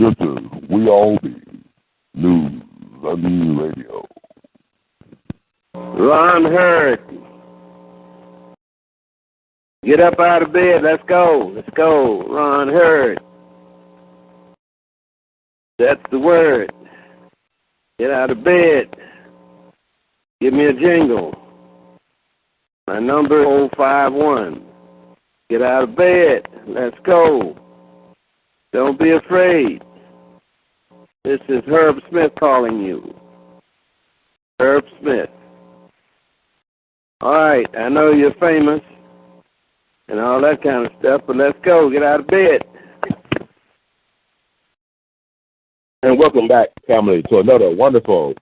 This is We All Be News on Radio. Ron Hurd. Get up out of bed. Let's go. Let's go. Ron Hurd. That's the word. Get out of bed. Give me a jingle. My number 051. Get out of bed. Let's go. Don't be afraid. This is Herb Smith calling you. Herb Smith. All right, I know you're famous and all that kind of stuff, but let's go. Get out of bed. And welcome back, family, to another wonderful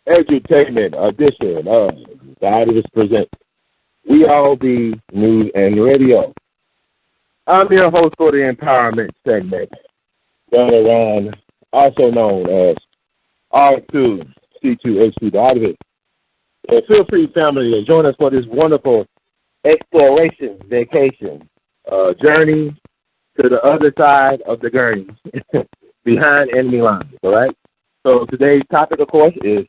edutainment edition of the Artivist Presents We All Be News and Radio. I'm your host for the empowerment segment, Brother Ron, also known as R2C2H2, the Artivist. And feel free, family, to join us for this wonderful exploration, vacation, journey to the other side of the gurney, behind enemy lines, all right? So today's topic, of course, is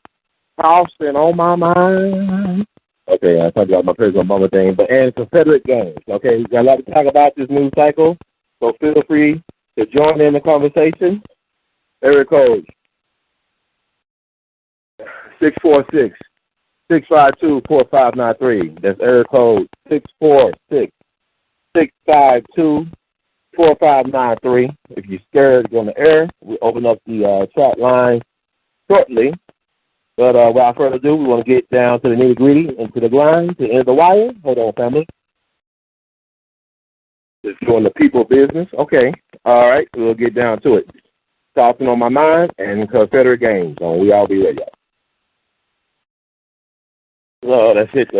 Charleston on my mind. Okay, I talked about my personal mama thing, and Confederate games. Okay, we got a lot to talk about this news cycle, so feel free to join in the conversation. Area code 646-652-4593. That's area code 646-652-4593. If you're scared to go on the air, we'll open up the chat line shortly. But without further ado, we want to get down to the nitty-gritty and to the grind, to the end of the wire. Hold on, family. Just doing the people business. Okay. All right. We'll get down to it. Talking on my mind and Confederate games on We All Be Radio. So that's it.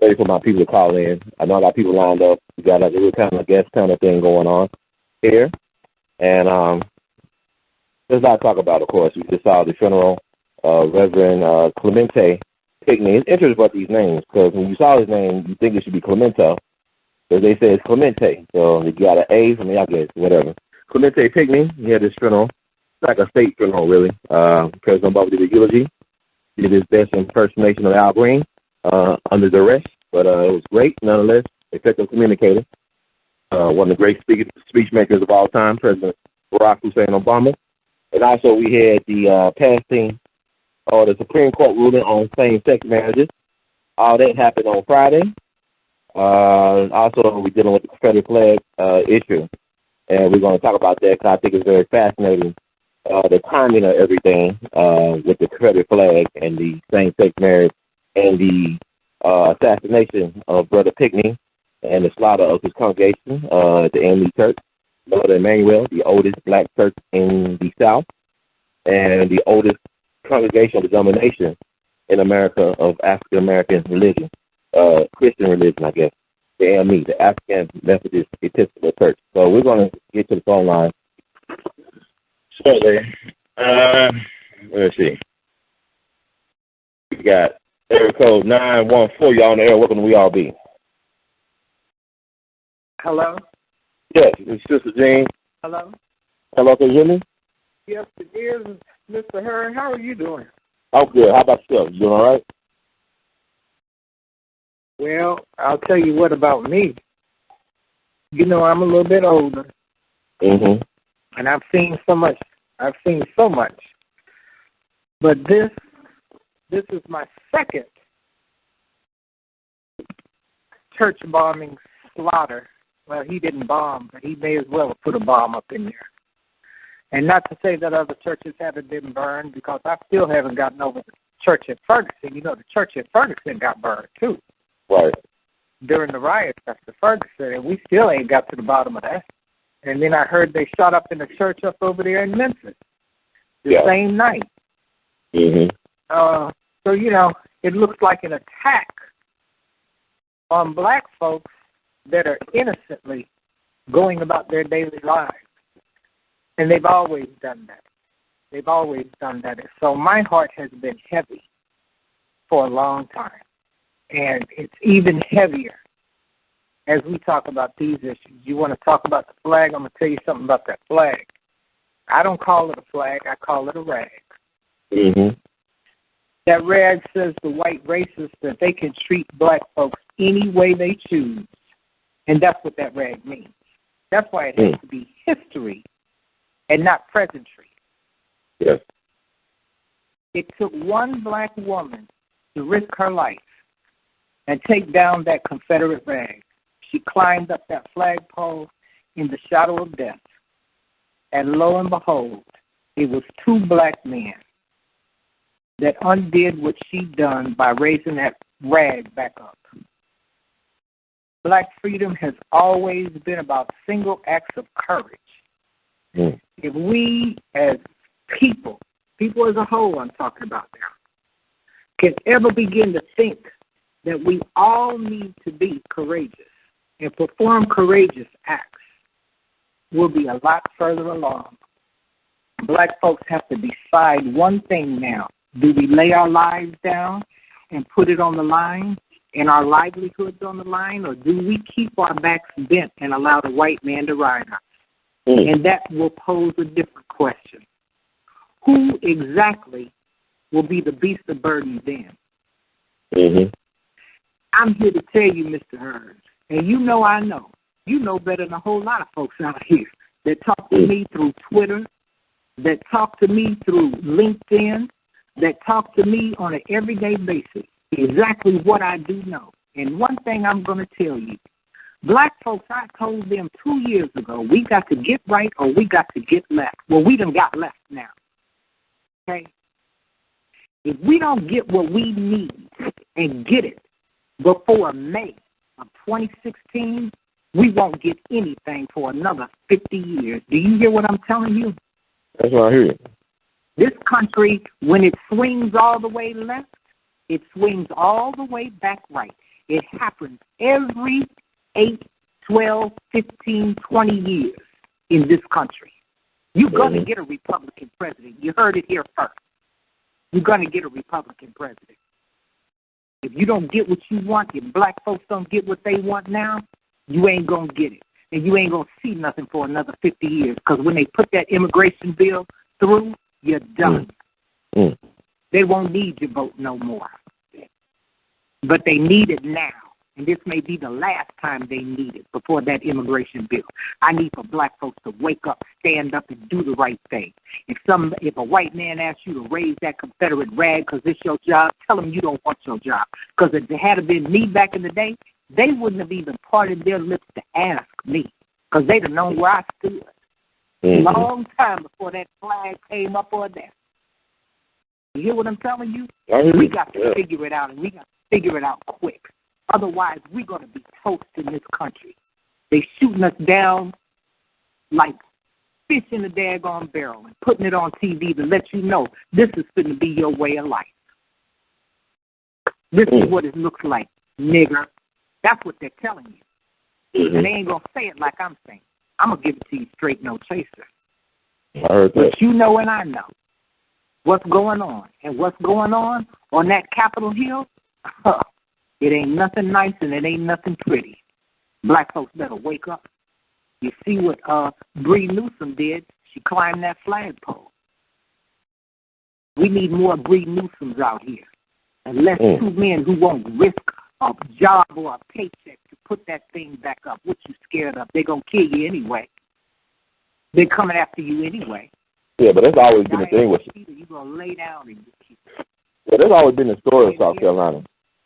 Ready for my people to call in. I know a lot of people lined up. We got like a little kind of guest kind of thing going on here. And there's a lot to talk about, of course. We just saw the funeral of Reverend Clemente Pickney. It's interesting about these names because when you saw his name, you think it should be Clemento. But they say it's Clemente. So you got an A, I mean, I guess, whatever. Clemente Pickney, he had this funeral. It's like a state funeral, really. President Obama did a eulogy. Did his best impersonation of Al Green under duress. But it was great, nonetheless. Effective communicator. One of the great speech makers of all time, President Barack Hussein Obama. And also we had the passing of the Supreme Court ruling on same-sex marriages. All that happened on Friday. Also, we're dealing with the Confederate flag issue. And we're going to talk about that because I think it's very fascinating, the timing of everything with the Confederate flag and the same-sex marriage and the assassination of Brother Pickney and the slaughter of his congregation at the A.M.E. Church. Brother Emmanuel, the oldest black church in the South, and the oldest congregational denomination in America of African American religion, Christian religion, I guess, the AME, the African Methodist Episcopal Church. So we're going to get to the phone line shortly. Let's see. We got area code 914. Y'all on the air. Welcome to We All Be. Hello? Yes, it's Sister Jean. Hello? Hello, can you hear me? Yes, it is, Mr. Harry. How are you doing? I'm good. How about yourself? You doing all right? Well, I'll tell you what about me. You know, I'm a little bit older. Mm-hmm. And I've seen so much. But this is my second church bombing slaughter. Well, he didn't bomb, but he may as well have put a bomb up in there. And not to say that other churches haven't been burned, because I still haven't gotten over the church at Ferguson. You know, the church at Ferguson got burned, too. Right. During the riots after Ferguson, and we still ain't got to the bottom of that. And then I heard they shot up in the church up over there in Memphis the same night. Mm-hmm. So, you know, it looks like an attack on black folks that are innocently going about their daily lives. And they've always done that. So my heart has been heavy for a long time. And it's even heavier as we talk about these issues. You want to talk about the flag? I'm going to tell you something about that flag. I don't call it a flag. I call it a rag. Mm-hmm. That rag says the white racists that they can treat black folks any way they choose. And that's what that rag means. That's why it has to be history and not presentry. Yes. It took one black woman to risk her life and take down that Confederate rag. She climbed up that flagpole in the shadow of death. And lo and behold, it was two black men that undid what she'd done by raising that rag back up. Black freedom has always been about single acts of courage. Mm. If we as people as a whole I'm talking about now, can ever begin to think that we all need to be courageous and perform courageous acts, we'll be a lot further along. Black folks have to decide one thing now. Do we lay our lives down and put it on the line and our livelihoods on the line, or do we keep our backs bent and allow the white man to ride us? Mm. And that will pose a different question. Who exactly will be the beast of burden then? Mm-hmm. I'm here to tell you, Mr. Hearns, and you know I know. You know better than a whole lot of folks out here that talk to me through Twitter, that talk to me through LinkedIn, that talk to me on an everyday basis, exactly what I do know. And one thing I'm going to tell you, black folks, I told them 2 years ago, we got to get right or we got to get left. Well, we done got left now. Okay? If we don't get what we need and get it before May of 2016, we won't get anything for another 50 years. Do you hear what I'm telling you? That's what I hear. This country, when it swings all the way left, it swings all the way back right. It happens every 8, 12, 15, 20 years in this country. You're going to get a Republican president. You heard it here first. You're going to get a Republican president. If you don't get what you want, if black folks don't get what they want now, you ain't going to get it. And you ain't going to see nothing for another 50 years. Because when they put that immigration bill through, you're done. Mm. They won't need your vote no more. But they need it now. And this may be the last time they need it before that immigration bill. I need for black folks to wake up, stand up, and do the right thing. If a white man asks you to raise that Confederate rag because it's your job, tell him you don't want your job. Because if it had been me back in the day, they wouldn't have even parted their lips to ask me because they'd have known where I stood. Mm-hmm. A long time before that flag came up or down. You hear what I'm telling you? Mm-hmm. We got to figure it out, and we got to figure it out quick. Otherwise, we're going to be toast in this country. They shooting us down like fish in a daggone barrel and putting it on TV to let you know this is going to be your way of life. This is what it looks like, nigger. That's what they're telling you. Mm-hmm. And they ain't going to say it like I'm saying. I'm going to give it to you straight, no chaser. I heard that. But you know and I know what's going on. And what's going on that Capitol Hill, it ain't nothing nice and it ain't nothing pretty. Black folks better wake up. You see what Bree Newsom did? She climbed that flagpole. We need more Bree Newsoms out here. And less two men who won't risk a job or a paycheck to put that thing back up. What you scared of? They're going to kill you anyway. They're coming after you anyway. Yeah, but that's always been the thing with you. You're going to lay down and keep it. Yeah, that's always been the story of South Carolina.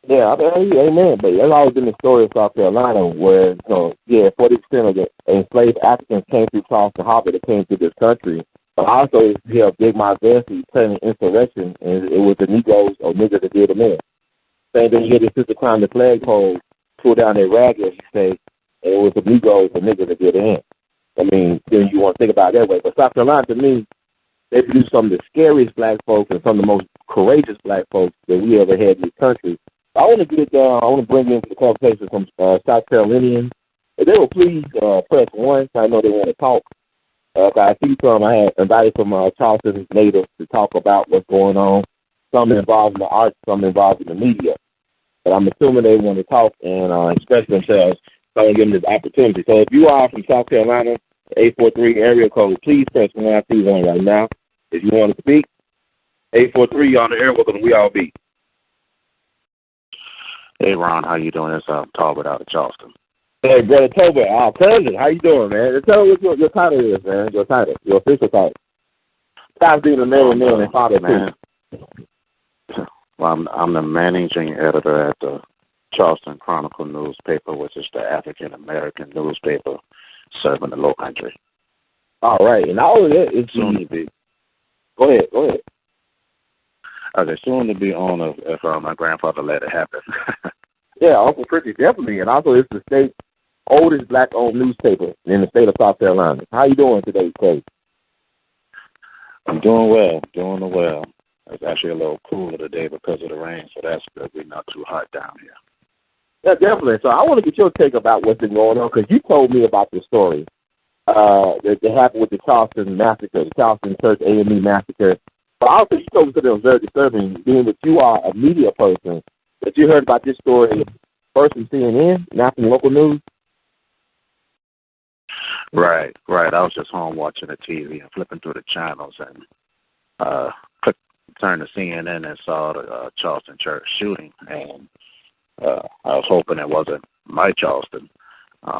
Yeah, amen. But that's always been the story of South Carolina where, 40% of the enslaved Africans came through Charleston Harbor that came through this country. But also, Big Mouth Bessie planning insurrection, and it was the Negroes or niggas that did them in. Same thing, you hear the sister climb the flagpole, pull down their rag, as you say, and it was the Negroes or niggas that did it in. I mean, then you want to think about it that way. But South Carolina, to me, they produced some of the scariest black folks and some of the most courageous black folks that we ever had in this country. I want to bring into the conversation some South Carolinians. If they will please press 1, so I know they want to talk. I see some I had invited from Charleston natives to talk about what's going on. Some involved in the arts, some involved in the media. But I'm assuming they want to talk and express themselves, so I want to give them this opportunity. So if you are from South Carolina 843 area code. Please press 131 right now if you want to speak. 843 on the air. Welcome to We All Be. Hey, Ron, how you doing? It's Talbot out of Charleston. Hey, Brother Tobert, our cousin, how you doing, man? Tell me what your title is, man. Your title, your official title. Besides being a man and father, man. Well, I'm the managing editor at the Charleston Chronicle newspaper, which is the African American newspaper serving the Low Country. All right, and all of that is soon to be. Go ahead. Okay, soon to be owner if my grandfather let it happen. Yeah, Uncle Pretty, definitely, and also it's the state's oldest black-owned newspaper in the state of South Carolina. How you doing today, Clay? I'm doing well. It's actually a little cooler today because of the rain, so that's good. We're not too hot down here. Yeah, definitely. So I want to get your take about what's been going on, because you told me about the story that happened with the Charleston Massacre, the Charleston Church A.M.E. Massacre. But also you told me something that was very disturbing, being that you are a media person, that you heard about this story first from CNN, not from local news. Right. I was just home watching the TV and flipping through the channels and turned to CNN and saw the Charleston church shooting, and I was hoping it wasn't my Charleston,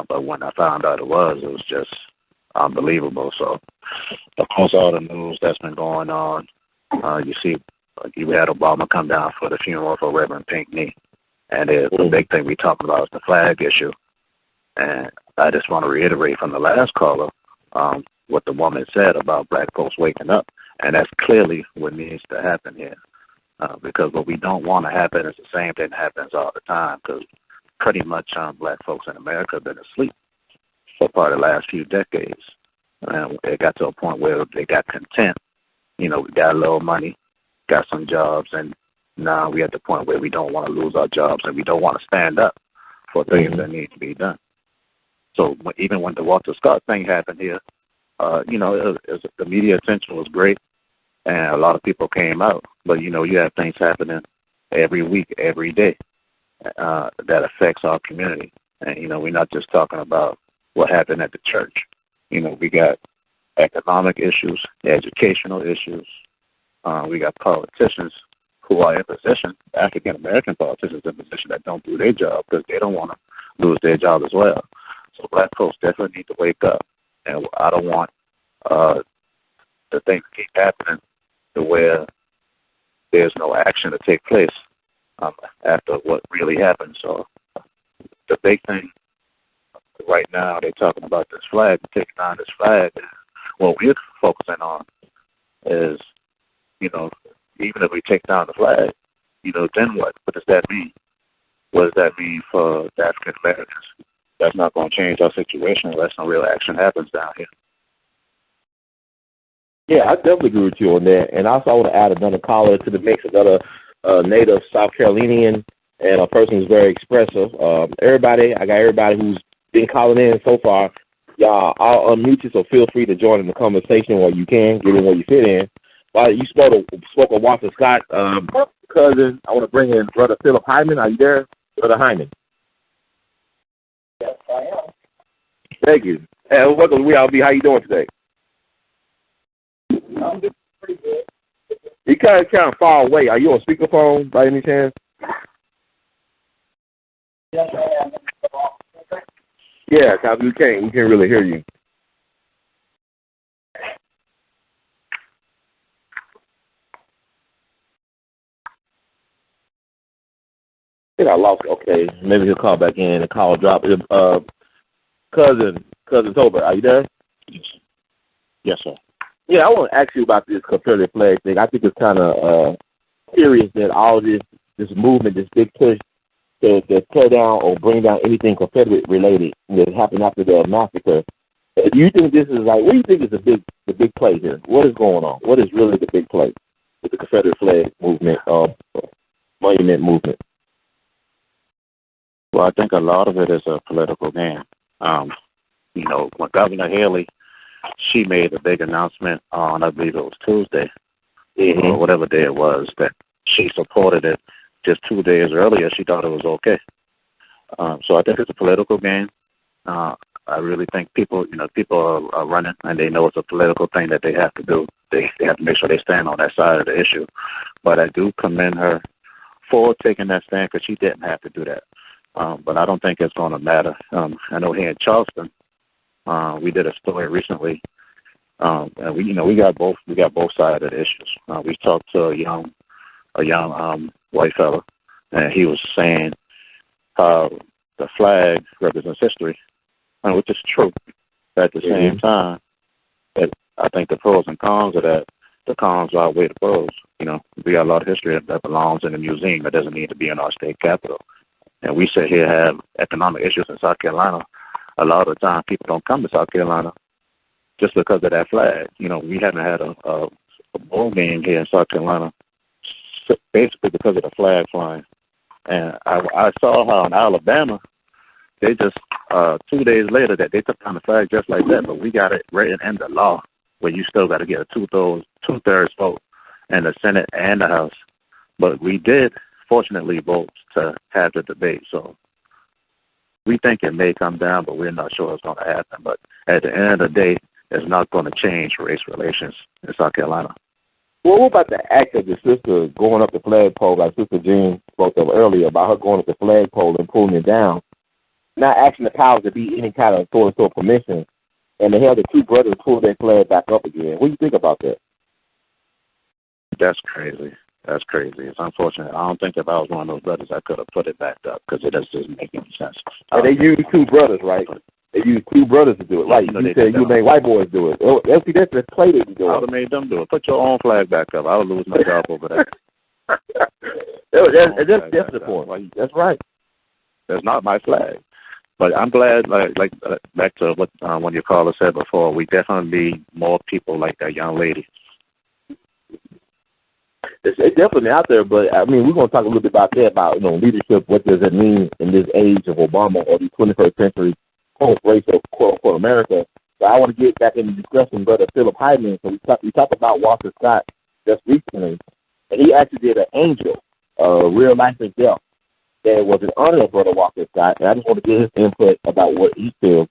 but when I found out it was just unbelievable. So, of course, all the news that's been going on, you see, you had Obama come down for the funeral for Reverend Pinckney, and the big thing we talking about is the flag issue. And I just want to reiterate from the last caller what the woman said about black folks waking up. And that's clearly what needs to happen here. Because what we don't want to happen is the same thing that happens all the time, because pretty much black folks in America have been asleep for part of the last few decades. And it got to a point where they got content. You know, we got a little money, got some jobs, and now we're at the point where we don't want to lose our jobs and we don't want to stand up for things that need to be done. So even when the Walter Scott thing happened here, the media attention was great, and a lot of people came out. But, you have things happening every week, every day that affects our community. And, we're not just talking about what happened at the church. We got economic issues, educational issues. We got politicians who are in position, African-American politicians in position that don't do their job because they don't want to lose their job as well. So black folks definitely need to wake up. And I don't want the thing to keep happening to where there's no action to take place after what really happened. So the big thing right now, they're talking about this flag, taking down this flag. What we're focusing on is, even if we take down the flag, then what? What does that mean? What does that mean for the African Americans? That's not going to change our situation unless no real action happens down here. Yeah, I definitely agree with you on that. And also I want to add another caller to the mix, another native South Carolinian and a person who's very expressive. I got everybody who's been calling in so far. Y'all, I'll unmute you, so feel free to join in the conversation where you can, get in where you fit in. While you spoke of Walter Scott, cousin, I want to bring in Brother Philip Hyman. Are you there, Brother Hyman? Yes, I am. Thank you. And welcome to We All Be. How you doing today? I'm doing pretty good. You kind of far away. Are you on speakerphone by any chance? Yes, I am. Yeah, because we can't really hear you. I think I lost. Okay, maybe he'll call back in. The call dropped. Cousin Tobert, are you there? Yes, sir. Yeah, I want to ask you about this Confederate flag thing. I think it's kind of curious that all this movement, this big push to tear down or bring down anything Confederate related that happened after the massacre. Do you think this is what do you think is the big play here? What is going on? What is really the big play with the Confederate flag movement, monument movement? Well, I think a lot of it is a political game. When Governor Haley, she made a big announcement on, I believe it was Tuesday, or whatever day it was, that she supported it. Just 2 days earlier, she thought it was okay. So I think it's a political game. I really think people are running and they know it's a political thing that they have to do. They have to make sure they stand on that side of the issue. But I do commend her for taking that stand because she didn't have to do that. But I don't think it's going to matter. I know here in Charleston, we did a story recently, and we got both sides of the issues. We talked to a young white fella, and he was saying how the flag represents history, which is true. At the same time, I think the pros and cons of that, the cons outweigh the pros. We got a lot of history that belongs in the museum. That doesn't need to be in our state capital. And we sit here have economic issues in South Carolina. A lot of the time, people don't come to South Carolina just because of that flag. We haven't had a bowl game here in South Carolina basically because of the flag flying. And I saw how in Alabama, they just 2 days later that they took down the flag just like that, but we got it written in the law where you still got to get a two-thirds vote in the Senate and the House. But we did, fortunately, vote to have the debate. So we think it may come down, but we're not sure it's going to happen. But at the end of the day, it's not going to change race relations in South Carolina. Well, what about the act of the sister going up the flagpole, like Sister Jean spoke of earlier, about her going up the flagpole and pulling it down, not asking the powers to be any kind of sort of permission, and to have the two brothers pull their flag back up again? What do you think about that? That's crazy. That's crazy. It's unfortunate. I don't think if I was one of those brothers, I could have put it back up because it just doesn't make any sense. And they use two brothers, right? They use two brothers to do it. Right. You said you made white boys do it. That's the play they do it. I would have made them do it. Put your own flag back up. I would lose my job over that. That's the point. That's right. That's not my flag. But I'm glad, like back to what one of your callers said before, we definitely need more people like that young lady. It's definitely out there, but I mean, we're going to talk a little bit about that, about leadership. What does it mean in this age of Obama or the 21st century post-racial quote-unquote America? So I want to get back into discussion, Brother Philip Hyman. So we talked about Walter Scott just recently, and he actually did an angel, real life and death, that was in honor of Brother Walter Scott. And I just want to get his input about what he feels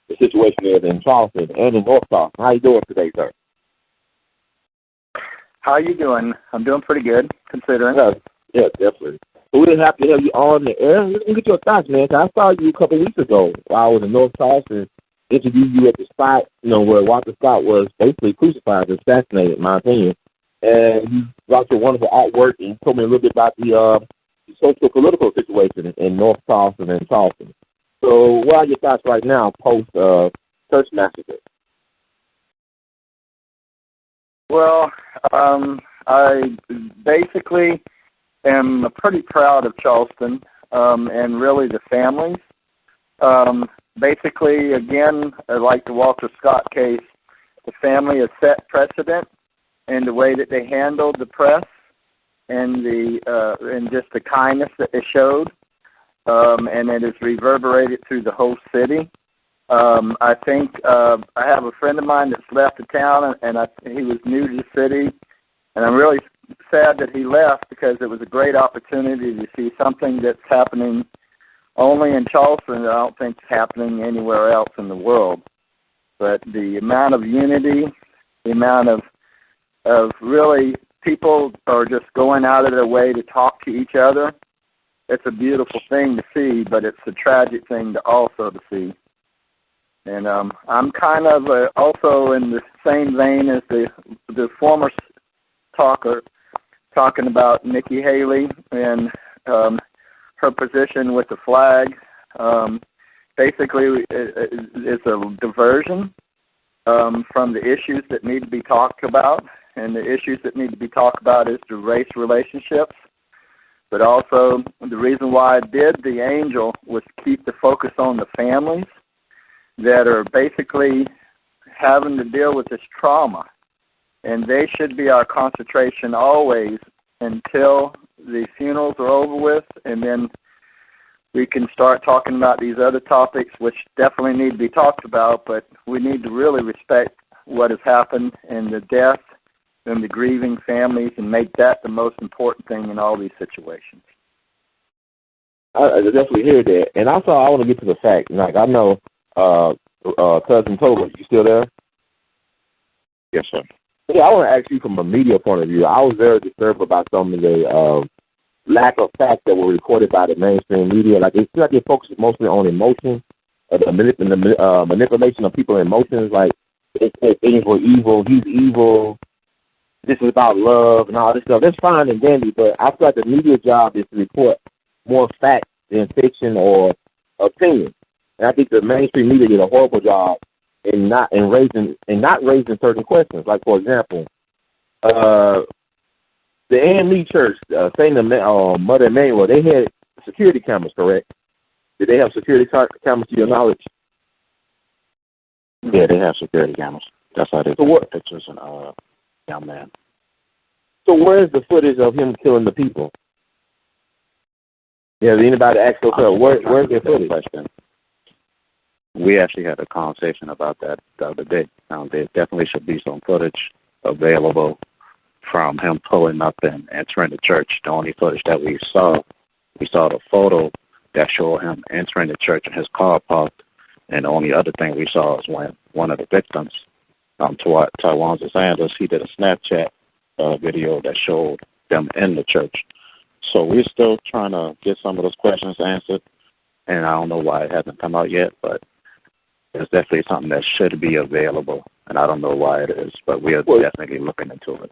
the situation is in Charleston and in North Charleston. How you doing today, sir? How you doing? I'm doing pretty good, considering. Yeah, definitely. So we didn't have to have you on the air. Let's get your thoughts, man. I saw you a couple of weeks ago while I was in North Charleston, interviewed you at the spot, where Walter Scott was basically crucified, assassinated, in my opinion. And you brought your wonderful artwork and told me a little bit about the social political situation in North Charleston and Charleston. So what are your thoughts right now post church massacre? Well, I basically am pretty proud of Charleston and really the families. Basically, again, like the Walter Scott case, the family has set precedent in the way that they handled the press and just the kindness that they showed, and it has reverberated through the whole city. I think I have a friend of mine that's left the town, and he was new to the city, and I'm really sad that he left because it was a great opportunity to see something that's happening only in Charleston that I don't think is happening anywhere else in the world. But the amount of unity, the amount of really people are just going out of their way to talk to each other, it's a beautiful thing to see, but it's a tragic thing to also to see. And I'm kind of also in the same vein as the former talker, talking about Nikki Haley and her position with the flag. Basically, it's a diversion from the issues that need to be talked about, and the issues that need to be talked about is the race relationships. But also, the reason why I did the angel was to keep the focus on the families that are basically having to deal with this trauma. And they should be our concentration always until the funerals are over with, and then we can start talking about these other topics, which definitely need to be talked about, but we need to really respect what has happened and the death and the grieving families and make that the most important thing in all these situations. I definitely hear that. And also I want to get to the fact, like I know Cousin Toba, you still there? Yes, sir. Yeah, I want to ask you from a media point of view. I was very disturbed about some of the lack of facts that were reported by the mainstream media. Like, it seems like it focuses mostly on emotion, the manipulation of people's emotions. Like, it says things were evil, he's evil, this is about love and all this stuff. That's fine and dandy, but I feel like the media job is to report more facts than fiction or opinion. And I think the mainstream media did a horrible job in not raising certain questions. Like, for example, the AME church, St. Mother Emmanuel, they had security cameras, correct? Did they have security cameras to your knowledge? Yeah, they have security cameras. That's how they took pictures and young man. So where's the footage of him killing the people? Yeah, has anybody asked themselves, where's the footage? Question. We actually had a conversation about that the other day. There definitely should be some footage available from him pulling up and entering the church. The only footage that we saw the photo that showed him entering the church and his car parked. And the only other thing we saw is when one of the victims, Taiwan Sanders, he did a Snapchat video that showed them in the church. So we're still trying to get some of those questions answered, and I don't know why it hasn't come out yet, but it's definitely something that should be available, and I don't know why it is, but we are definitely looking into it.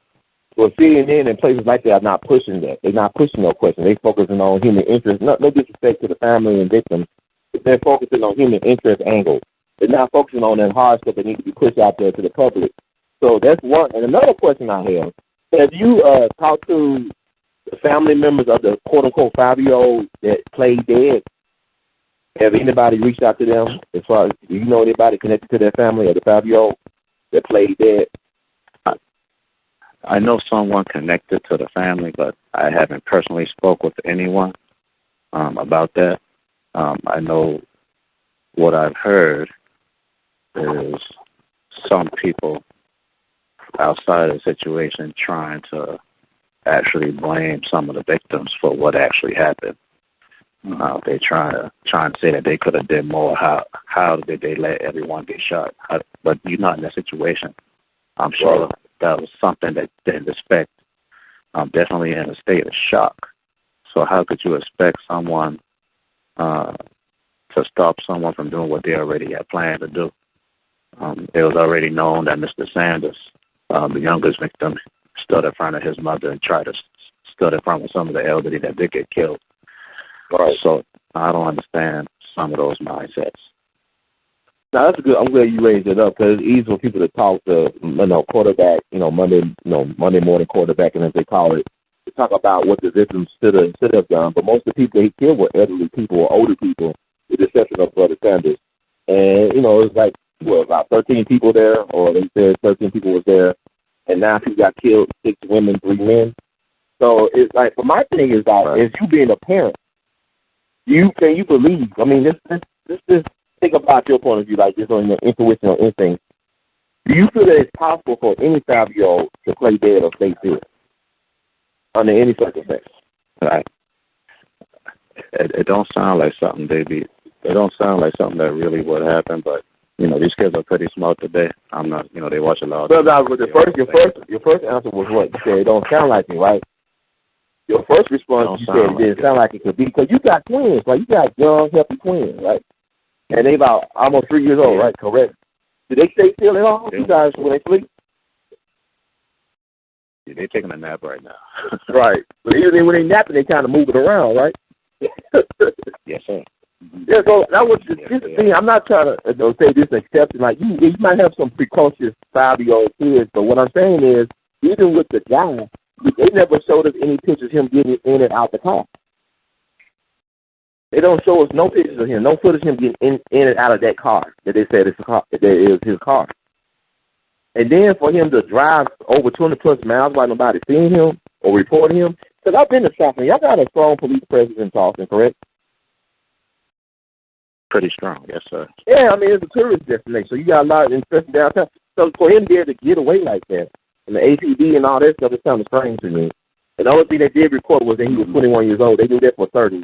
Well, CNN and places like that are not pushing that. They're not pushing no question. They're focusing on human interest. No disrespect to the family and victims, but they're focusing on human interest angle. They're not focusing on that hard stuff that needs to be pushed out there to the public. So that's one. And another question I have you talked to the family members of the quote-unquote 5-year-old that played dead? Have anybody reached out to them as far as, do you know anybody connected to their family or the 5-year-old that played dead? I know someone connected to the family, but I haven't personally spoke with anyone about that. I know what I've heard is some people outside of the situation trying to actually blame some of the victims for what actually happened. They trying to say that they could have did more. How did they let everyone get shot? But you're not in that situation. I'm sure that was something that they didn't expect. I'm definitely in a state of shock. So how could you expect someone to stop someone from doing what they already had planned to do? It was already known that Mr. Sanders, the youngest victim, stood in front of his mother and stood in front of some of the elderly that did get killed. Right. So I don't understand some of those mindsets. Now that's good. I'm glad you raised it up because it's easy for people to talk to, quarterback, Monday morning quarterbacking as they call it, to talk about what the victims should have done. But most of the people he killed were elderly people or older people, with the exception of Brother Sanders. And it was like about 13 people there, or they said 13 people was there, and 9 people got killed, 6 women, 3 men. So it's like, but my thing is that as you being a parent, can you believe? I mean, just think about your point of view, like just on your intuition or instinct. Do you feel that it's possible for any 5-year-old to play dead or stay still under any circumstance? Right. It don't sound like something it don't sound like something that really would happen, but these kids are pretty smart today. I'm not, they watch a lot. Well, now, your first answer was what? You said it don't sound like it, right? Your first response, you said it didn't sound like it could be, because you got twins, like you got young, healthy twins, right? And they about almost 3 years old, right? Correct. Do they stay still at all? You guys, when they sleep? Yeah, they're taking a nap right now. Right. But even when they napping, they kind of move it around, right? Yes, sir. Yeah, so that was this thing. I'm not trying to say this exception. Like you might have some precocious 5-year-old kids, but what I'm saying is, even with the guy, they never showed us any pictures of him getting in and out the car. They don't show us no pictures of him, no footage of him getting in and out of that car that they said is his car. And then for him to drive over 200+ miles without nobody seeing him or reporting him, because I've been to Charleston. Y'all got a strong police presence in Charleston, correct? Pretty strong, yes, sir. Yeah, I mean, it's a tourist destination, so you got a lot of interest downtown. So for him to be able to get away like that, and the APD and all that stuff, it's kind of strange to me. And the only thing they did record was that he was 21 years old. They knew that for 30.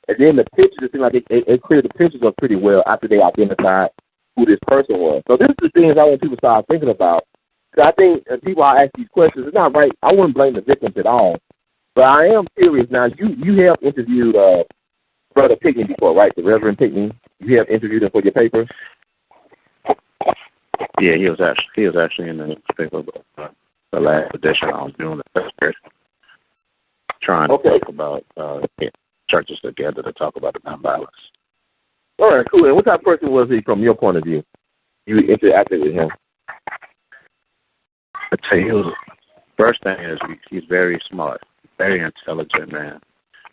And then the pictures, it seemed like it cleared the pictures up pretty well after they identified who this person was. So this is the things I want people to start thinking about. Because I think people are asking these questions. It's not right. I wouldn't blame the victims at all. But I am curious now. You have interviewed Brother Pickney before, right? The Reverend Pickney. You have interviewed him for your paper. Yeah, he was actually in the newspaper. The last edition, I was doing the first trying to talk about churches together to talk about the gun violence. All right, cool. And what type of person was he from your point of view? You interacted with him. I tell you, first thing is he's very smart, very intelligent man.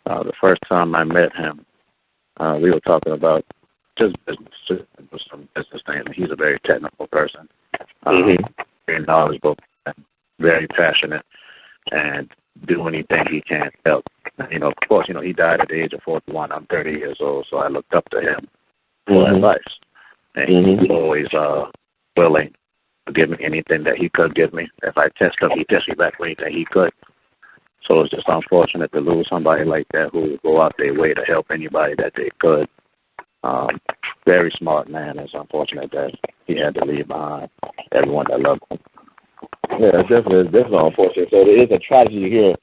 The first time I met him, we were talking about just some business things. He's a very technical person, very knowledgeable, and very passionate, and do anything he can to help. Of course, he died at the age of 41. I'm 30 years old, so I looked up to him for advice. And he was always willing to give me anything that he could give me. If I test him, he tested me back with anything he could. So it's just unfortunate to lose somebody like that who would go out their way to help anybody that they could. Very smart man. It's unfortunate that he had to leave behind everyone that loved him. Yeah, it's definitely unfortunate. So there is a tragedy here.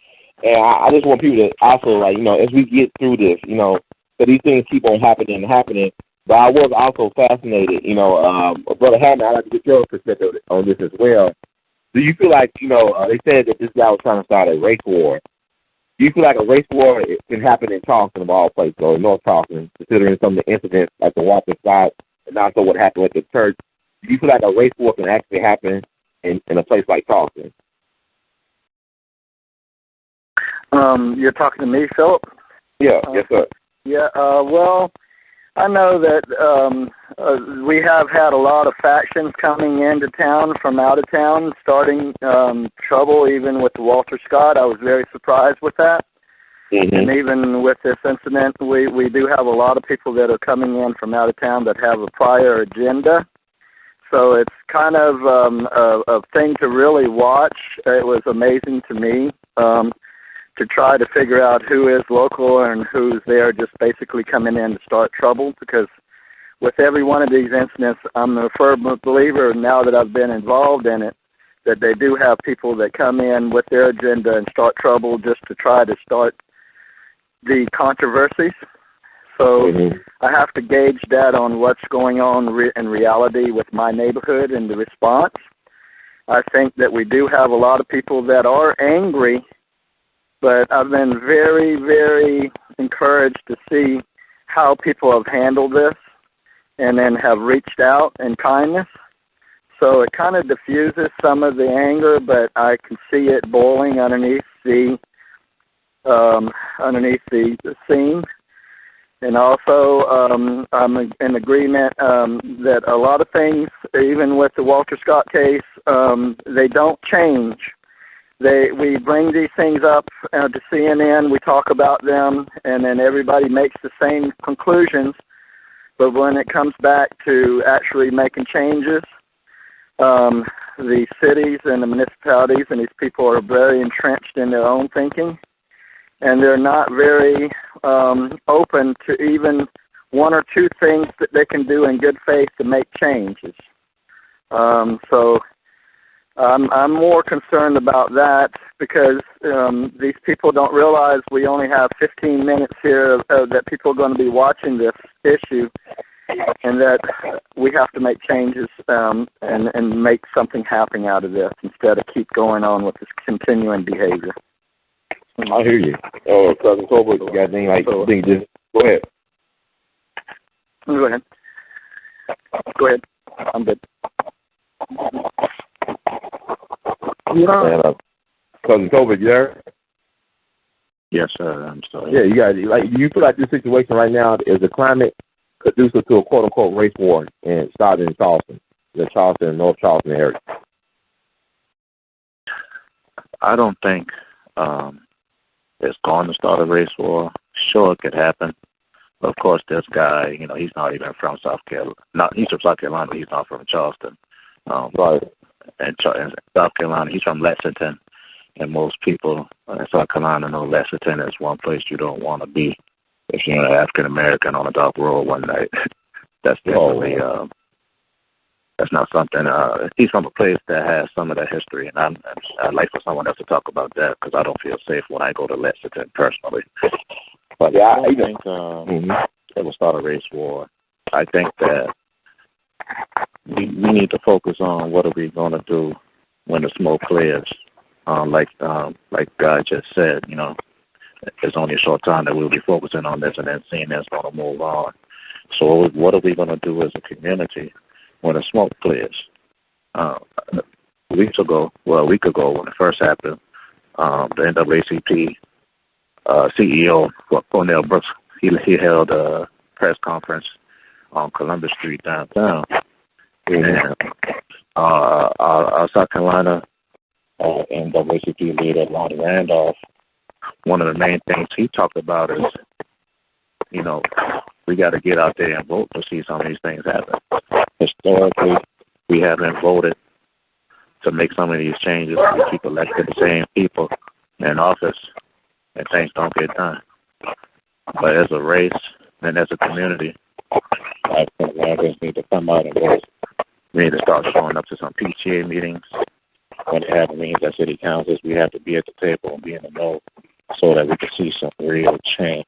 And I just want people to also, as we get through this, so these things keep on happening. But I was also fascinated, Brother Hammond, I'd like to get your perspective on this as well. Do you feel like, they said that this guy was trying to start a race war. Do you feel like a race war can happen in Charleston of all places, or in North Charleston, considering some of the incidents like the Walker side and also what happened at the church? Do you feel like a race war can actually happen in a place like Charleston? You're talking to me, Philip? Yeah, yes, sir. Yeah, well, I know that we have had a lot of factions coming into town from out of town, starting trouble even with Walter Scott. I was very surprised with that. And even with this incident, we do have a lot of people that are coming in from out of town that have a prior agenda. So it's kind of a thing to really watch. It was amazing to me to try to figure out who is local and who's there just basically coming in to start trouble, because with every one of these incidents, I'm a firm believer now that I've been involved in it, that they do have people that come in with their agenda and start trouble just to try to start the controversies. So I have to gauge that on what's going on in reality with my neighborhood and the response. I think that we do have a lot of people that are angry, but I've been very, very encouraged to see how people have handled this and then have reached out in kindness. So it kind of diffuses some of the anger, but I can see it boiling underneath the scene. And also, I'm in agreement that a lot of things, even with the Walter Scott case, they don't change. We bring these things up to CNN, we talk about them, and then everybody makes the same conclusions. But when it comes back to actually making changes, the cities and the municipalities and these people are very entrenched in their own thinking, and they're not very open to even one or two things that they can do in good faith to make changes. So I'm more concerned about that, because these people don't realize we only have 15 minutes here that people are going to be watching this issue, and that we have to make changes and make something happen out of this instead of keep going on with this continuing behavior. I hear you. Oh, Cousin Cobra, you got anything just go ahead. Go ahead. Go ahead. I'm good. And, Cousin Cobra, you there? Yes, sir. I'm sorry. Yeah, you got. Do you feel like this situation right now is a climate conducive to a quote unquote race war and starting in Charleston, the Charleston and North Charleston area? I don't think it's going to start a race war. Sure, it could happen. But of course, this guy, he's not even from South Carolina. He's from South Carolina, but he's not from Charleston. Right. And South Carolina, he's from Lexington. And most people in South Carolina know Lexington is one place you don't want to be. if you're an African American on a dark road one night, that's definitely that's not something. He's from a place that has some of that history, and I'd like for someone else to talk about that because I don't feel safe when I go to Lexington personally. But yeah, I think it will start a race war. I think that we need to focus on what are we going to do when the smoke clears. Like God just said, you know, it's only a short time that we'll be focusing on this and then seeing that's going to move on. So what are we going to do as a community when the smoke clears? A week ago, when it first happened, the NAACP CEO, Cornell Brooks, he held a press conference on Columbus Street downtown. And our South Carolina NAACP leader, Lonnie Randolph, one of the main things he talked about is, you know, we got to get out there and vote to see some of these things happen. Historically, we haven't voted to make some of these changes. We keep electing the same people in office, and things don't get done. But as a race and as a community, I think Americans need to come out and vote. We need to start showing up to some PTA meetings. When they have meetings at city councils, we have to be at the table and be in the know so that we can see some real change.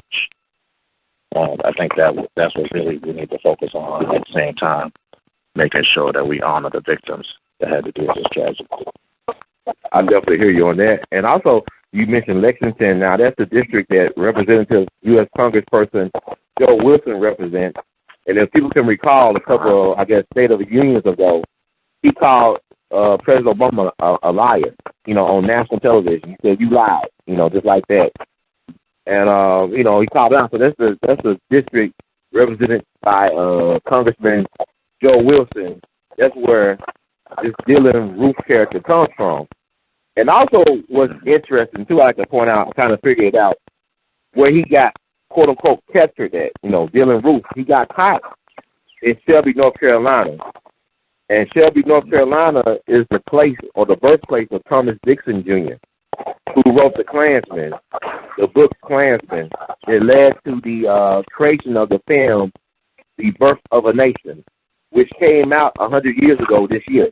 I think that's what really we need to focus on at the same time, making sure that we honor the victims that had to do with this tragedy. I definitely hear you on that. And also, you mentioned Lexington. Now, that's the district that Representative U.S. Congressperson Joe Wilson represents. And if people can recall, a couple of, I guess, State of the Unions ago, he called President Obama a liar, you know, on national television. He said, "You lied," you know, just like that. And, you know, he called out. So that's the district represented by Congressman Joe Wilson. That's where this Dylann Roof character comes from. And also what's interesting, too, I like to point out, kind of figure it out, where he got, quote-unquote, captured at, you know, Dylann Roof. He got caught in Shelby, North Carolina. And Shelby, North Carolina is the place or the birthplace of Thomas Dixon, Jr., who wrote The Klansman, the book Klansman. It led to the creation of the film The Birth of a Nation, which came out 100 years ago this year.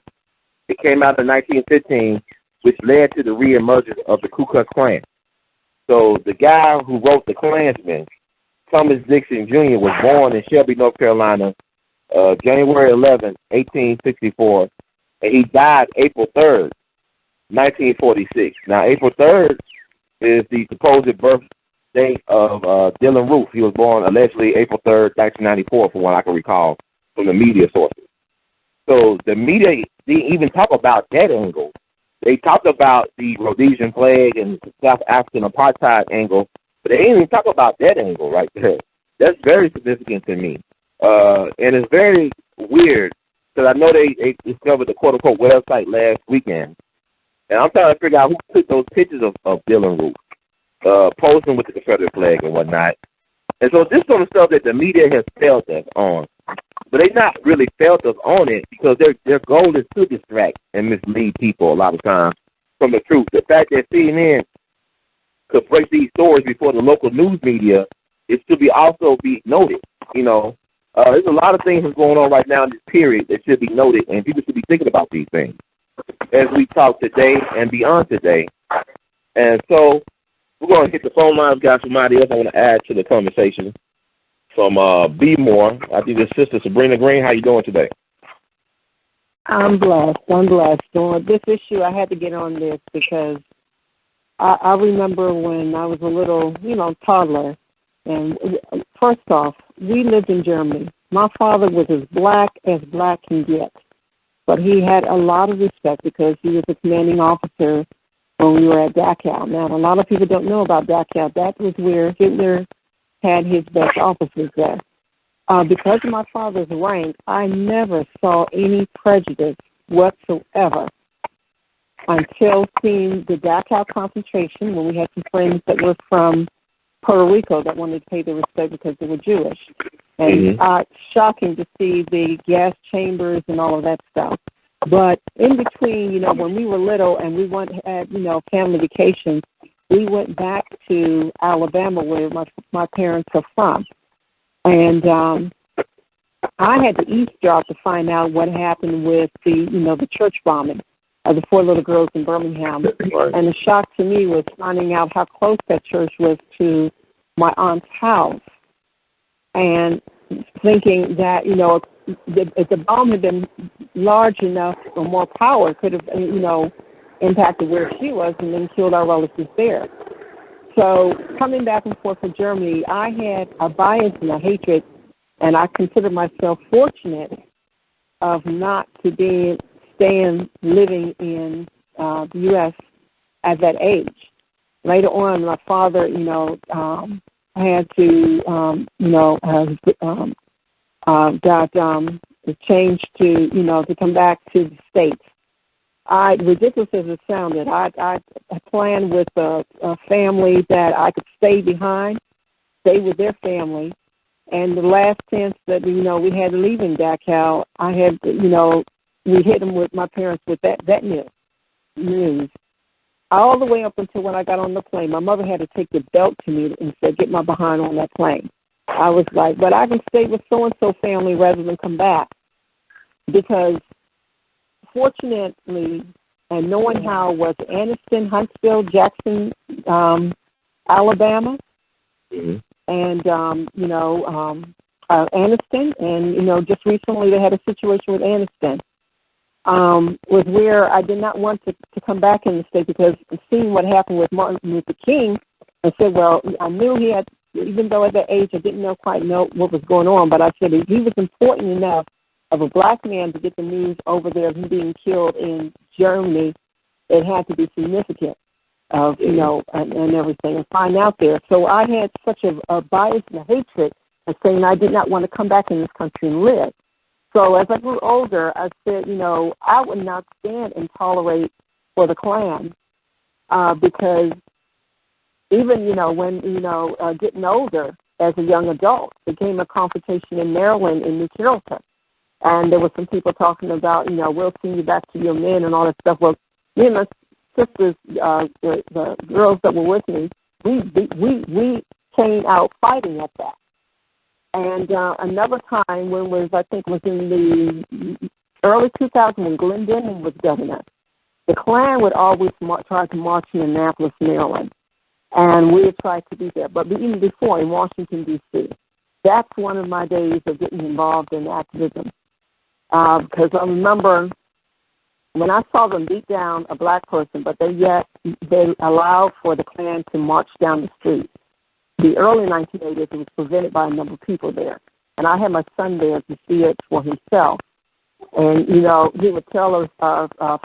It came out in 1915, which led to the reemergence of the Ku Klux Klan. So the guy who wrote The Klansman, Thomas Dixon Jr., was born in Shelby, North Carolina, January 11, 1864, and he died April 3rd, 1946. Now, April 3rd is the supposed birth date of Dylann Roof. He was born allegedly April 3rd, 1994, from what I can recall from the media sources. So the media didn't even talk about that angle. They talked about the Rhodesian plague and South African apartheid angle, but they didn't even talk about that angle right there. That's very significant to me. And it's very weird because I know they discovered the quote-unquote website last weekend. And I'm trying to figure out who took those pictures of Dylann Roof, posing with the Confederate flag and whatnot. And so this sort of stuff that the media has failed us on. But they not really failed us on it because their goal is to distract and mislead people a lot of times from the truth. The fact that CNN could break these stories before the local news media is to be also be noted. You know, there's a lot of things that's going on right now in this period that should be noted, and people should be thinking about these things as we talk today and beyond today. And so we're going to hit the phone lines, guys. Somebody else I want to add to the conversation from B-More. I think this sister Sabrina Green. How you doing today? I'm blessed. On this issue, I had to get on this because I remember when I was a little, toddler. And first off, we lived in Germany. My father was as black can get. But he had a lot of respect because he was a commanding officer when we were at Dachau. Now, a lot of people don't know about Dachau. That was where Hitler had his best officers there. Because of my father's rank, I never saw any prejudice whatsoever until seeing the Dachau concentration when we had some friends that were from Puerto Rico that wanted to pay their respect because they were Jewish. And shocking to see the gas chambers and all of that stuff. But in between, when we were little and we had, family vacations, we went back to Alabama, where my parents are from. And I had to eavesdrop to find out what happened with the church bombing of the 4 little girls in Birmingham. Right. And the shock to me was finding out how close that church was to my aunt's house. And thinking that, if the bomb had been large enough or more power, could have, impacted where she was and then killed our relatives there. So coming back and forth from Germany, I had a bias and a hatred, and I consider myself fortunate of not to staying living in the U.S. at that age. Later on, my father, had to, got changed to come back to the States. Ridiculous as it sounded, I planned with a family that I could stay behind, stay with their family, and the last chance that, we had to leave in Dachau, I had, we hit them with my parents with that news. All the way up until when I got on the plane, my mother had to take the belt to me and said, get my behind on that plane. I was like, but I can stay with so-and-so family rather than come back. Because fortunately, and knowing how was Anniston, Huntsville, Jackson, Alabama, and, Anniston, and, just recently they had a situation with Anniston. Was where I did not want to come back in the state because seeing what happened with Martin Luther King, I said, well, I knew he had, even though at that age I didn't quite know what was going on, but I said if he was important enough of a black man to get the news over there of him being killed in Germany, it had to be significant of, and everything, and find out there. So I had such a bias and a hatred of saying I did not want to come back in this country and live. So as I grew older, I said, I would not stand and tolerate for the Klan because even, when, getting older as a young adult, there came a confrontation in Maryland in New Carrollton. And there were some people talking about, we'll send you back to your men and all that stuff. Well, me and my sisters, the girls that were with me, we came out fighting at that. And another time when I think was in the early 2000s when Glenn Denning was governor, the Klan would always try to march in Annapolis, Maryland. And we had tried to do that. But even before in Washington, D.C., that's one of my days of getting involved in activism. Because I remember when I saw them beat down a black person, but they allowed for the Klan to march down the street. The early 1980s, it was prevented by a number of people there. And I had my son there to see it for himself. And, he would tell us,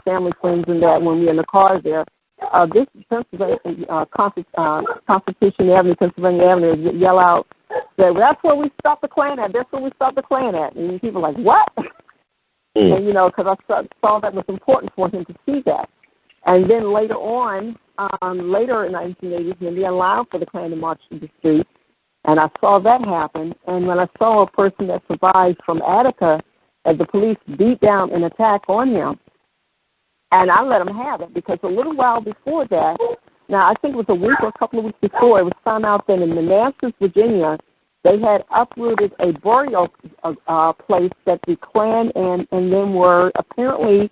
family, friends, and that when we were in the car there, this Pennsylvania, Constitution Avenue, Pennsylvania Avenue, yell out, say, well, that's where we stopped the Klan at. That's where we stopped the Klan at. And people were like, what? And, because I saw that was important for him to see that. And then later on, later in the 1980s, when they allowed for the Klan to march to the street, and I saw that happen. And when I saw a person that survived from Attica, as the police beat down an attack on him, and I let him have it because a little while before that, now I think it was a week or a couple of weeks before, it was found out that in Manassas, Virginia, they had uprooted a burial place that the Klan and them were apparently.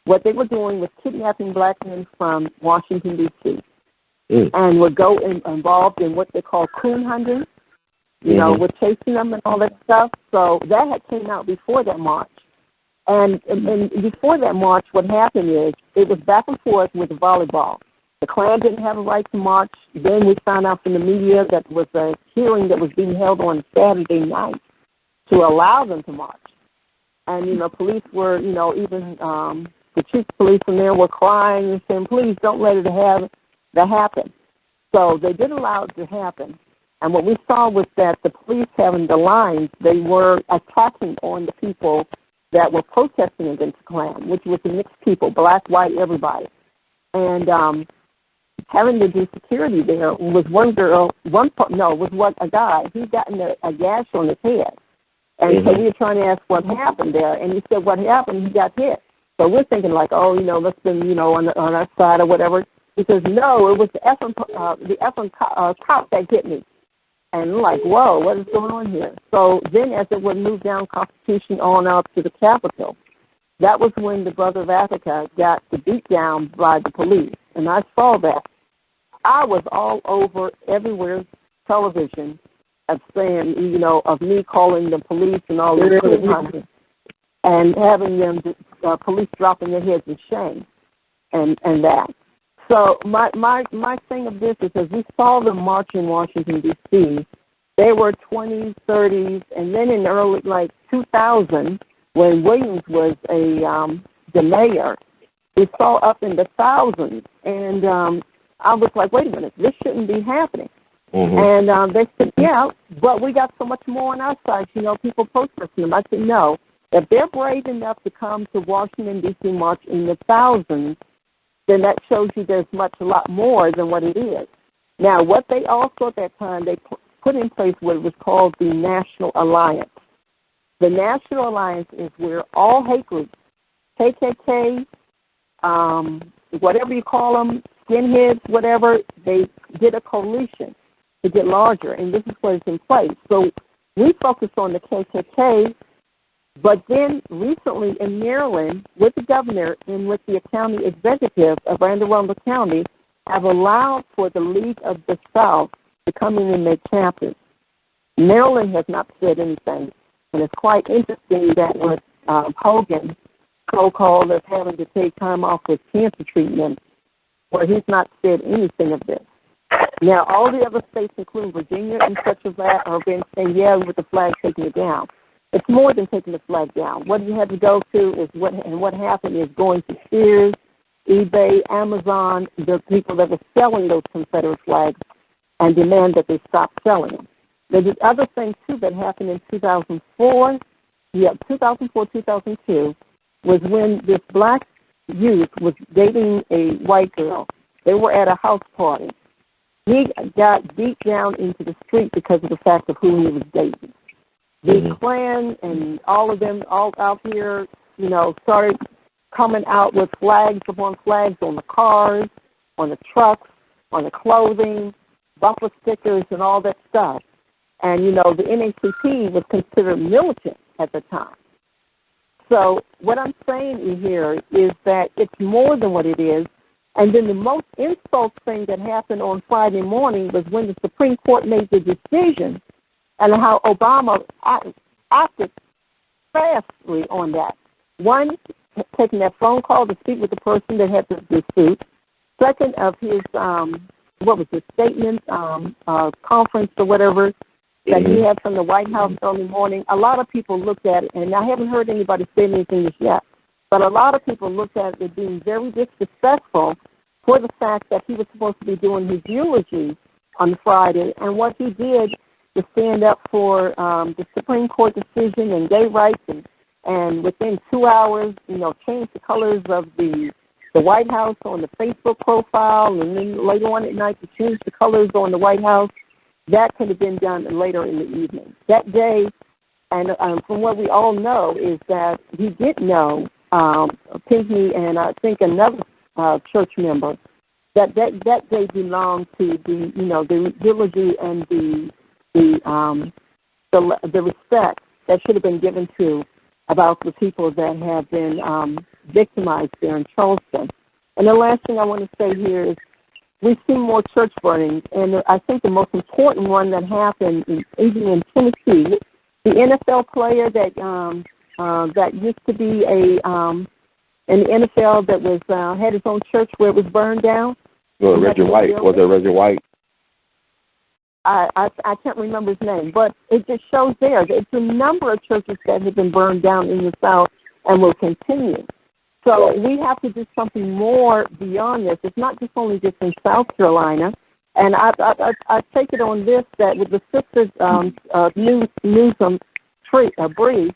What they were doing was kidnapping black men from Washington, D.C., and would go involved in what they call coon hunting, with chasing them and all that stuff. So that had came out before that march. And before that march, what happened is it was back and forth with the volleyball. The Klan didn't have a right to march. Then we found out from the media that there was a hearing that was being held on Saturday night to allow them to march. And, police were, even the chief of police in there were crying and saying, please don't let it happen. So they did allow it to happen. And what we saw was that the police having the lines, they were attacking on the people that were protesting against the Klan, which was a mixed people, black, white, everybody. And having to do security there was a guy. He gotten a gash on his head. And so we were trying to ask what happened there. And he said what happened, he got hit. So we're thinking like, let's been, on our side or whatever. Because no, it was the effing cop that hit me. And I'm like, whoa, what is going on here? So then as it would move down Constitution on up to the Capitol, that was when the Brother of Africa got the beat down by the police. And I saw that. I was all over everywhere, television, of saying, you know, of me calling the police and all this, and having them, police dropping their heads in shame and that. So my thing of this is, as we saw them march in Washington, D.C., they were 20s, 30s, and then in early, 2000, when Williams was the mayor, we saw up in the thousands. And I was like, wait a minute, this shouldn't be happening. Mm-hmm. And they said, yeah, but we got so much more on our side, you know, people protesting them. I said, no, if they're brave enough to come to Washington, D.C. march in the thousands, then that shows you there's a lot more than what it is. Now, what they also at that time, they put in place what was called the National Alliance. The National Alliance is where all hate groups, KKK, whatever you call them, skinheads, whatever, they did a coalition to get larger, and this is what is in place. So we focused on the KKK, but then recently in Maryland, with the governor and with the county executive of Anne Arundel County, have allowed for the League of the South to come in and make chapters. Maryland has not said anything, and it's quite interesting that with Hogan so-called as having to take time off with cancer treatment, where he's not said anything of this. Now, all the other states, including Virginia and such as that, have been saying, yeah, with the flag taking it down. It's more than taking the flag down. What you had to go to is what happened is going to Sears, eBay, Amazon, the people that were selling those Confederate flags, and demand that they stop selling them. There's other thing, too, that happened in 2004. 2002 was when this black youth was dating a white girl. They were at a house party. He got beat down into the street because of the fact of who he was dating. The Klan and all of them all out here, you know, started coming out with flags upon flags on the cars, on the trucks, on the clothing, bumper stickers and all that stuff. And, you know, the NAACP was considered militant at the time. So what I'm saying here is that it's more than what it is. And then the most insult thing that happened on Friday morning was when the Supreme Court made the decision and how Obama acted fastly on that. One, taking that phone call to speak with the person that had the dispute. Second, of his, statement, conference or whatever that he had from the White House early morning. A lot of people looked at it, and I haven't heard anybody say anything just yet, but a lot of people looked at it as being very disrespectful for the fact that he was supposed to be doing his eulogy on Friday, and what he did to stand up for the Supreme Court decision and gay rights, and within 2 hours, you know, change the colors of the White House on the Facebook profile, and then later on at night to change the colors on the White House. That could have been done later in the evening. That day, and from what we all know, is that he did know, Pinckney and I think another church member, that day belonged to the, you know, the eulogy and the respect that should have been given to about the people that have been victimized there in Charleston. And the last thing I want to say here is we've seen more church burnings, and I think the most important one that happened even in Tennessee, the NFL player that used to be in the NFL that was had his own church where it was burned down. Well, Reggie White. Was it Reggie White? I can't remember his name, but it just shows there that it's a number of churches that have been burned down in the South and will continue. So we have to do something more beyond this. It's not just only just in South Carolina. And I take it on this that with the sisters Newsom Bree,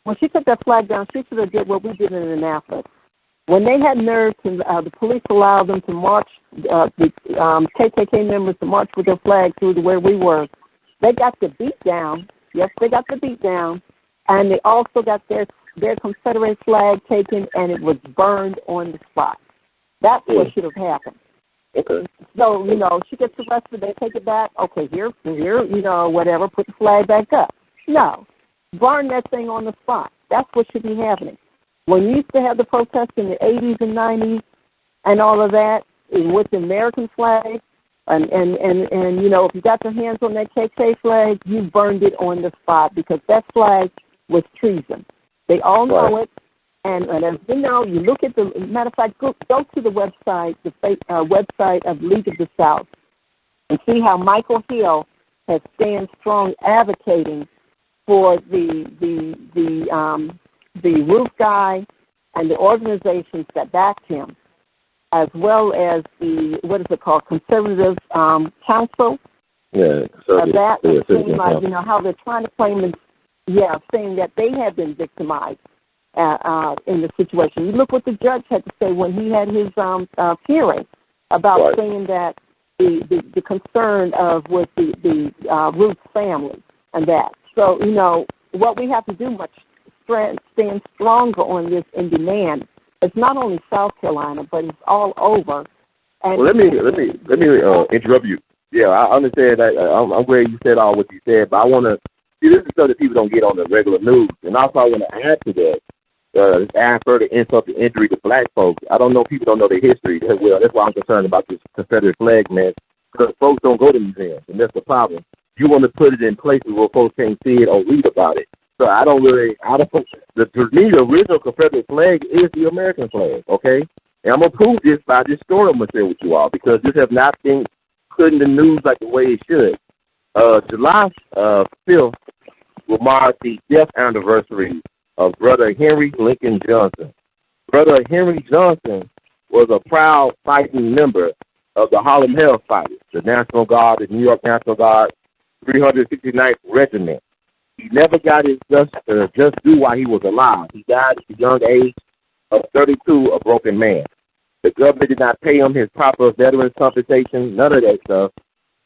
when she took that flag down, she should have did what we did in Annapolis. When they had nerve to, the police allowed them to march, the KKK members to march with their flag through to where we were. They got the beat down. Yes, they got the beat down. And they also got their Confederate flag taken, and it was burned on the spot. That's what should have happened. Okay. So, she gets arrested, they take it back. Okay, here, whatever, put the flag back up. No. Burn that thing on the spot. That's what should be happening. When you used to have the protests in the 80s and 90s and all of that with the American flag, and if you got your hands on that KK flag, you burned it on the spot because that flag was treason. They all know it. And as you know, you look at the, matter of fact, go to the website, website of League of the South, and see how Michael Hill has stand strong advocating for the roof guy and the organizations that backed him, as well as the, what is it called, Conservative Council. Yeah, that seems like, how they're trying to claim, saying that they have been victimized in the situation. You look what the judge had to say when he had his hearing about saying that the concern of with the Ruth's family and that. So, what we have to do stand stronger on this in demand. It's not only South Carolina, but it's all over. And well, let me interrupt you. Yeah, I understand that. I'm glad you said all what you said, but I want to see, this is stuff that people don't get on the regular news. And also I want to add to that, add further insult to injury to black folks. I don't know, people don't know their history. Well, that's why I'm concerned about this Confederate flag, man, because folks don't go to museums, and that's the problem. You want to put it in places where folks can't see it or read about it. So to me, the original Confederate flag is the American flag, okay? And I'm going to prove this by this story I'm going to share with you all, because this has not been put in the news like the way it should. July 5th will mark the death anniversary of Brother Henry Lincoln Johnson. Brother Henry Johnson was a proud fighting member of the Harlem Hellfighters, the National Guard, the New York National Guard, 369th Regiment. He never got his just due while he was alive. He died at the young age of 32, a broken man. The government did not pay him his proper veterans compensation, none of that stuff.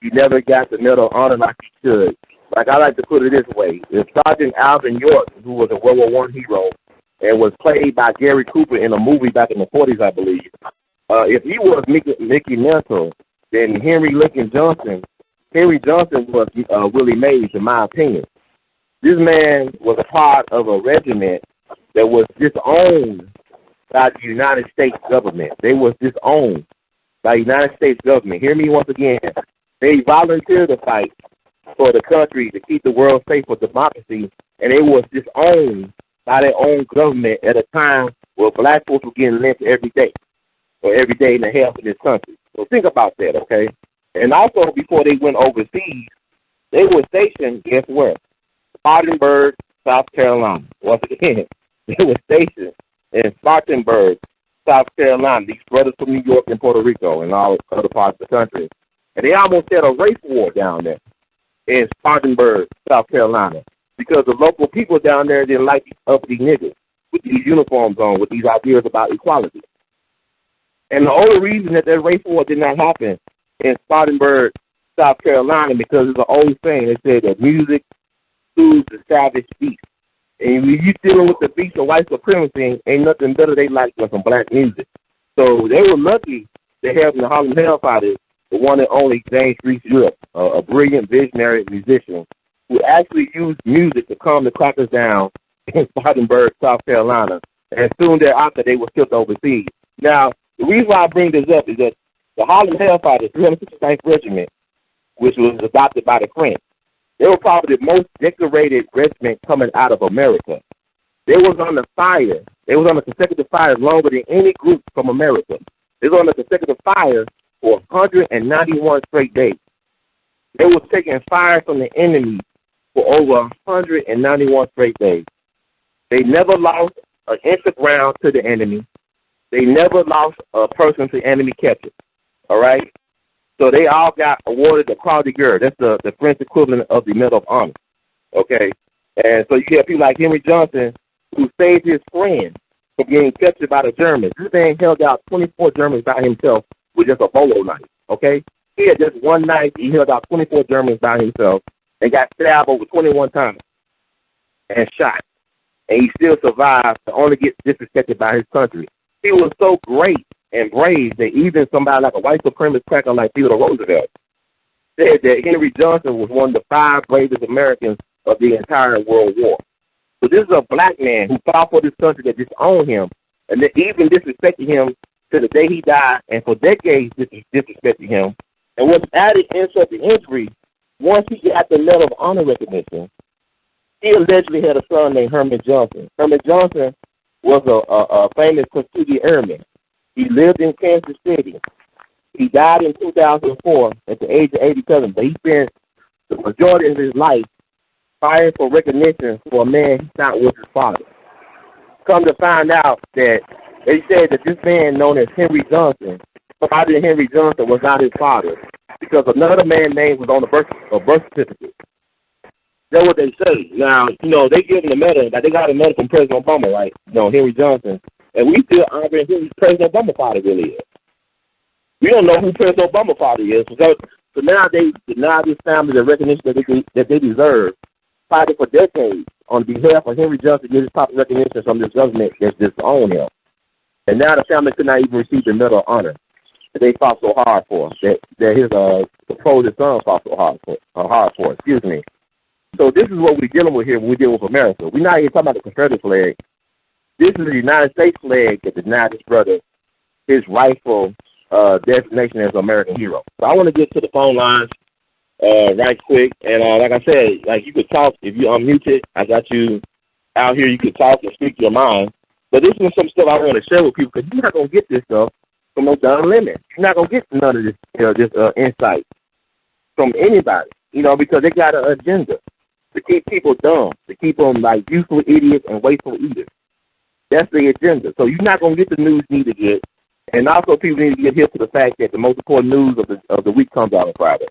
He never got the Medal of Honor like he should. Like, I like to put it this way. If Sergeant Alvin York, who was a World War I hero and was played by Gary Cooper in a movie back in the 40s, I believe, if he was Mickey Mantle, then Henry Johnson was Willie Mays, in my opinion. This man was a part of a regiment that was disowned by the United States government. They was disowned by the United States government. Hear me once again. They volunteered to fight for the country to keep the world safe for democracy, and they was disowned by their own government at a time where black folks were getting lynched every day and a half in this country. So think about that, okay? And also, before they went overseas, they were stationed, guess where? Spartanburg, South Carolina. Once again, they were stationed in Spartanburg, South Carolina. These brothers from New York and Puerto Rico and all other parts of the country. And they almost had a race war down there in Spartanburg, South Carolina, because the local people down there didn't like these uppity niggas with these uniforms on, with these ideas about equality. And the only reason that race war did not happen in Spartanburg, South Carolina, because it's an old saying. They said that music soothes the savage beast. And when you're dealing with the beast of white supremacy, ain't nothing better they like than some black music. So they were lucky to have in the Harlem Hellfighters the one and only James Reese Europe, a brilliant visionary musician who actually used music to calm the crackers down in Spartanburg, South Carolina. And soon thereafter, they were shipped overseas. Now, the reason why I bring this up is that the Harlem Hellfighters, 369th Regiment, which was adopted by the French, they were probably the most decorated regiment coming out of America. They was on the fire. They was on the consecutive fire longer than any group from America. They was on the consecutive fire for 191 straight days. They was taking fire from the enemy for over 191 straight days. They never lost an inch of ground to the enemy. They never lost a person to enemy capture. All right? So they all got awarded the Croix de Guerre. That's the French equivalent of the Medal of Honor. Okay? And so you have people like Henry Johnson who saved his friend from getting captured by the Germans. This man held out 24 Germans by himself with just a bolo knife. Okay? He had just one knife. He held out 24 Germans by himself and got stabbed over 21 times and shot. And he still survived to only get disrespected by his country. He was so great and brave that even somebody like a white supremacist cracker like Theodore Roosevelt said that Henry Johnson was one of the 5 bravest Americans of the entire World War. So this is a black man who fought for this country that disowned him and that even disrespected him to the day he died, and for decades disrespected him. And what's added insult to injury, once he got the Medal of Honor recognition, he allegedly had a son named Herman Johnson. Herman Johnson was a famous Tuskegee Airman. He lived in Kansas City. He died in 2004 at the age of 87, but he spent the majority of his life fighting for recognition for a man he thought was his father. Come to find out that they said that this man known as Henry Johnson, father Henry Johnson, was not his father because another man's name was on the birth certificate. That's what they say. Now, they give him the medal. Like, they got a medal from President Obama, right? Henry Johnson. And we still honoring who President Obama's father really is. We don't know who President Obama's father is. So now they deny this family the recognition that they deserve, fighting for decades on behalf of Henry Johnson to get his proper recognition from this government that's disowned him. And now the family could not even receive the Medal of Honor that they fought so hard for, that his supposed son fought so hard for. Excuse me. So this is what we're dealing with here when we deal with America. We're not even talking about the Confederate flag. This is the United States flag that denied his brother his rightful designation as an American hero. So I want to get to the phone lines right quick. And like I said, like you could talk if you unmute it. I got you out here. You could talk and speak your mind. But this is some stuff I want to share with people because you're not going to get this stuff from no Don Lemon. You're not going to get none of this insight from anybody, because they got an agenda to keep people dumb, to keep them like useful idiots and wasteful eaters. That's the agenda. So you're not going to get the news you need to get. And also people need to get hip to the fact that the most important news of the week comes out on Friday.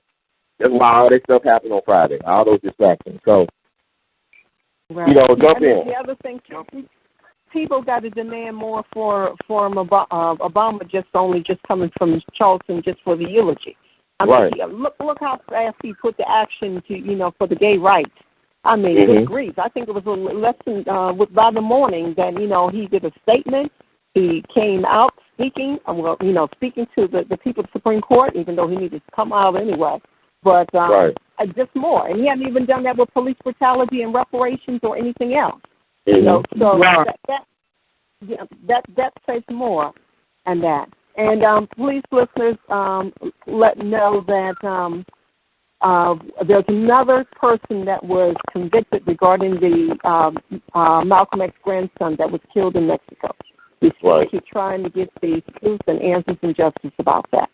That's why all this stuff happens on Friday, all those distractions. So, right. Jump in. The other thing, people got to demand more from Obama just coming from Charleston just for the eulogy. I mean, look how fast he put the action to, for the gay rights. I mean, good grief. I think it was less than by the morning that, he did a statement. He came out speaking, speaking to the people of the Supreme Court, even though he needed to come out anyway. But just more. And he hadn't even done that with police brutality and reparations or anything else. So that says more than that. And police listeners, let know that there's another person that was convicted regarding the Malcolm X grandson that was killed in Mexico. He's trying to get the truth and answers and justice about that.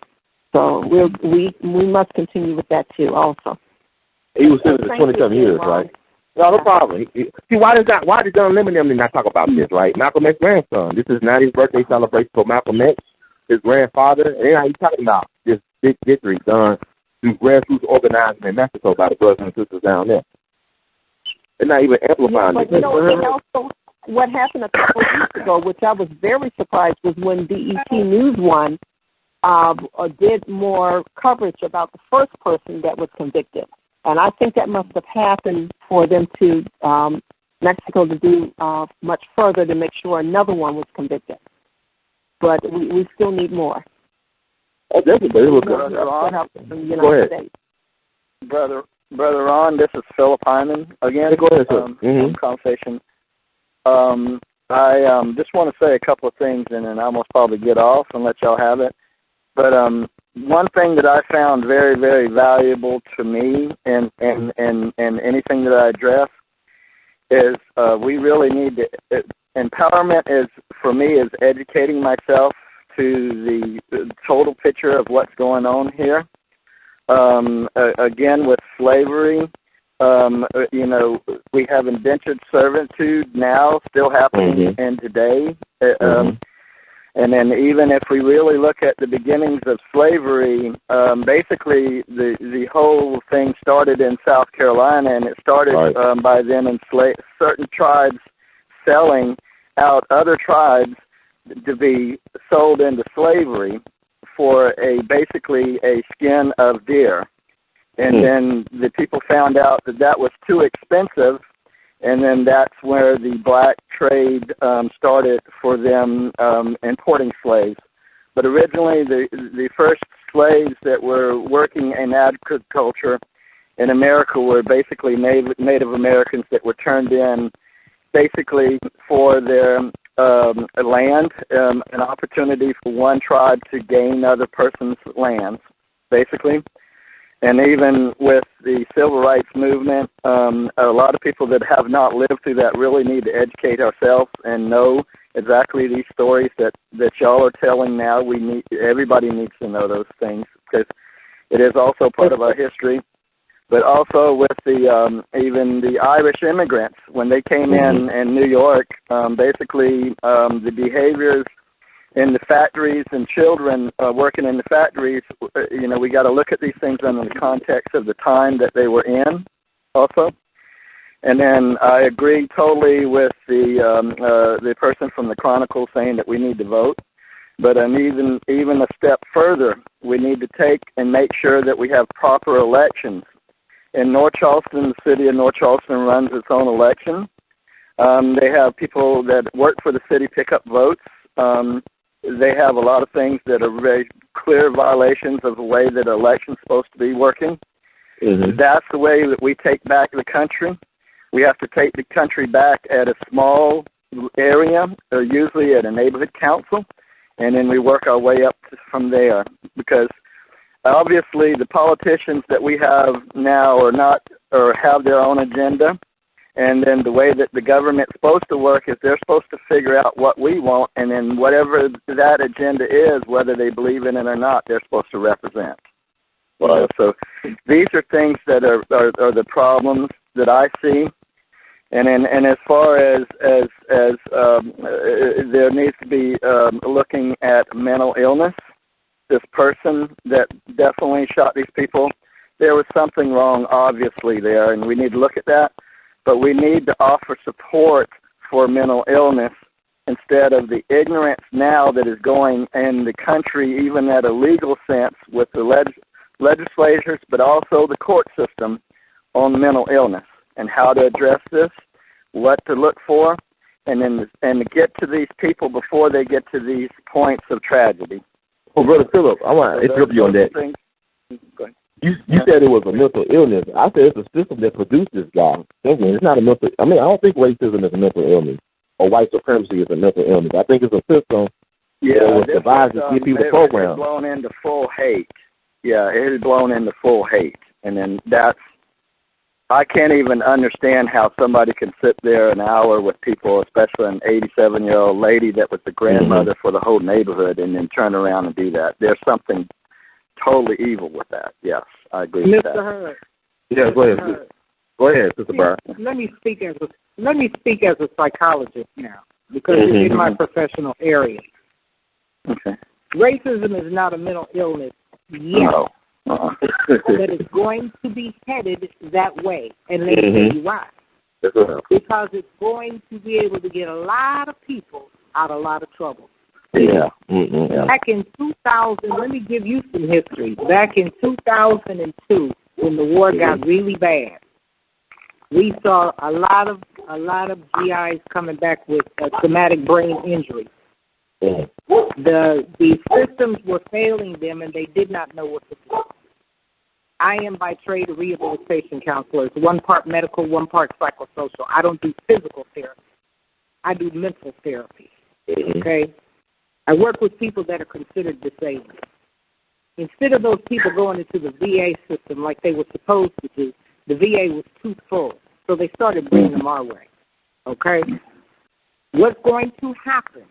So we must continue with that too. Also, he was sentenced to 27 years, right? No problem. See, why did Dylann Lemon them not talk about this, right? Malcolm X's grandson. This is not his birthday celebration for Malcolm X, his grandfather. And now he's talking about this big victory done through grassroots organizing in Mexico by the brothers and sisters down there. They're not even amplifying it. And also, what happened a couple of weeks ago, which I was very surprised, was when BET News One did more coverage about the first person that was convicted. And I think that must have happened for them to, Mexico, to do much further to make sure another one was convicted. But we still need more. Oh, definitely. Go ahead. Brother Ron, this is Philip Hyman again. Go ahead, sir. Conversation. I just want to say a couple of things, and then I'll most probably get off and let y'all have it. But one thing that I found very, very valuable to me and anything that I address is we really need to, empowerment is, for me, is educating myself to the total picture of what's going on here. Again, with slavery, we have indentured servitude now still happening in today. And then even if we really look at the beginnings of slavery, basically the whole thing started in South Carolina, and it started by them certain tribes selling out other tribes to be sold into slavery for basically a skin of deer. And then the people found out that was too expensive, and then that's where the black trade started for them importing slaves but originally the first slaves that were working in agriculture in America were basically Native Americans that were turned in basically for their land, an opportunity for one tribe to gain other person's lands, basically. And even with the civil rights movement, a lot of people that have not lived through that really need to educate ourselves and know exactly these stories that y'all are telling now. Everybody needs to know those things because it is also part of our history. But also with even the Irish immigrants, when they came in New York, basically the behaviors in the factories and children working in the factories, we got to look at these things in the context of the time that they were in also. And then I agree totally with the person from the Chronicle saying that we need to vote. But even a step further, we need to take and make sure that we have proper elections. In North Charleston, the city of North Charleston runs its own election. They have people that work for the city pick up votes. They have a lot of things that are very clear violations of the way that an election's supposed to be working. That's the way that we take back the country. We have to take the country back at a small area, or usually at a neighborhood council, and then we work our way up from there. Because obviously the politicians that we have now are not, or have their own agenda, and then the way that the government's supposed to work is they're supposed to figure out what we want, and then whatever that agenda is, whether they believe in it or not, they're supposed to represent. Well, so these are things that are the problems that I see. And as far as there needs to be looking at mental illness, this person that definitely shot these people, there was something wrong obviously there, and we need to look at that. But we need to offer support for mental illness instead of the ignorance now that is going in the country, even at a legal sense with the legislators, but also the court system on mental illness and how to address this, what to look for, and to get to these people before they get to these points of tragedy. Well, Brother Philip, I want to interrupt you on that. Go ahead. You said it was a mental illness. I said it's a system that produced this guy. It's not a mental. I don't think racism is a mental illness or white supremacy is a mental illness. I think it's a system that was devised to give people programs. It blown into full hate. Yeah, it is blown into full hate, and then I can't even understand how somebody can sit there an hour with people, especially an 87-year-old lady that was the grandmother for the whole neighborhood, and then turn around and do that. There's something totally evil with that. Yes, I agree with that. Mr. Hurd. Yeah, go ahead. Go ahead, Sister Barr. Let me speak as a psychologist now, because it's in my professional area. Okay. Racism is not a mental illness yet. No. But it's going to be headed that way, and let me tell you why. Because it's going to be able to get a lot of people out of a lot of trouble. Yeah. Back in 2000, let me give you some history. Back in 2002, when the war got really bad, we saw a lot of GIs coming back with traumatic brain injury. The systems were failing them, and they did not know what to do. I am by trade a rehabilitation counselor. It's one part medical, one part psychosocial. I don't do physical therapy. I do mental therapy. Okay? I work with people that are considered disabled. Instead of those people going into the VA system like they were supposed to do, the VA was too full. So they started bringing them our way. Okay? What's going to happen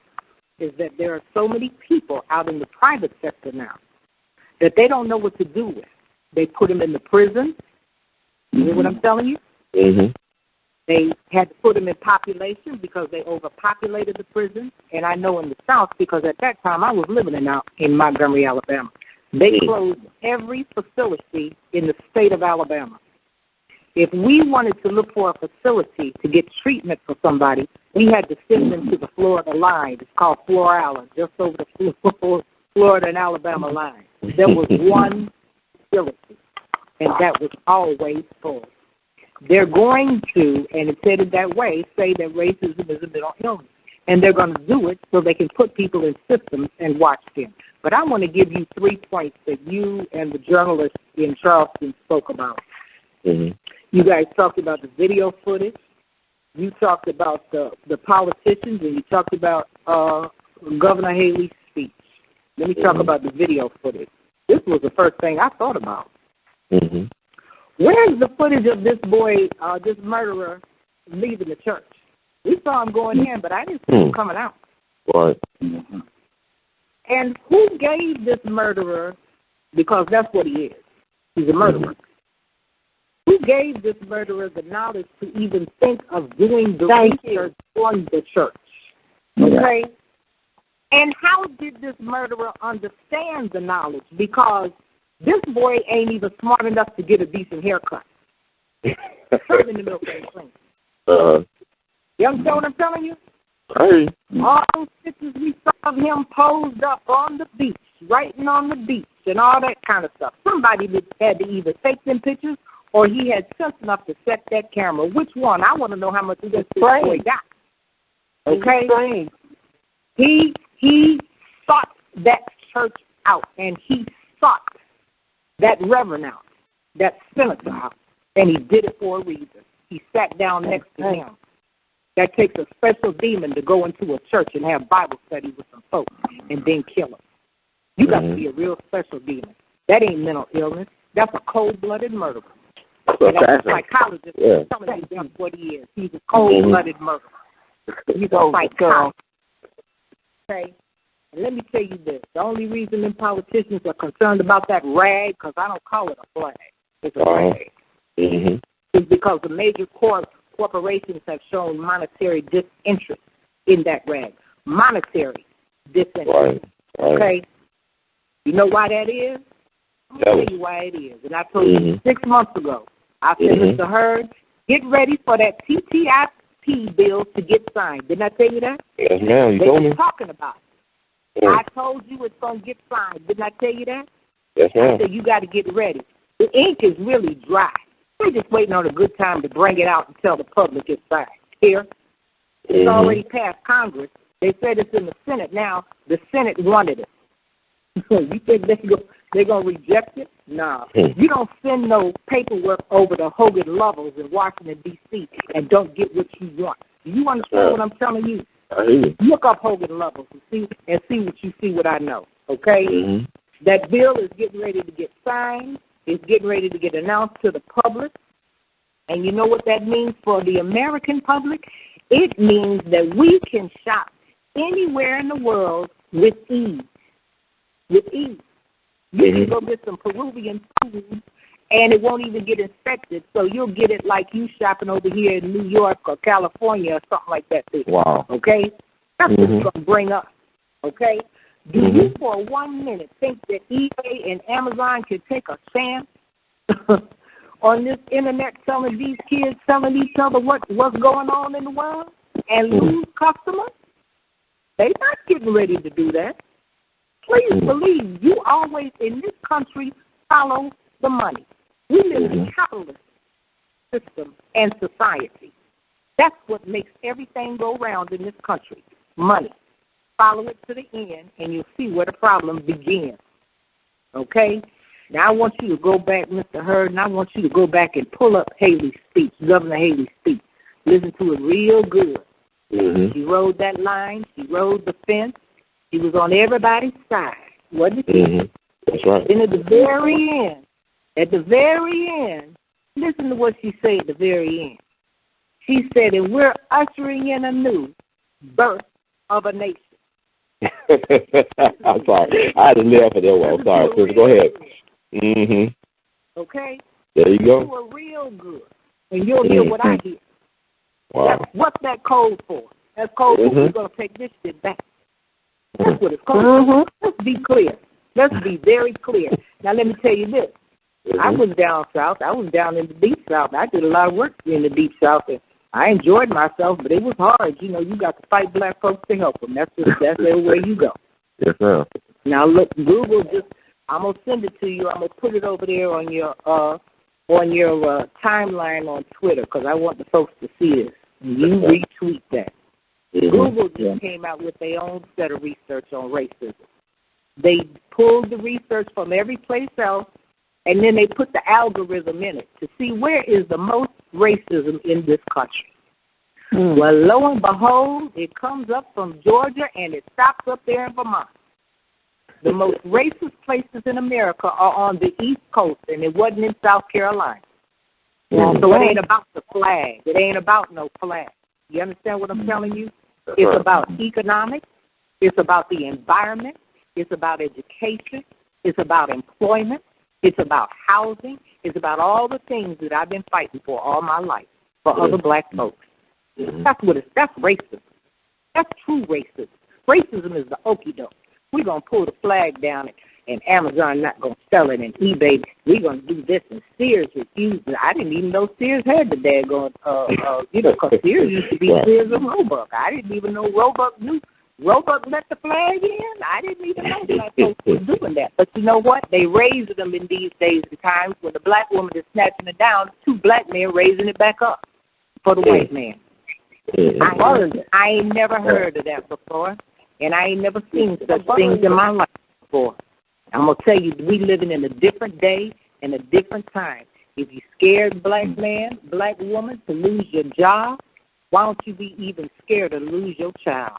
is that there are so many people out in the private sector now that they don't know what to do with. They put them in the prison. You hear what I'm telling you? They had to put them in population because they overpopulated the prison. And I know in the South, because at that time I was living in Montgomery, Alabama. They closed every facility in the state of Alabama. If we wanted to look for a facility to get treatment for somebody, we had to send them to the Florida line. It's called Flore Island, just over the Florida and Alabama line. There was one facility, and that was always full. They're going to, and it's headed that way, say that racism is a mental illness. and they're going to do it so they can put people in systems and watch them. But I want to give you 3 points that you and the journalists in Charleston spoke about. Mm-hmm. You guys talked about the video footage. You talked about the politicians, and you talked about Governor Haley's speech. Let me talk about the video footage. This was the first thing I thought about. Mm-hmm. Where's the footage of this boy, this murderer, leaving the church? We saw him going in, but I didn't see him coming out. Right. Mm-hmm. And who gave this murderer, because that's what he is, he's a murderer. Who gave this murderer the knowledge to even think of doing the research on the church? Okay? And how did this murderer understand the knowledge? Because this boy ain't even smart enough to get a decent haircut. Serving the milk and clean. You understand what I'm telling you? Hey. All those pictures we saw of him posed up on the beach, writing on the beach, and all that kind of stuff. Somebody had to either take them pictures or he had sense enough to set that camera. Which one? I want to know how much this boy got. Okay? He sought that church out, and he sought that reverend out, that senator out, and he did it for a reason. He sat down next to him. That takes a special demon to go into a church and have Bible study with some folks and then kill them. You got to be a real special demon. That ain't mental illness. That's a cold-blooded murderer. And that's a psychologist telling you that's what he is. He's a cold-blooded murderer. He's a psychologist. Okay? And let me tell you this. The only reason them politicians are concerned about that rag, because I don't call it a flag, it's a rag, is because the major corporations have shown monetary disinterest in that rag. Monetary disinterest. Okay? You know why that is? I'm going to tell you why it is. And I told you 6 months ago, I said, Mr. Hurd, get ready for that TTIP bill to get signed. Didn't I tell you that? Yes, ma'am. You told me. They were talking about it. I told you it's going to get signed. Didn't I tell you that? Yes, ma'am. I said, you got to get ready. The ink is really dry. We're just waiting on a good time to bring it out and tell the public it's signed. Here, it's already passed Congress. They said it's in the Senate now. The Senate wanted it. You think they're going to reject it? No. You don't send no paperwork over to Hogan Lovells in Washington, D.C. and don't get what you want. Do you understand what I'm telling you? I hear you. Look up Hogan Lovells and see what you see what I know, okay? That bill is getting ready to get signed. It's getting ready to get announced to the public. And you know what that means for the American public? It means that we can shop anywhere in the world with ease. With ease. You can go get some Peruvian food, and it won't even get inspected, so you'll get it like you shopping over here in New York or California or something like that. Wow. Okay? That's what it's going to bring us. Okay? Do you for 1 minute think that eBay and Amazon can take a chance on this internet telling these kids, telling each other what's going on in the world and lose customers? They're not getting ready to do that. Please believe you always in this country follow the money. We live in a capitalist system and society. That's what makes everything go round in this country. Money. Follow it to the end, and you'll see where the problem begins. Okay? Now, I want you to go back, Mr. Hurd, and I want you to go back and pull up Haley's speech, Governor Haley's speech. Listen to it real good. She rode that line. She rode the fence. She was on everybody's side, wasn't she? That's right. And at the very end, listen to what she said at the very end. She said, and we're ushering in a new birth of a nation. I'm sorry. I had to laugh at that one. I'm sorry. Sister, go ahead. Okay? There you go. You are real good. And you'll hear what I hear. Wow. What's that code for? That's code for we're going to take this shit back. That's what it's code for. Let's be clear. Let's be very clear. Now, let me tell you this. I was down south. I was down in the deep south. I did a lot of work in the deep south, and I enjoyed myself, but it was hard. You know, you got to fight black folks to help them. That's everywhere you go. Yes, ma'am. Now, look, Google I'm going to send it to you. I'm going to put it over there on your timeline on Twitter because I want the folks to see this. You retweet that. Google just came out with their own set of research on racism. They pulled the research from every place else, and then they put the algorithm in it to see where is the most racism in this country. Well, lo and behold, it comes up from Georgia, and it stops up there in Vermont. The most racist places in America are on the East Coast, and it wasn't in South Carolina. So it ain't about the flag. It ain't about no flag. You understand what I'm telling you? It's about economics. It's about the environment. It's about education. It's about employment. It's about housing. It's about all the things that I've been fighting for all my life for other black folks. That's what that's racism. That's true racism. Racism is the okie doke. We're going to pull the flag down, and Amazon not going to sell it, and eBay, we're going to do this, and Sears refused it. I didn't even know Sears had the daggone, because Sears used to be Sears and Roebuck. I didn't even know Roebuck knew. Roebuck let the flag in. I didn't even know black folks were doing that. But you know what? They raised them in these days and times when the black woman is snatching it down, two black men raising it back up for the white man. I ain't never heard of that before, and I ain't never seen such things in my life before. I'm going to tell you, we living in a different day and a different time. If you're scared, black man, black woman, to lose your job, why don't you be even scared to lose your child?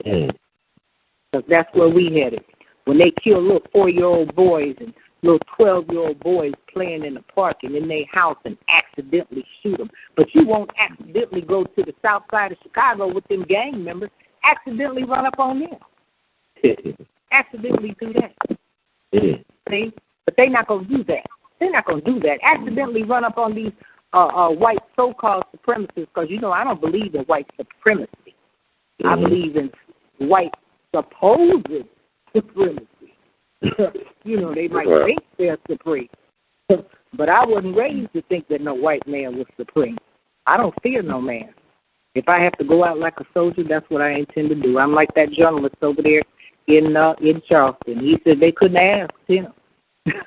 Because that's where we headed. When they kill little 4-year-old boys and little 12-year-old boys playing in the park and in their house and accidentally shoot them. But you won't accidentally go to the south side of Chicago with them gang members, accidentally run up on them. Accidentally do that. See? But they're not going to do that. They're not going to do that. Accidentally run up on these white so-called supremacists, because, you know, I don't believe in white supremacy. I believe in white supposed supremacy. You know, they might think they're supreme. But I wasn't raised to think that no white man was supreme. I don't fear no man. If I have to go out like a soldier, that's what I intend to do. I'm like that journalist over there in Charleston. He said they couldn't ask him.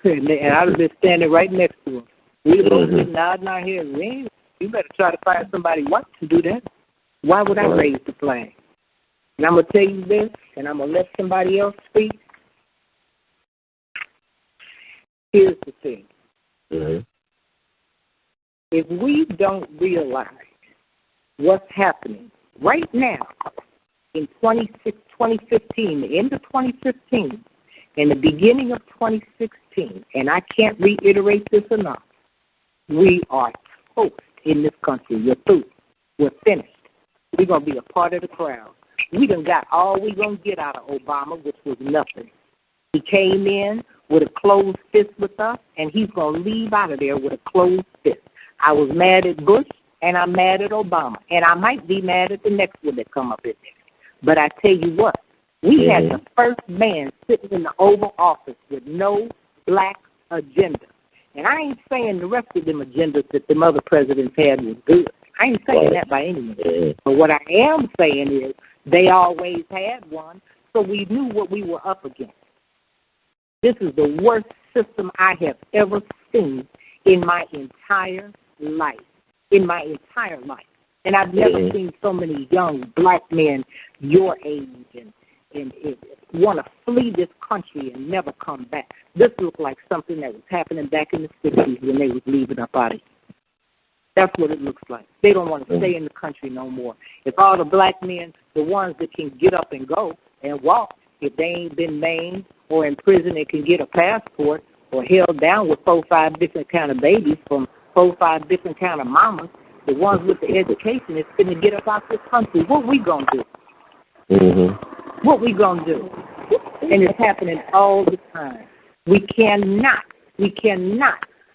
And I was just standing right next to him. We were both nodding our heads. You better try to find somebody white to do that. Why would I raise the flag? And I'm going to tell you this, and I'm going to let somebody else speak. Here's the thing. If we don't realize what's happening right now in 2015, the end of 2015, and the beginning of 2016, and I can't reiterate this enough, we are toast in this country. We're through. We're finished. We're going to be a part of the crowd. We done got all we're going to get out of Obama, which was nothing. He came in with a closed fist with us, and he's going to leave out of there with a closed fist. I was mad at Bush, and I'm mad at Obama, and I might be mad at the next one that come up in there. But I tell you what, we had the first man sitting in the Oval Office with no black agenda. And I ain't saying the rest of them agendas that them other presidents had was good. I ain't saying that by any means. But what I am saying is they always had one, so we knew what we were up against. This is the worst system I have ever seen in my entire life. In my entire life. And I've never seen so many young black men your age and want to flee this country and never come back. This looked like something that was happening back in the 60s when they was leaving up out of here. That's what it looks like. They don't want to stay in the country no more. If all the black men, the ones that can get up and go and walk, if they ain't been maimed or in prison and can get a passport or held down with 4 or 5 different kind of babies from 4 or 5 different kind of mamas, the ones with the education is going to get up out this country. What we going to do? What we going to do? And it's happening all the time. We cannot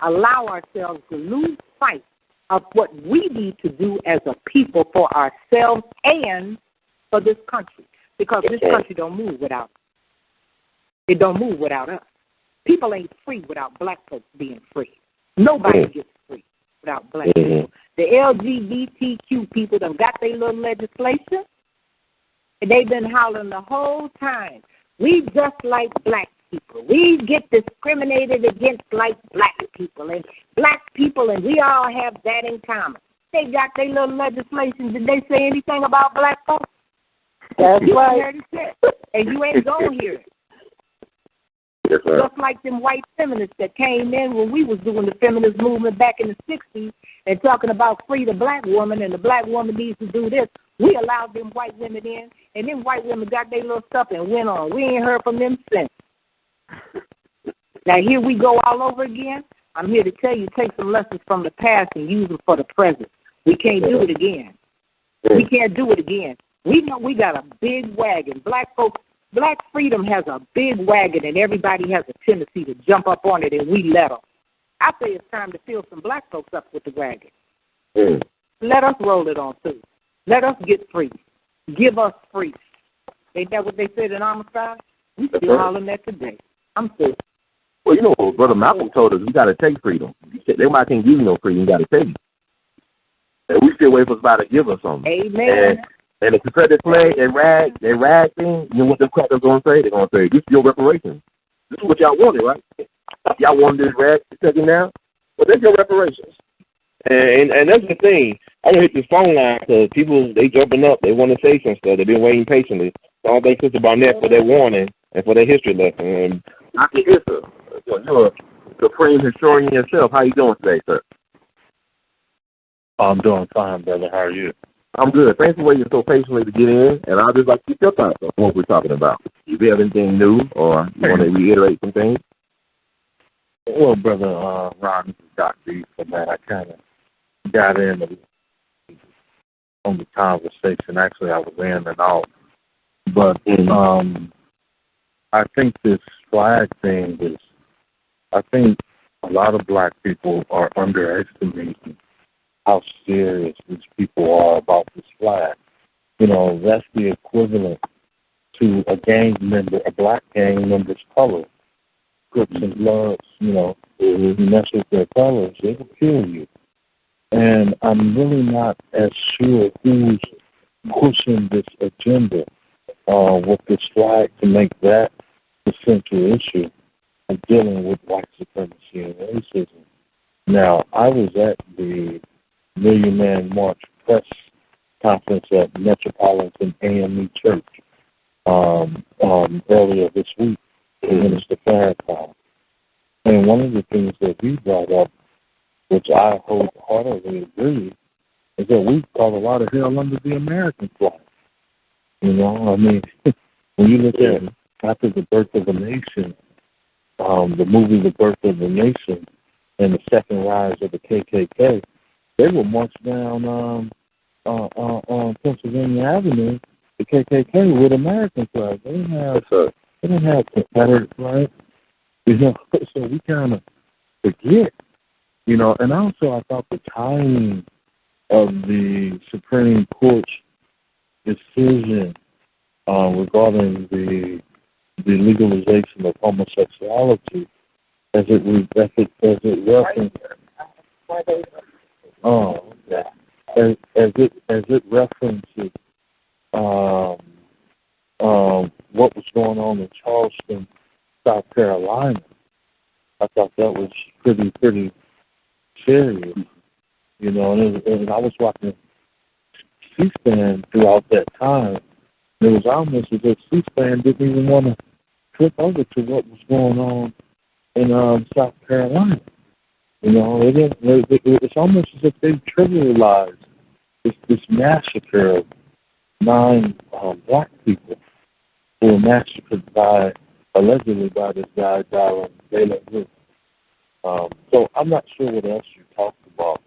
allow ourselves to lose sight of what we need to do as a people for ourselves and for this country. Because this country don't move without us. It don't move without us. People ain't free without black folks being free. Nobody gets free without black people. The LGBTQ people done got their little legislation, and they've been hollering the whole time. We just like black people. We get discriminated against like black people, and we all have that in common. They got their little legislation. Did they say anything about black folks? That's right. Heard it said, and you ain't gonna hear it. Yes, sir. Just like them white feminists that came in when we was doing the feminist movement back in the 60s and talking about free the black woman and the black woman needs to do this. We allowed them white women in, and them white women got their little stuff and went on. We ain't heard from them since. Now, here we go all over again. I'm here to tell you, take some lessons from the past and use them for the present. We can't do it again. We can't do it again. We know we got a big wagon. Black folks, black freedom has a big wagon, and everybody has a tendency to jump up on it, and we let them. I say it's time to fill some black folks up with the wagon. Let us roll it on, too. Let us get free. Give us free. Ain't that what they said in Homicide? We still hollering that today. I'm through. Well, you know, Brother Malcolm told us we got to take freedom. He said, everybody can't give you no freedom. You got to take it. And we still wait for somebody to give us something. Amen. And the Confederate flag, they rag thing, you know what the crackers going to say? They're going to say, this is your reparations. This is what y'all wanted, right? Y'all wanted this rag taken down? Well, that's your reparations. And that's the thing. I can hit this phone line because people, they jumping up. They want to say some stuff. They've been waiting patiently. So I thank Sister Barnett for their warning and for their history lesson. And I can hear, sir. You're a supreme historian yourself. How you doing today, sir? I'm doing fine, brother. How are you? I'm good. Thanks for waiting so patiently to get in. And I'd just like to get your thoughts on what we're talking about. If you have anything new or you want to reiterate some things? Well, brother Ron, this is Dr. E for that. I kind of got in on the conversation. Actually, I was in and out. But I think this flag thing is, I think a lot of black people are underestimating how serious these people are about this flag. You know, that's the equivalent to a gang member, a black gang member's color. Crips and Bloods, you know, you mess with their colors, they will kill you. And I'm really not as sure who's pushing this agenda with this flag to make that the central issue of dealing with white supremacy and racism. Now, I was at the Million Man March press conference at Metropolitan A.M.E. Church earlier this week with Minister Farrakhan. And one of the things that he brought up, which I wholeheartedly agree, is that we call a lot of hell under the American flag. You know, I mean, when you look at After the Birth of a Nation, the movie The Birth of a Nation and the Second Rise of the KKK, they will march down Pennsylvania Avenue, the KKK, with American flags. They didn't have Confederate flags. You know, so we kind of forget. You know, and also I thought the timing of the Supreme Court's decision regarding the legalization of homosexuality, as it references, as it references what was going on in Charleston, South Carolina. I thought that was pretty serious, you know. And I was watching C-SPAN throughout that time. It was almost as if C-SPAN didn't even want to flip over to what was going on in South Carolina. You know, it's almost as if they trivialized this massacre of 9 black people who were massacred allegedly by this guy, Dylann. So I'm not sure what else you talked about.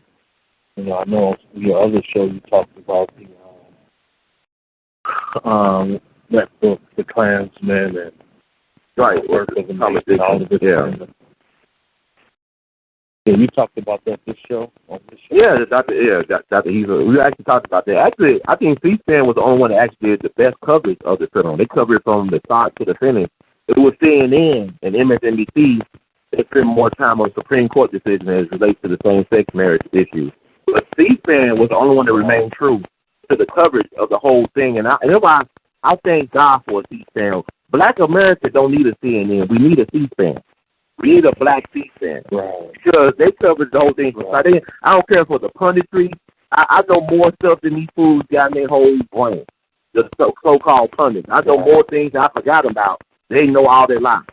You know, I know on your other show you talked about that book, The Klansman, and right, Work of the Nation, and all of it. Yeah, you talked about that on this show. Yeah, Dr. Heaver. We actually talked about that. Actually, I think C-SPAN was the only one that actually did the best coverage of the film. They covered it from the start to the finish. It was CNN and MSNBC that spent more time on Supreme Court decision as it relates to the same-sex marriage issue. But C-SPAN was the only one that remained true to the coverage of the whole thing. And I thank God for C-SPAN. Black America don't need a CNN. We need a C-SPAN. We need a black C-SPAN. Right. Because they covered the whole thing. Right. I don't care for the punditry. I know more stuff than these fools got in their whole brain. The so-called pundits. I know more things I forgot about. They know all their lives.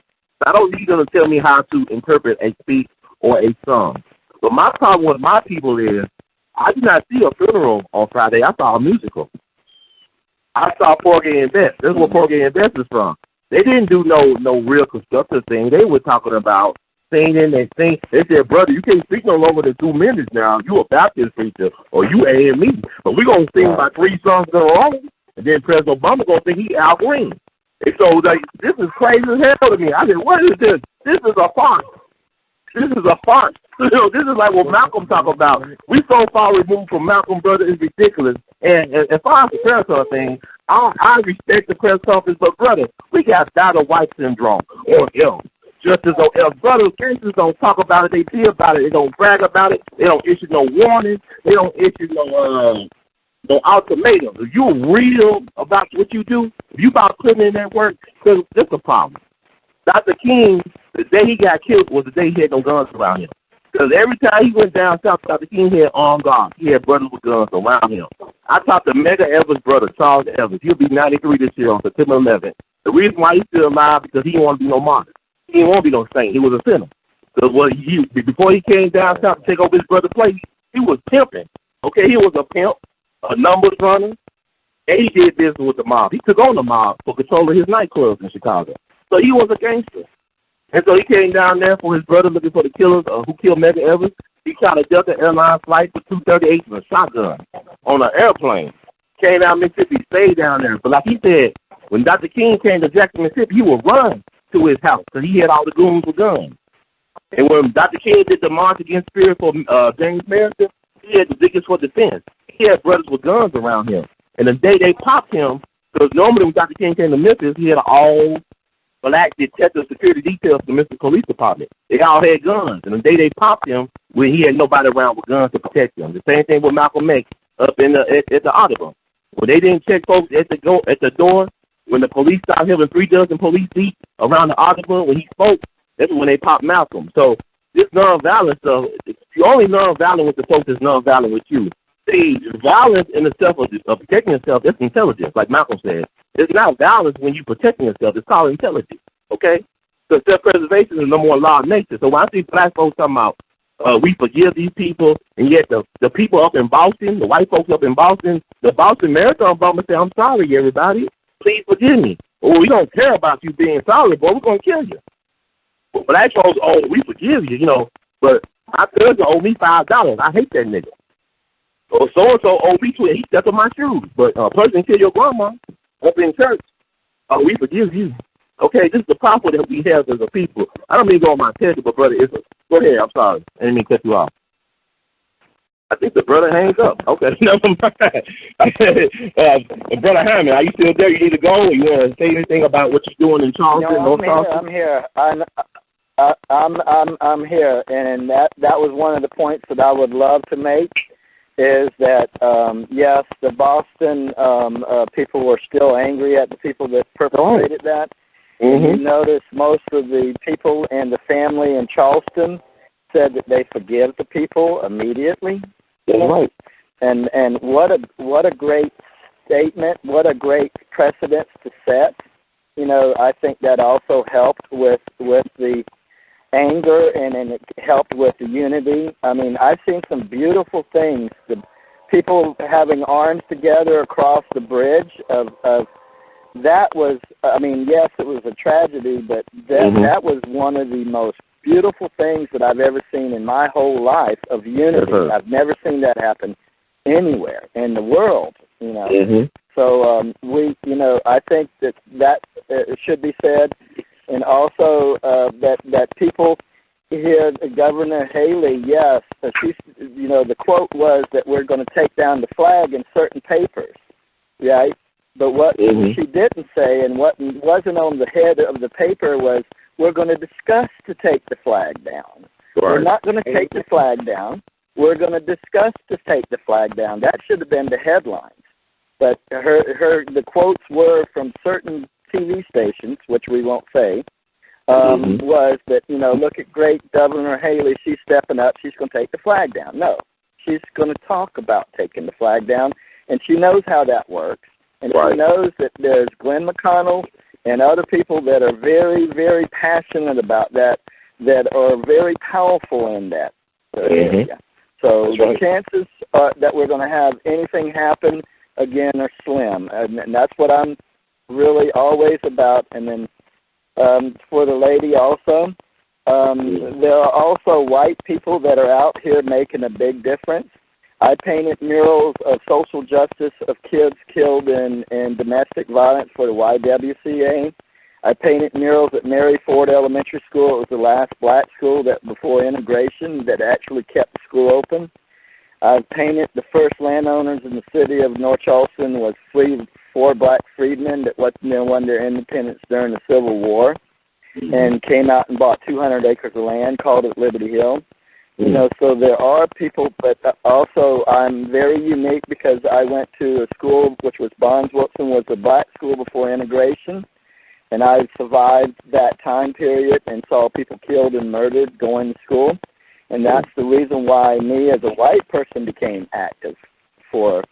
I don't need them to tell me how to interpret a speech or a song. But my problem with my people is I did not see a funeral on Friday. I saw a musical. I saw Porgy and Bess. This is where Porgy and Bess is from. They didn't do no real constructive thing. They were talking about singing and singing. They said, brother, you can't speak no longer than 2 minutes now. You a Baptist preacher or you A.M.E. But we're going to sing about 3 songs in a row. And then President Obama going to think he Al Green. And so, like, this is crazy as hell to me. I said, what is this? This is a farce. This is a farce. You know, this is like what Malcolm talked about. We so far removed from Malcolm, brother, it's ridiculous. And as far as the press conference thing, I respect the press conference, but, brother, we got Dr. White syndrome, or L. Justice or L. Brother, gangsters don't talk about it. They see about it. They don't brag about it. They don't issue no warnings. They don't issue no ultimatums. If you're real about what you do, if you about putting in that work, because that's a problem. Dr. King, the day he got killed was the day he had no guns around him. Because every time he went down south, Dr. King had armed guards. He had brothers with guns around him. I talked to Medgar Evers' brother, Charles Evers. He'll be 93 this year on September 11th. The reason why he's still alive because he didn't want to be no martyr. He didn't want to be no saint. He was a sinner. Because before he came down south to take over his brother's place, he was pimping. Okay, he was a pimp, a numbers runner, and he did business with the mob. He took on the mob for control of his nightclubs in Chicago. So he was a gangster. And so he came down there for his brother looking for the killers who killed Medgar Evers. He shot a Delta Airlines flight with 238 with a shotgun on an airplane. Came down Mississippi, stayed down there. But like he said, when Dr. King came to Jackson, Mississippi, he would run to his house because he had all the goons with guns. And when Dr. King did the march against spirit for James Madison, he had the biggest for defense. He had brothers with guns around him. And the day they popped him, because normally when Dr. King came to Memphis, he had all black detective security details from the Memphis Police Department. They all had guns. And the day they popped him, when he had nobody around with guns to protect him. The same thing with Malcolm X up in at the Audubon. When they didn't check folks at the door, when the police started having 3 dozen police deep around the Audubon, when he spoke, that's when they popped Malcolm. So this nonviolence stuff, you're only nonviolent with the folks that's nonviolent with you. See, violence in itself of protecting yourself, that's intelligence, like Malcolm said. It's not violence when you're protecting yourself. It's called intelligence, okay? So self-preservation is the number one law of nature. So when I see black folks talking about we forgive these people, and yet the people up in Boston, the white folks up in Boston, the Boston Marathon bomber say, I'm sorry, everybody. Please forgive me. Well, we don't care about you being sorry, boy. We're going to kill you. But black folks, we forgive you, you know. But my cousin owe me $5. I hate that nigga. Or so-and-so owe me $20. He stepped on my shoes. But a person kill your grandma up in church. Oh, we forgive you. Okay, this is the power that we have as a people. I don't mean to go on my tangent, but brother, go ahead. I'm sorry. I didn't mean to cut you off. I think the brother hangs up. Okay, never mind. Brother Hammond, are you still there? You need to go. You want to say anything about what you're doing in Charleston? No, I'm here. I'm here, and that was one of the points that I would love to make. Is that yes, the Boston people were still angry at the people that perpetrated that. Mm-hmm. And you notice most of the people and the family in Charleston said that they forgive the people immediately. Right. And what a great statement, what a great precedent to set. You know, I think that also helped with the anger, and it helped with the unity. I mean, I've seen some beautiful things. The people having arms together across the bridge of that was, I mean, yes, it was a tragedy, but that was one of the most beautiful things that I've ever seen in my whole life of unity. I've never seen that happen anywhere in the world, you know. Mm-hmm. So I think that should be said. And also that people hear Governor Haley, yes, she's, the quote was that we're going to take down the flag in certain papers, right? But what she didn't say, and what wasn't on the head of the paper, was we're going to discuss to take the flag down. Right. We're not going to take the flag down. We're going to discuss to take the flag down. That should have been the headlines. But the quotes were from certain TV stations, which we won't say, was that, look at great Governor Haley, she's stepping up, she's going to take the flag down. No, she's going to talk about taking the flag down, and she knows how that works. And Right. she knows that there's Glenn McConnell and other people that are very, very passionate about that are very powerful in that area. So That's the right. chances that we're going to have anything happen, again, are slim. And that's what I'm really always about. And then for the lady also, there are also white people that are out here making a big difference. I painted murals of social justice of kids killed in domestic violence for the YWCA. I painted murals at Mary Ford Elementary School. It was the last black school that before integration that actually kept the school open. I've painted the first landowners in the city of North Charleston was four black freedmen that won their independence during the Civil War and came out and bought 200 acres of land, called it Liberty Hill. You know, so there are people, but also I'm very unique because I went to a school which was Barnes-Wilson, was a black school before integration, and I survived that time period and saw people killed and murdered going to school, and that's the reason why me as a white person became active for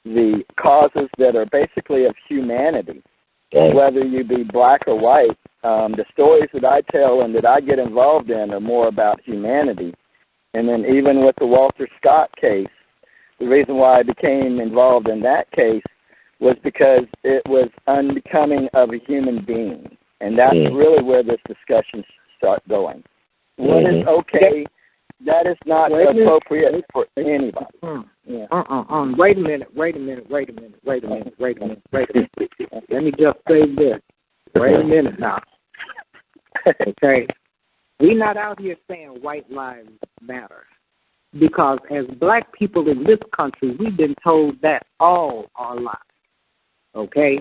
the causes that are basically of humanity, whether you be black or white. The stories that I tell and that I get involved in are more about humanity. And then even with the Walter Scott case, the reason why I became involved in that case was because it was unbecoming of a human being. And that's really where this discussion starts going. What is okay, that is not appropriate for anybody. Wait a minute. Let me just say this. Wait a minute now. Okay. We're not out here saying white lives matter, because as black people in this country, we've been told that all our lives, okay?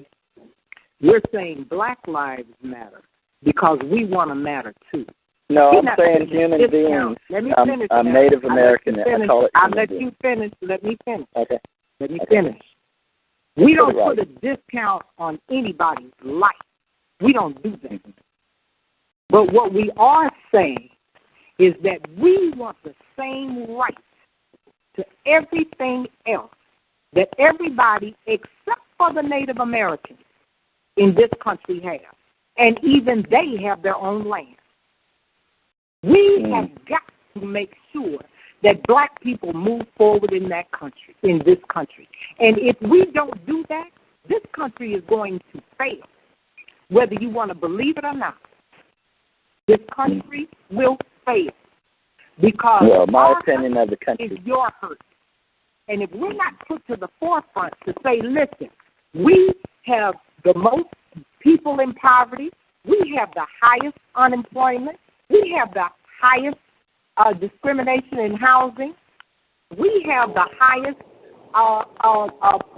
We're saying black lives matter because we want to matter too. No, I'm saying human beings. Let me finish. I'm Native American. I call it I'll let you finish. Let me finish. Okay. Let me finish. We don't put a discount on anybody's life. We don't do that. But what we are saying is that we want the same rights to everything else that everybody except for the Native Americans in this country have. And even they have their own land. We have got to make sure that black people move forward in that country, in this country. And if we don't do that, this country is going to fail, whether you want to believe it or not. This country will fail because my opinion of the country is your hurt. And if we're not put to the forefront to say, listen, we have the most people in poverty, we have the highest unemployment, we have the highest discrimination in housing, we have the highest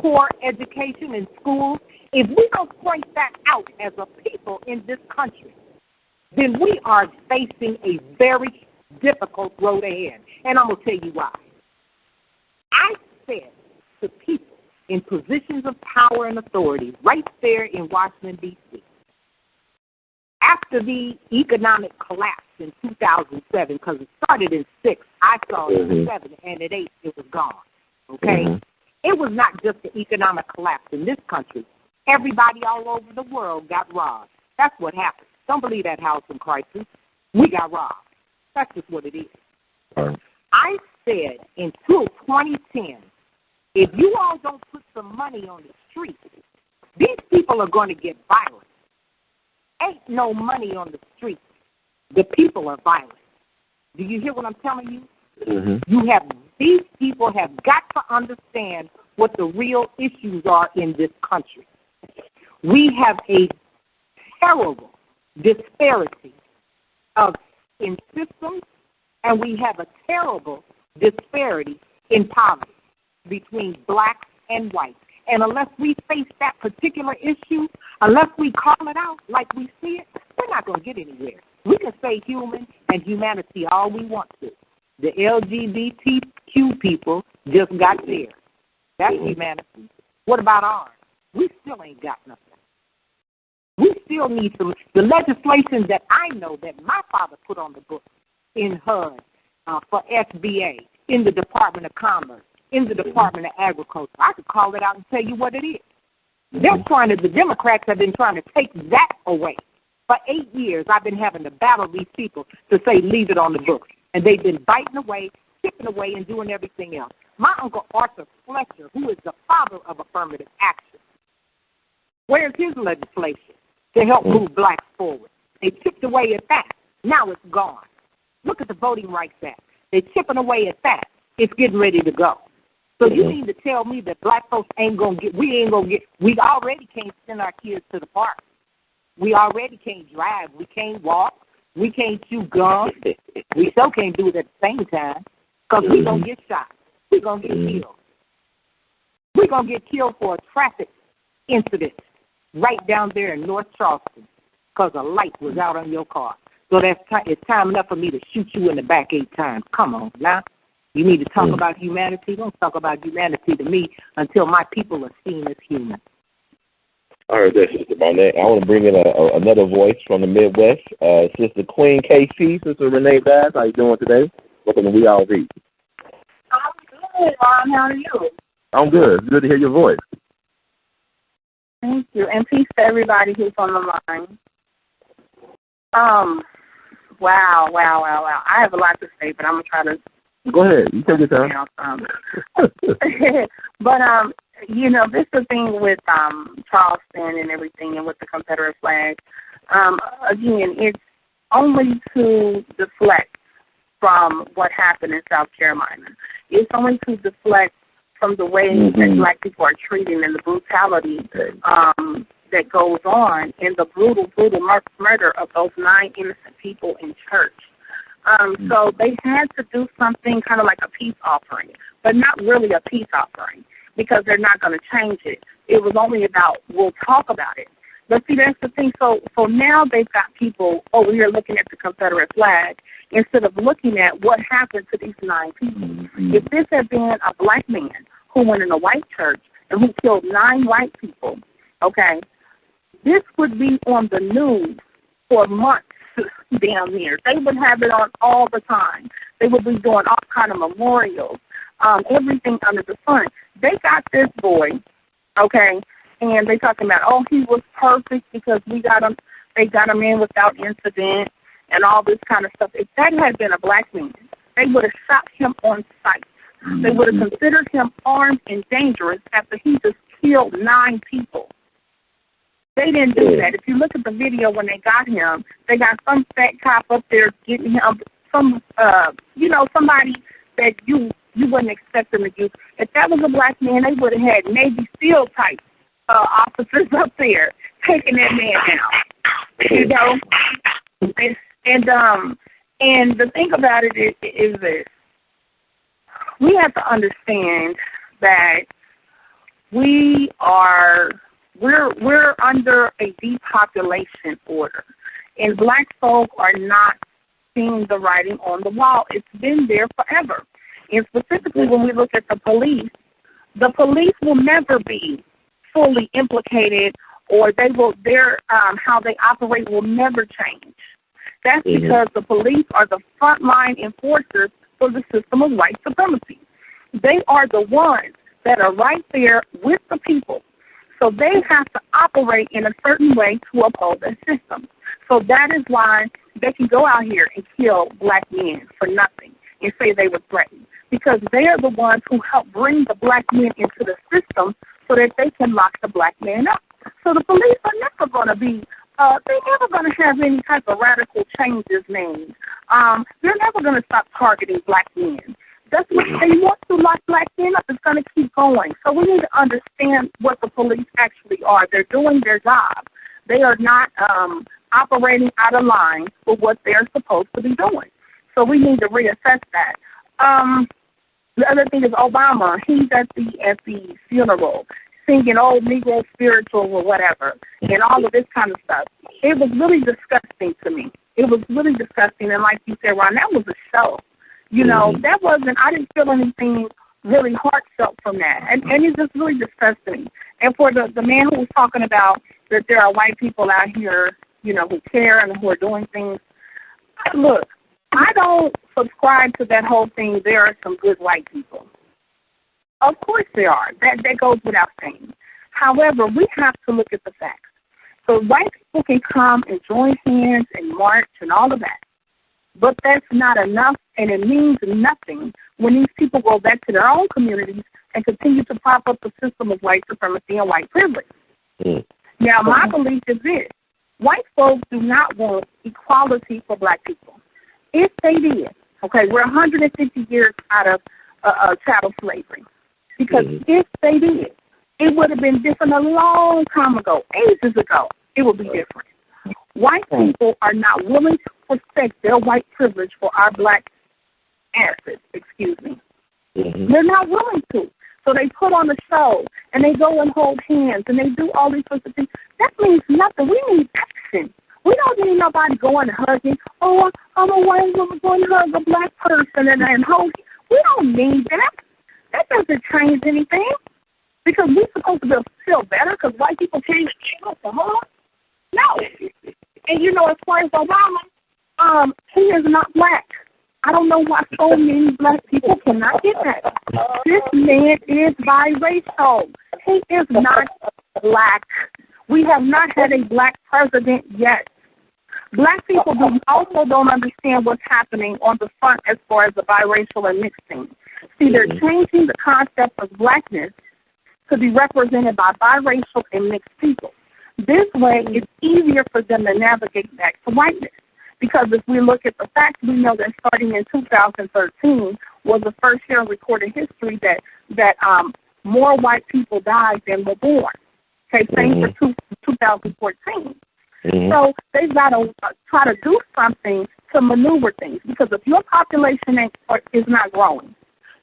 poor education in schools. If we don't point that out as a people in this country, then we are facing a very difficult road ahead. And I'm going to tell you why. I said to people in positions of power and authority right there in Washington, D.C., after the economic collapse in 2007, because it started in 6, I saw it in 7, and at 8 it was gone, okay? It was not just the economic collapse in this country. Everybody all over the world got robbed. That's what happened. Don't believe that housing crisis. We got robbed. That's just what it is. I said in 2010, if you all don't put some money on the street, these people are going to get violent. Ain't no money on the street. The people are violent. Do you hear what I'm telling you? These people have got to understand what the real issues are in this country. We have a terrible disparity in systems, and we have a terrible disparity in poverty between blacks and whites. And unless we face that particular issue, unless we call it out like we see it, we're not going to get anywhere. We can say human and humanity all we want to. The LGBTQ people just got theirs. That's humanity. What about ours? We still ain't got nothing. We still need some. The legislation that I know that my father put on the book in HUD for SBA, in the Department of Commerce, in the Department of Agriculture. I could call it out and tell you what it is. The Democrats have been trying to take that away. For 8 years, I've been having to battle these people to say leave it on the books. And they've been biting away, chipping away, and doing everything else. My Uncle Arthur Fletcher, who is the father of affirmative action, where's his legislation to help move blacks forward? They chipped away at that. Now it's gone. Look at the Voting Rights Act. They're chipping away at that. It's getting ready to go. So you mean to tell me that black folks we already can't send our kids to the park. We already can't drive. We can't walk. We can't chew gum. We still can't do it at the same time because we're going to get shot. We're going to get killed. We're going to get killed for a traffic incident right down there in North Charleston because a light was out on your car. So it's time enough for me to shoot you in the back 8 times. Come on, now. You need to talk about humanity. Don't talk about humanity to me until my people are seen as human. All right, there, Sister Barnett. I want to bring in another voice from the Midwest, Sister Queen KC, Sister Renee Bass. How you doing today? Welcome to We All Read. I'm good, Ron. How are you? I'm good. It's good to hear your voice. Thank you. And peace to everybody who's on the line. Wow. I have a lot to say, but I'm going to try to... Go ahead. You take your time. But, this is the thing with Charleston and everything and with the Confederate flag. Again, it's only to deflect from what happened in South Carolina. It's only to deflect from the way that black people are treated and the brutality that goes on and the brutal murder of those 9 innocent people in church. So they had to do something kind of like a peace offering, but not really a peace offering because they're not going to change it. It was only about, we'll talk about it. But see, that's the thing. So now they've got people over here looking at the Confederate flag instead of looking at what happened to these 9 people. If this had been a black man who went in a white church and who killed 9 white people, okay, this would be on the news for months down there. They would have it on all the time. They would be doing all kind of memorials, everything under the sun. They got this boy, okay, and they talking about, oh, he was perfect because they got him in without incident and all this kind of stuff. If that had been a black man, they would have shot him on sight. They would have considered him armed and dangerous after he just killed 9 people. They didn't do that. If you look at the video when they got him, they got some fat cop up there getting him somebody that you wouldn't expect them to use. If that was a black man, they would have had Navy SEAL type officers up there taking that man down. And the thing about it is this: we have to understand that we're under a depopulation order, and black folk are not seeing the writing on the wall. It's been there forever. And specifically when we look at the police will never be fully implicated, or how they operate will never change. That's because the police are the frontline enforcers for the system of white supremacy. They are the ones that are right there with the people. So they have to operate in a certain way to uphold that system. So that is why they can go out here and kill black men for nothing and say they were threatened, because they are the ones who help bring the black men into the system so that they can lock the black man up. So the police are never going to be, they're never going to have any type of radical changes made. They're never going to stop targeting black men. That's what they want to lock black men up. It's going to keep going. So we need to understand what the police actually are. They're doing their job. They are not operating out of line with what they're supposed to be doing. So we need to reassess that. The other thing is Obama. He's at the funeral singing old Negro spiritual or whatever and all of this kind of stuff. It was really disgusting to me. It was really disgusting. And like you said, Ron, that was a show. I didn't feel anything really heartfelt from that. And it's just really disgusting. And for the man who was talking about that there are white people out here, who care and who are doing things, look, I don't subscribe to that whole thing. There are some good white people. Of course there are. That goes without saying. However, we have to look at the facts. So white people can come and join hands and march and all of that. But that's not enough, and it means nothing when these people go back to their own communities and continue to prop up the system of white supremacy and white privilege. Now, my belief is this. White folks do not want equality for black people. If they did, okay, we're 150 years out of chattel slavery. Because if they did, it would have been different a long time ago, ages ago. It would be different. White people are not willing to respect their white privilege for our black asses, They're not willing to. So they put on a show, and they go and hold hands, and they do all these sorts of things. That means nothing. We need action. We don't need nobody going and hugging. Oh, I'm a white woman going to hug a black person and hold. We don't need that. That doesn't change anything. Because we're supposed to feel better because white people can't give us a hug. No. And, as far as Obama, he is not black. I don't know why so many black people cannot get that. This man is biracial. He is not black. We have not had a black president yet. Black people also don't understand what's happening on the front as far as the biracial and mixed thing. See, they're changing the concept of blackness to be represented by biracial and mixed people. This way, it's easier for them to navigate back to whiteness. Because if we look at the facts, we know that starting in 2013 was the first year in recorded history that more white people died than were born. Okay, same for 2014. So they've got to try to do something to maneuver things. Because if your population is not growing,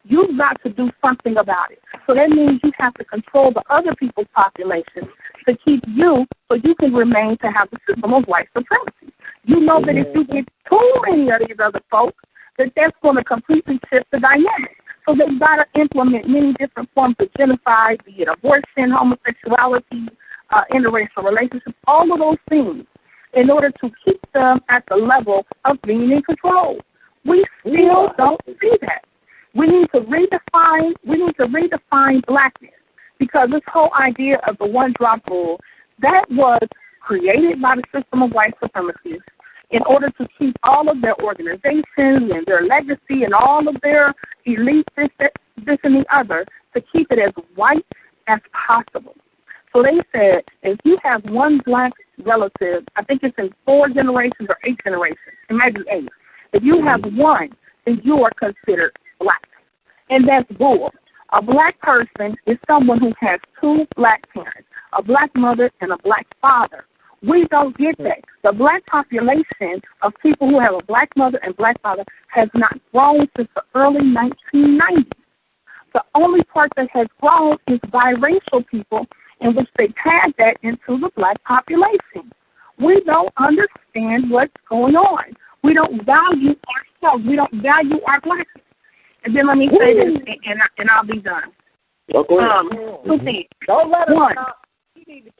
you've got to do something about it. So that means you have to control the other people's population to keep you so you can remain to have the system of white supremacy. You know that if you get too many of these other folks, that's going to completely shift the dynamic. So they've got to implement many different forms of genocide, be it abortion, homosexuality, interracial relationships, all of those things, in order to keep them at the level of being in control. We still don't see that. We need to redefine blackness, because this whole idea of the one-drop rule, that was created by the system of white supremacists in order to keep all of their organizations and their legacy and all of their elite this and the other, to keep it as white as possible. So they said, if you have one black relative, I think it's in 4 generations or 8 generations, it might be 8. If you have one, then you are considered black. And that's bull. A black person is someone who has 2 black parents, a black mother and a black father. We don't get that. The black population of people who have a black mother and black father has not grown since the early 1990s. The only part that has grown is biracial people, in which they had that into the black population. We don't understand what's going on. We don't value ourselves. We don't value our blackness. And then let me say this, and I'll be done. 2 things. Don't let us One,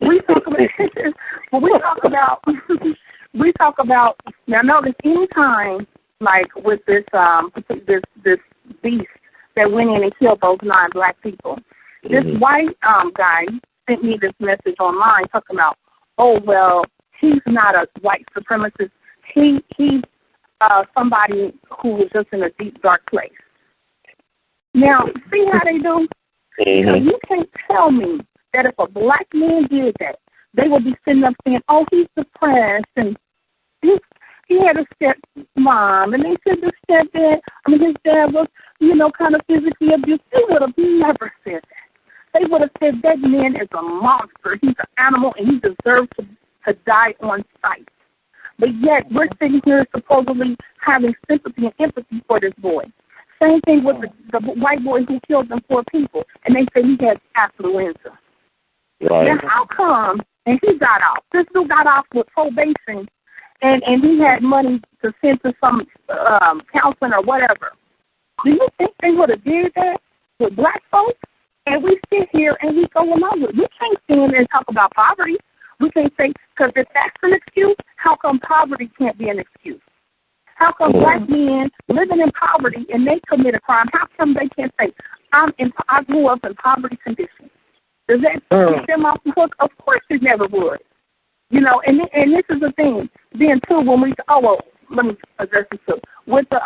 we talk about now. Notice any time, like with this beast that went in and killed those 9 black people, this white guy sent me this message online talking about, oh well, he's not a white supremacist. He's somebody who was just in a deep dark place. Now, see how they do? You can't tell me that if a black man did that, they would be sitting up saying, oh, he's depressed, and he had a stepmom, and they said his dad was, kind of physically abused. They would have never said that. They would have said that man is a monster. He's an animal, and he deserves to die on sight. But yet, we're sitting here supposedly having sympathy and empathy for this boy. Same thing with the white boy who killed them 4 people, and they say he has affluenza. Right. Now, how come, and he got off, this dude got off with probation, and he had money to send to some counseling or whatever. Do you think they would have did that with black folks? And we sit here and we go along with it. We can't stand and talk about poverty. We can't say, because if that's an excuse, how come poverty can't be an excuse? How come black men living in poverty and they commit a crime, how come they can't say, I grew up in poverty conditions? Does that keep them off the hook? Of course it never would. You know, and this is the thing. Then, too, when we, let me address this, too. With the,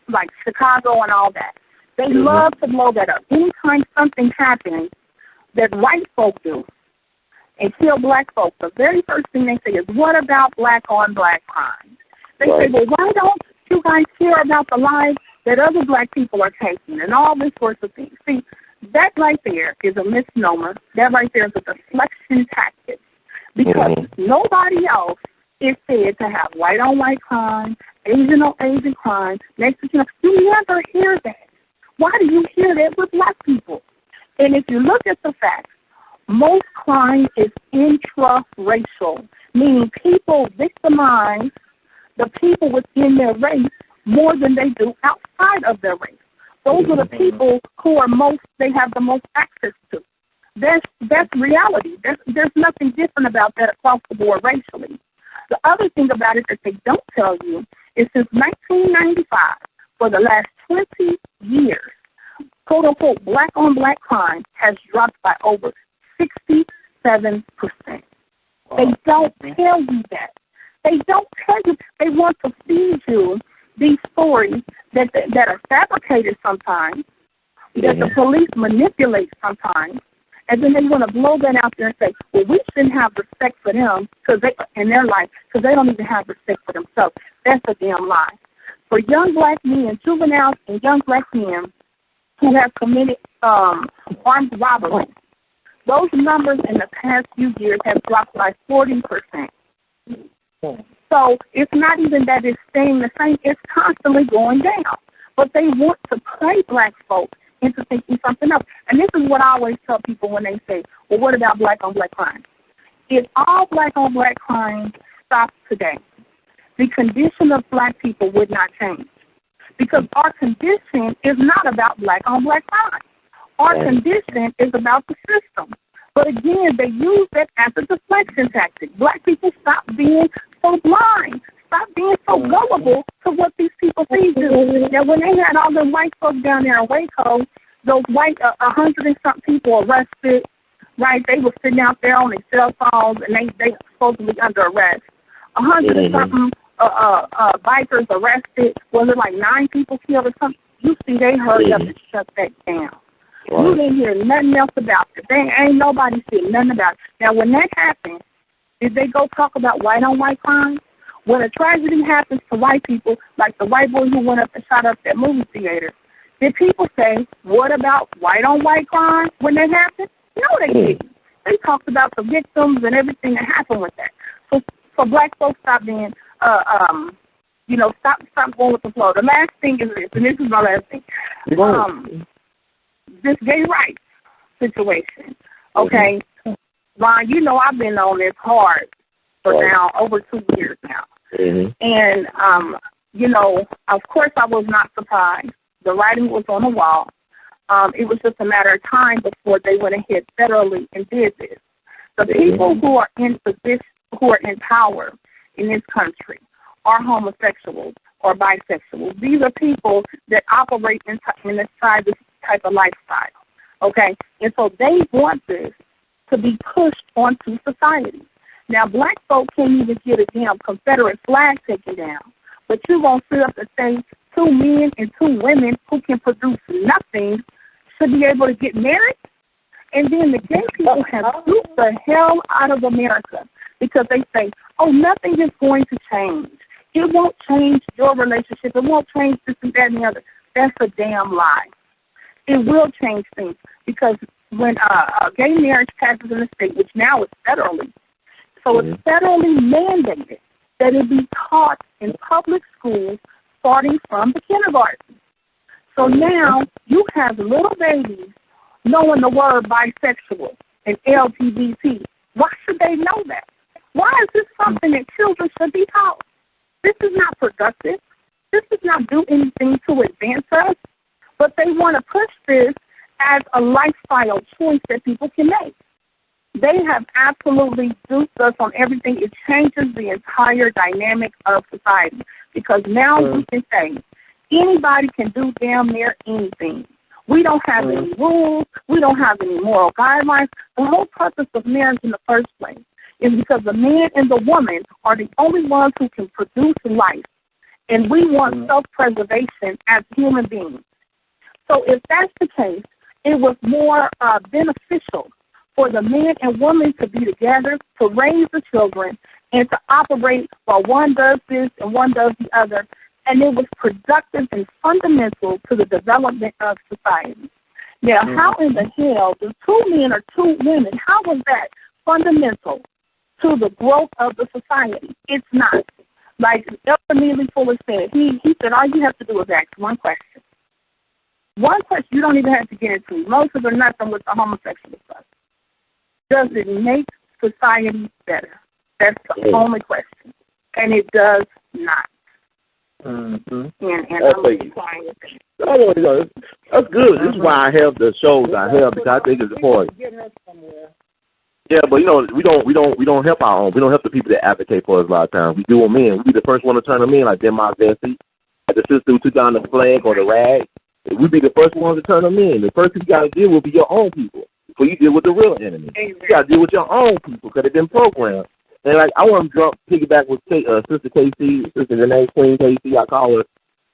like, Chicago and all that, they love to blow that up. Anytime something happens that white folk do and kill black folk, the very first thing they say is, what about black-on-black crime? They say, well, why don't you guys care about the lives that other black people are taking and all this sorts of things? See, that right there is a misnomer. That right there is a deflection tactic because nobody else is said to have white-on-white crime, Asian-on-Asian crime, Mexican. You never hear that. Why do you hear that with black people? And if you look at the facts, most crime is intra-racial, meaning people victimize the people within their race more than they do outside of their race. Those are the people who are they have the most access to. That's reality. There's nothing different about that across the board racially. The other thing about it that they don't tell you is since 1995, for the last 20 years, quote-unquote, black-on-black crime has dropped by over 67%. They don't tell you that. They don't tell you. They want to feed you these stories that are fabricated sometimes, that the police manipulate sometimes, and then they want to blow that out there and say, well, we shouldn't have respect for them in their life because they don't even have respect for themselves. That's a damn lie. For young black men, juveniles and young black men who have committed armed robbery, those numbers in the past few years have dropped by 40%. So it's not even that it's staying the same. It's constantly going down. But they want to play black folks into thinking something else. And this is what I always tell people when they say, well, what about black-on-black crime? If all black-on-black crime stopped today, the condition of black people would not change. Because our condition is not about black-on-black crime. Our condition is about the system. But again, they use that as a deflection tactic. Black people stop being so blind. Stop being so gullible to what these people feed you. Now, when they had all the white folks down there in Waco, those white 100 and something people arrested, right? They were sitting out there on their cell phones, and they were supposedly under arrest. 100 and something bikers arrested. Was it like 9 people killed or something? You see, they hurry up and shut that down. Right. You didn't hear nothing else about it. Ain't nobody said nothing about it. Now, when that happened, did they go talk about white-on-white crime? When a tragedy happens to white people, like the white boy who went up and shot up that movie theater, did people say, what about white-on-white crime when that happened? No, they didn't. They talked about the victims and everything that happened with that. So black folks stop being, stop going with the flow. The last thing is this, and this is my last thing. This gay rights situation, okay? Ron, you know I've been on this hard for now over 2 years now. And, of course I was not surprised. The writing was on the wall. It was just a matter of time before they went ahead federally and did this. The people who are in position, who are in power in this country are homosexuals or bisexuals. These are people that operate inside this type of lifestyle, okay? And so they want this to be pushed onto society. Now, black folk can't even get a damn Confederate flag taken down, but you're going to sit up and say 2 men and 2 women who can produce nothing should be able to get married? And then the gay people have duped the hell out of America because they say, oh, nothing is going to change. It won't change your relationship. It won't change this and that and the other. That's a damn lie. It will change things because when gay marriage passes in the state, which now is federally, so it's federally mandated that it be taught in public schools starting from the kindergarten. So now you have little babies knowing the word bisexual and LGBT. Why should they know that? Why is this something that children should be taught? This is not productive. This does not do anything to advance us. But they want to push this as a lifestyle choice that people can make. They have absolutely duped us on everything. It changes the entire dynamic of society. because now we can say anybody can do damn near anything. We don't have any rules. We don't have any moral guidelines. The whole purpose of marriage in the first place is because the man and the woman are the only ones who can produce life. And we want self-preservation as human beings. So if that's the case, it was more beneficial for the man and woman to be together, to raise the children, and to operate while one does this and one does the other. And it was productive and fundamental to the development of society. Now, how in the hell do 2 men or 2 women, how was that fundamental to the growth of the society? It's not. Like Elder Fuller said, he said, all you have to do is ask one question. One question, you don't even have to get into emotions or nothing with the homosexual stuff. Does it make society better? That's the only question. And it does not. And that's good. This is why I have the shows I have, because I think it's important. Yeah, but we don't help our own. We don't help the people that advocate for us a lot of times. We do them in. We be the first one to turn them in, like Denmark Vesey, like the sister who took down the flag or the rag. We be the first ones to turn them in. The first thing you got to deal with be your own people before you deal with the real enemy. You got to deal with your own people because they've been programmed. And like I want to piggyback with Sister KC, Sister Renee, Queen KC, I call her,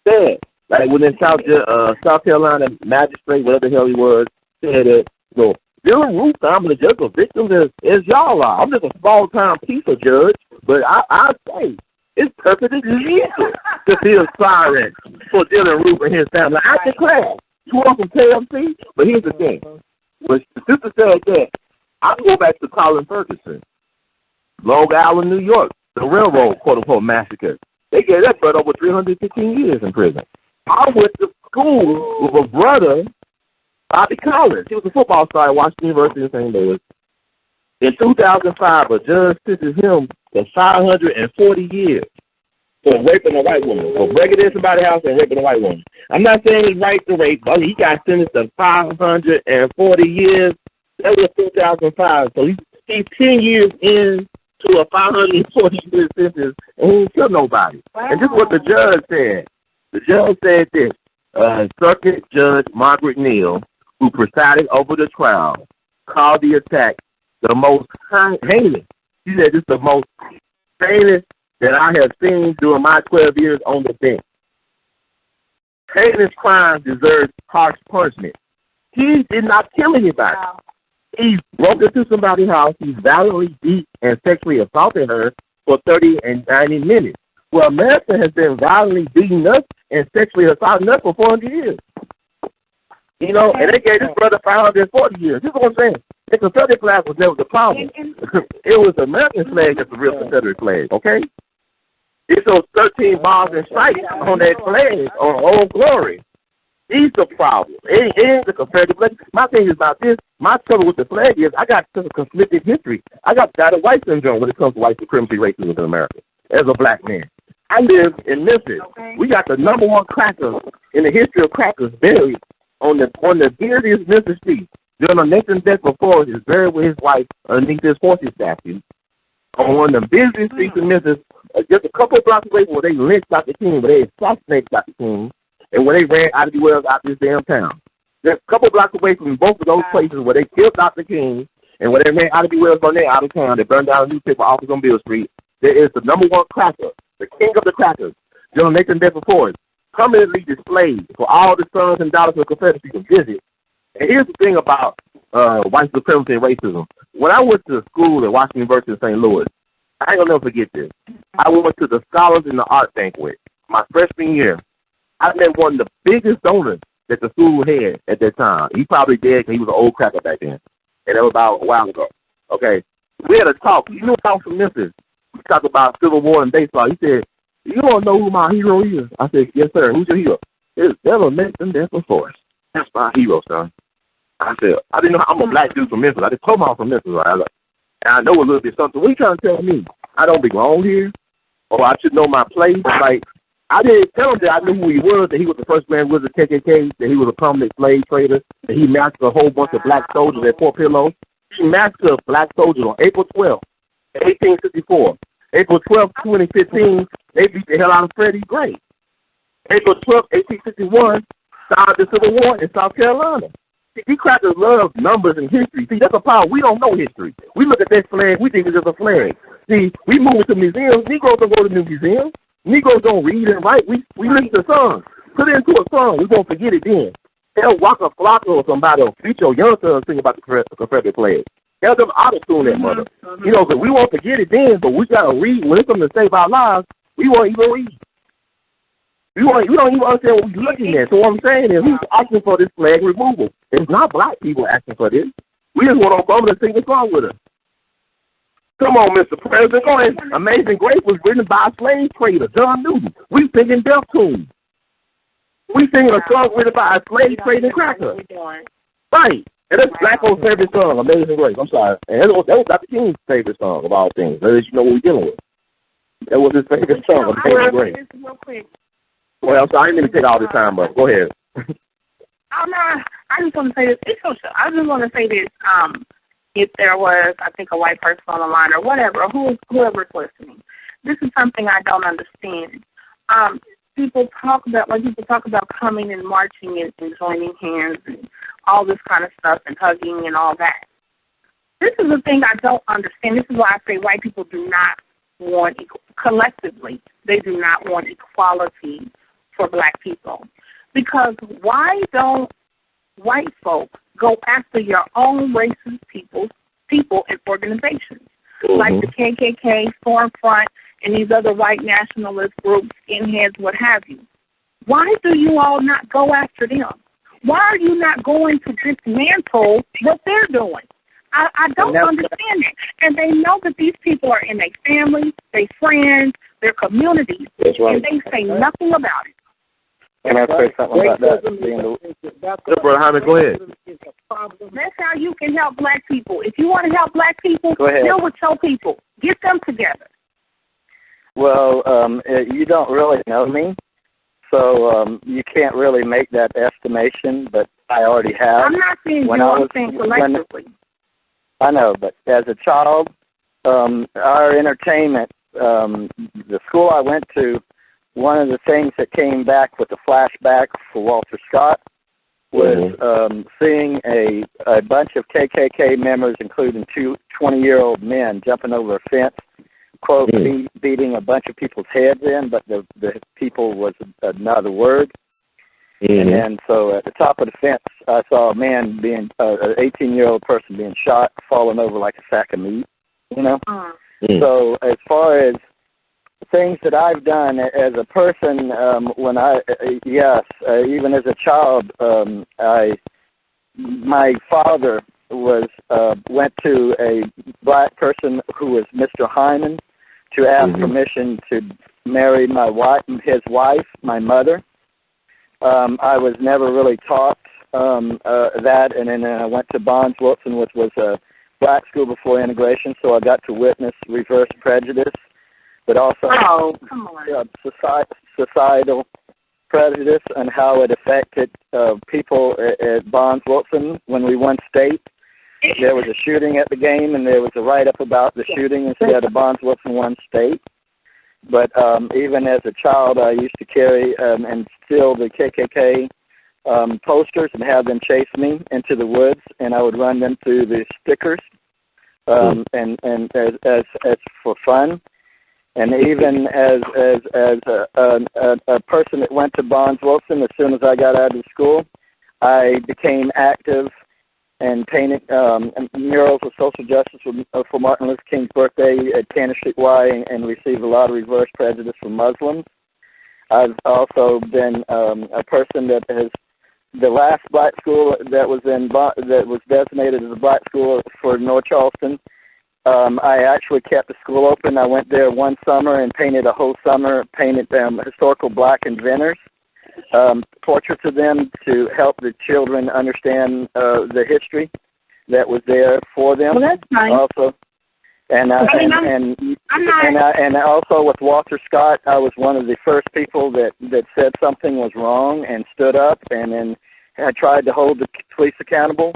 said, like when in South Carolina magistrate, whatever the hell he was, said that, Dylann Roof, I'm just a victim as y'all are. I'm just a small-time piece of judge, but I say it's perfectly legal to be a siren for Dylann Roof and his family. I declare, you want some KFC? But here's the thing. When the sister said that, I go back to Colin Ferguson. Long Island, New York, the railroad, quote-unquote, massacre. They gave that brother over 315 years in prison. I went to school with a brother, Bobby Collins. He was a football star at Washington University in St. Louis. In 2005, a judge sentenced him to 540 years for raping a white woman, for breaking into somebody's house and raping a white woman. I'm not saying it's right to rape, but he got sentenced to 540 years. That was 2005. So he's 10 years in to a 540-year sentence, and he didn't kill nobody. Wow. And this is what the judge said. The judge said this, Circuit Judge Margaret Neal, who presided over the trial, called the attack the most heinous. She said this is the most heinous that I have seen during my 12 years on the bench. Heinous crimes deserve harsh punishment. He did not kill anybody. Wow. He broke into somebody's house, he violently beat and sexually assaulted her for 30 and 90 minutes. Well, America has been violently beating us and sexually assaulting us for 400 years. You know, and they gave this brother 540 years. This is what I'm saying. The Confederate flag was never the problem. It was the American flag that's the real Confederate flag, okay? It's those 13 bars and stripes on that flag on Old Glory. He's the problem. It ain't the Confederate flag. My thing is about this. My trouble with the flag is I got such a conflicted history. I got a white syndrome when it comes to white supremacy racism in America as a black man. I live in Memphis. Okay. We got the #1 cracker in the history of crackers buried on the busiest Memphis street. General Nathan Beckford Forrest is buried with his wife underneath this horsey statue on one of the busiest streets in Memphis, just a couple of blocks away from where they lynched Dr. King, where they assassinated Dr. King, and where they ran out of the wells out of this damn town. Just a couple of blocks away from both of those places where they killed Dr. King and where they ran out of the wells on there out of town. They burned down a newspaper office on Bill Street. There is the #1 cracker, the king of the crackers, General Nathan Beckford Forrest, permanently displayed for all the sons and daughters of the Confederacy to visit. And here's the thing about white supremacy and racism. When I went to school at Washington University in St. Louis, I ain't gonna never forget this. I went to the Scholars in the Art Banquet my freshman year. I met one of the biggest donors that the school had at that time. He probably dead because he was an old cracker back then. And that was about a while ago. Okay. We had a talk. You know I'm from Memphis. We talked about Civil War and baseball. He said, you don't know who my hero is? I said, yes, sir. Who's your hero? It's Dylann Nathan Beckford Forrest. That's my hero, son. I said, I didn't know. I'm a black dude from Memphis. I just told him I'm from Memphis. Right? And I know a little bit something. What are you trying to tell me? I don't belong here? Or I should know my place? Like, I didn't tell him that I knew who he was, that he was the first man with the KKK, that he was a prominent slave trader, that he massacred a whole bunch of black soldiers at Fort Pillow. He massacred black soldiers on April 12th, 1864. April 12th, 2015, they beat the hell out of Freddie Gray. April 12th, 1861, started the Civil War in South Carolina. See, these crackers love numbers and history. See, that's a problem. We don't know history. We look at that flag, we think it's just a flag. See, we move to museums. Negroes don't go to new museums. Negroes don't read and write. We listen to songs. Put it into a song. We're going to forget it then. Tell Waka Flocka or somebody or teach your young sons sing about the Confederate flag. Tell them auto-tune that mother. You know, because we won't forget it then, but we got to read. When it comes to save our lives, we won't even read. We don't even understand what we're looking at. So what I'm saying is, who's asking for this flag removal? It's not black people asking for this. We just want Obama to sing a song with us. Come on, Mr. President. Go ahead. Amazing Grace was written by a slave trader, John Newton. We singing Death Tune. We singing a song written by a slave trading cracker. Right. And that's Black Old's favorite song, Amazing Grace. I'm sorry. And that was Dr. King's favorite song of all things. That is, you know what we're dealing with. That was his favorite song, Amazing Grace. Real quick. Well, I'm sorry. I didn't mean to take all this time, but go ahead. I just want to say this. I just want to say this. If there was, I think, a white person on the line or whatever, whoever's listening, this is something I don't understand. People talk about coming and marching and joining hands and all this kind of stuff and hugging and all that. This is the thing I don't understand. This is why I say white people do not want, collectively, they do not want equality for black people. Because why don't white folk go after your own racist people and organizations, like the KKK, Stormfront, and these other white nationalist groups, skinheads, what have you? Why do you all not go after them? Why are you not going to dismantle what they're doing? I don't understand it. And they know that these people are in their families, their friends, their communities, and they say nothing about it. Can I say something about that? Brother Hyman, go ahead. That's how you can help black people. If you want to help black people, deal with your people. Get them together. Well, you don't really know me, so you can't really make that estimation, but I already have. I'm not saying I'm saying collectively. I know, but as a child, our entertainment, the school I went to, one of the things that came back with the flashback for Walter Scott was seeing a bunch of KKK members, including two 20-year-old men, jumping over a fence, quote, beating a bunch of people's heads in, but the people was another word. And so at the top of the fence, I saw a man being, an 18-year-old person being shot, falling over like a sack of meat, you know? So as far as things that I've done as a person, even as a child, my father went to a black person who was Mr. Hyman to ask permission to marry his wife, my mother. I was never really taught that, and then I went to Bonds-Wilson, which was a black school before integration, so I got to witness reverse prejudice, but also societal prejudice and how it affected people at Bonds-Wilson when we won state. There was a shooting at the game, and there was a write-up about the shooting instead of Bonds-Wilson won state. But even as a child, I used to carry and steal the KKK posters and have them chase me into the woods, and I would run them through the stickers, and as for fun. And even as a person that went to Bonds-Wilson, as soon as I got out of school, I became active and painted murals of social justice for Martin Luther King's birthday at Cannon Street Y, and received a lot of reverse prejudice from Muslims. I've also been a person that has the last black school that was designated as a black school for North Charleston. I actually kept the school open. I went there one summer and painted a whole summer, painted historical black inventors, portraits of them to help the children understand the history that was there for them. Well, that's nice. Also, and also with Walter Scott, I was one of the first people that said something was wrong and stood up, and then I tried to hold the police accountable.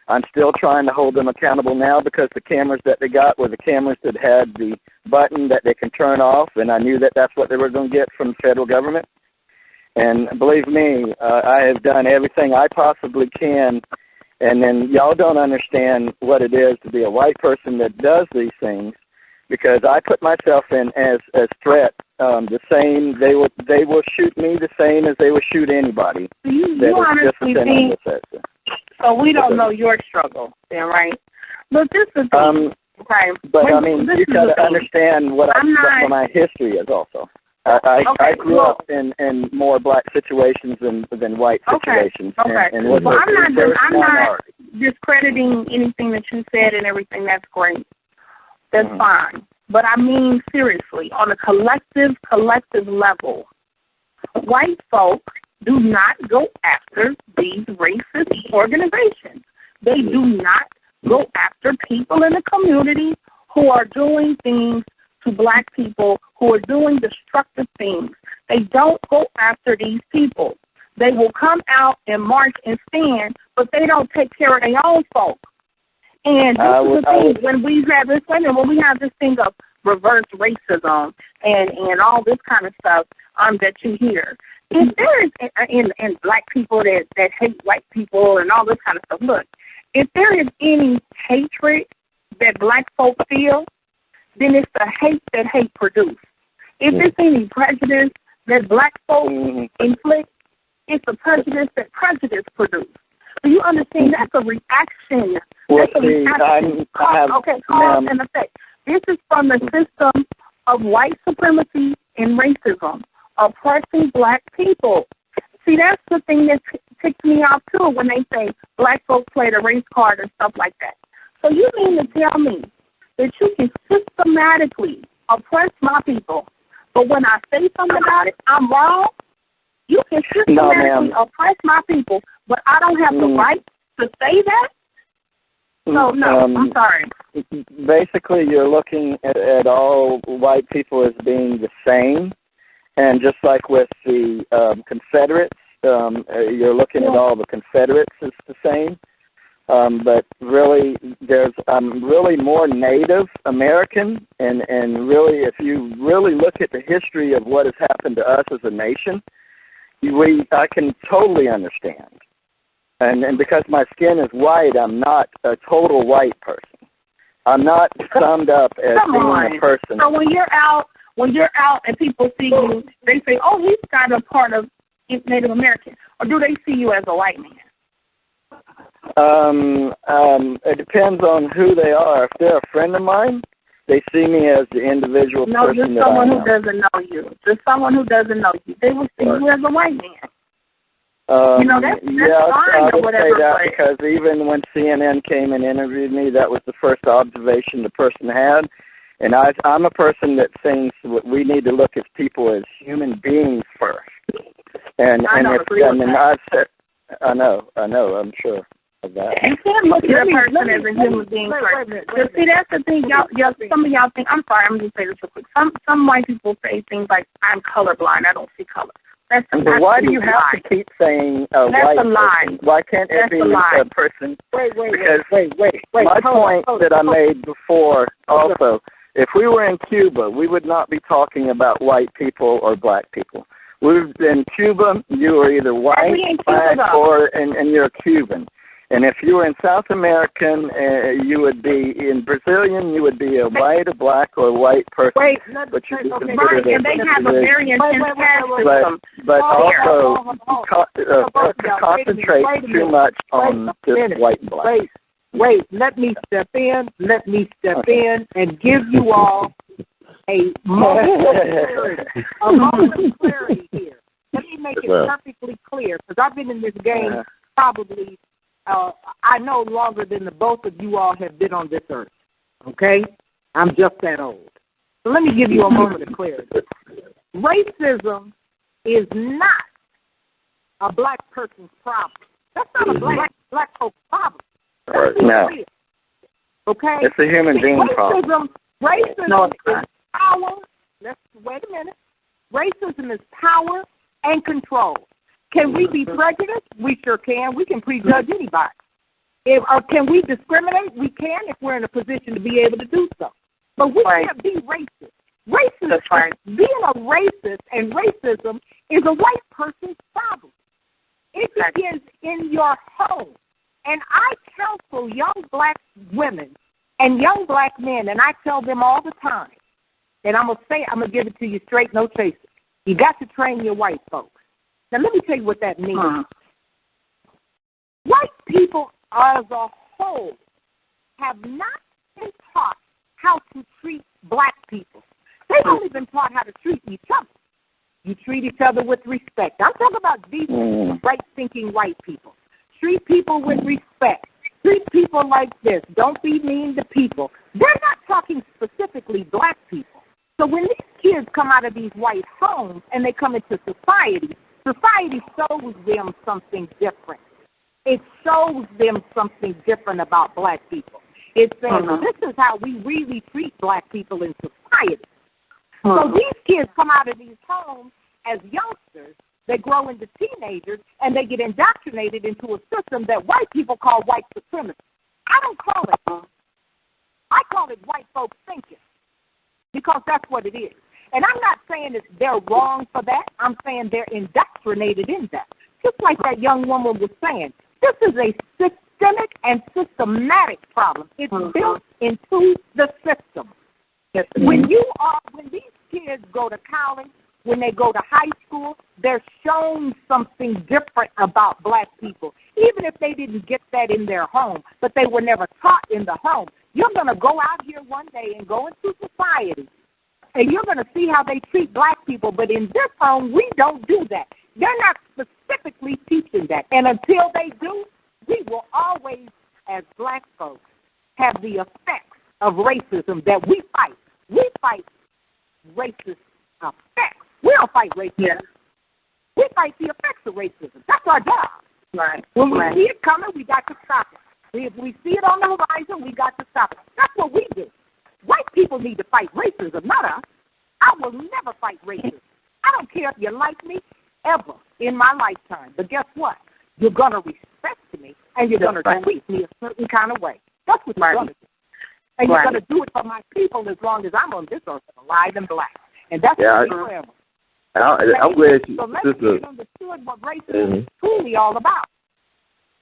I'm still trying to hold them accountable now because the cameras that they got were the cameras that had the button that they can turn off, and I knew that that's what they were going to get from the federal government. And believe me, I have done everything I possibly can, and then y'all don't understand what it is to be a white person that does these things, because I put myself in as threat. The same, they will shoot me the same as they will shoot anybody. You honestly think, so we don't know your struggle then, right? But this is okay. But I mean, you got to understand what my history is also. I grew up in more black situations than white situations. Okay. And well, I'm not discrediting anything that you said and everything. That's great. That's fine. But I mean seriously, on a collective level, white folk do not go after these racist organizations. They do not go after people in the community who are doing things to black people, who are doing destructive things. They don't go after these people. They will come out and march and stand, but they don't take care of their own folk. And this is the thing, when we have this thing of reverse racism and all this kind of stuff that you hear, if there is and black people that hate white people and all this kind of stuff, look, if there is any hatred that black folk feel, then it's the hate that hate produces. If there's any prejudice that black folk inflict, it's the prejudice that prejudice produces. So you understand that's a reaction. Well, that's a reaction. Cause and effect. This is from the system of white supremacy and racism, oppressing black people. See, that's the thing that ticks me off, too, when they say black folks play the race card and stuff like that. So you mean to tell me that you can systematically oppress my people, but when I say something about it, I'm wrong? You can systematically oppress my people, but I don't have the right to say that? No, I'm sorry. Basically, you're looking at all white people as being the same, and just like with the Confederates, you're looking at all the Confederates as the same. But really, there's really more Native American, and really, if you really look at the history of what has happened to us as a nation, I can totally understand. And because my skin is white, I'm not a total white person. I'm not summed up as being a person. So when you're out and people see you, they say, "Oh, he's got a part of Native American," or do they see you as a white man? It depends on who they are. If they're a friend of mine, they see me as the individual person. No, just someone who doesn't know you. Just someone who doesn't know you. They will see you as a white man. That's fine or whatever. I would say that because even when CNN came and interviewed me, that was the first observation the person had. And I'm a person that thinks we need to look at people as human beings first. I know, I'm sure of that. You can't look at a person as a human being first. See, that's the thing. Some of y'all think, I'm sorry, I'm going to say this real quick. Some white people say things like, I'm colorblind, I don't see color. Why do you have to keep saying white person? Why can't it be a person? Wait. My point that I made before also, if we were in Cuba, we would not be talking about white people or black people. In Cuba, you are either white, black, and you're a Cuban. And if you were in South American, you would be in Brazilian, you would be a white, a black, or a white person. But you and they have a very intense caste system. But also concentrate too much on just white and black. Wait, let me step in and give you all a moment of clarity here. Let me make it perfectly clear, because I've been in this game probably, I know longer than the both of you all have been on this earth, okay? I'm just that old. So let me give you a moment of clarity. Racism is not a black person's problem. That's not a black folks' problem. No. Okay? It's a human being problem. Racism is power. Wait a minute. Racism is power and control. Can we be prejudiced? We sure can. We can prejudge anybody. Or can we discriminate? We can if we're in a position to be able to do so. But we can't be racist. That's right. Being a racist and racism is a white person's problem. It begins in your home. And I counsel young black women and young black men, and I tell them all the time, and I'm going to give it to you straight, no chaser. You got to train your white folks. Now, let me tell you what that means. White people as a whole have not been taught how to treat black people. They've only been taught how to treat each other. You treat each other with respect. I'm talking about decent, right-thinking white people. Treat people with respect. Treat people like this. Don't be mean to people. They're not talking specifically black people. So when these kids come out of these white homes and they come into society, society shows them something different. It shows them something different about black people. It says, this is how we really treat black people in society. So these kids come out of these homes as youngsters, they grow into teenagers, and they get indoctrinated into a system that white people call white supremacy. I don't call it that. I call it white folks thinking, because that's what it is. And I'm not saying that they're wrong for that. I'm saying they're indoctrinated in that. Just like that young woman was saying, this is a systemic and systematic problem. It's built into the system. When these kids go to college, when they go to high school, they're shown something different about black people, even if they didn't get that in their home, but they were never taught in the home. You're going to go out here one day and go into society, and you're going to see how they treat black people, but in this home, we don't do that. They're not specifically teaching that, and until they do, we will always, as black folks, have the effects of racism that we fight. We fight racist effects. We don't fight racism. Yeah. We fight the effects of racism. That's our job. Right. When we see it coming, we got to stop it. If we see it on the horizon, we got to stop it. That's what we do. White people need to fight racism, not us. I will never fight racism. I don't care if you like me ever in my lifetime. But guess what? You're going to respect me, and you're going to treat me a certain kind of way. That's what you're going to do. And you're going to do it for my people as long as I'm on this earth, alive and black. And that's what we forever. I'm glad you, so let's get understood what racism is truly all about.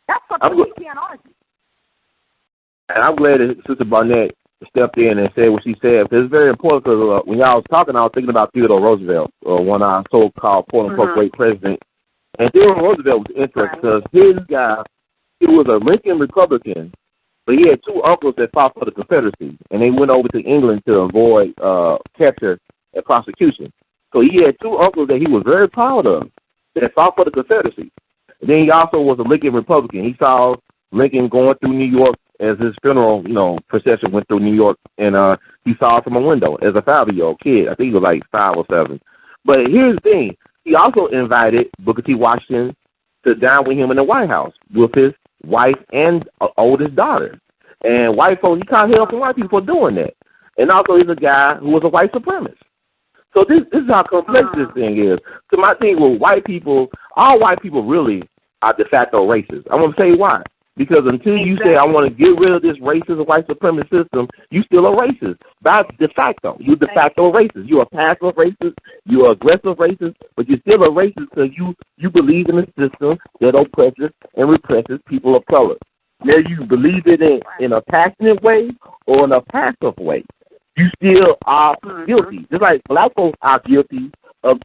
That's something we can't argue. And I'm glad that Sister Barnett stepped in and said what she said. Because it's very important, because when y'all was talking, I was thinking about Theodore Roosevelt, one of our so-called quote-unquote great president. And Theodore Roosevelt was interesting because his guy, he was a Lincoln Republican, but he had two uncles that fought for the Confederacy, and they went over to England to avoid capture and prosecution. So he had two uncles that he was very proud of that fought for the Confederacy. And then he also was a Lincoln Republican. He saw Lincoln going through New York as his funeral, procession went through New York, and he saw it from a window as a 5-year-old kid. I think he was like 5 or 7. But here's the thing. He also invited Booker T. Washington to dine with him in the White House with his wife and oldest daughter. And white folks, he caught hell from white people for doing that. And also he's a guy who was a white supremacist. So this is how complex this thing is. So my thing with white people, all white people really are de facto racist. I'm going to tell you why. Because until you say, I want to get rid of this racist white supremacist system, you still a racist. By de facto. You're de facto racist. You're a passive racist. You're an aggressive racist. But you're still a racist because you believe in a system that oppresses and represses people of color. Whether you believe it in a passionate way or in a passive way, you still are guilty. Just like black folks are guilty of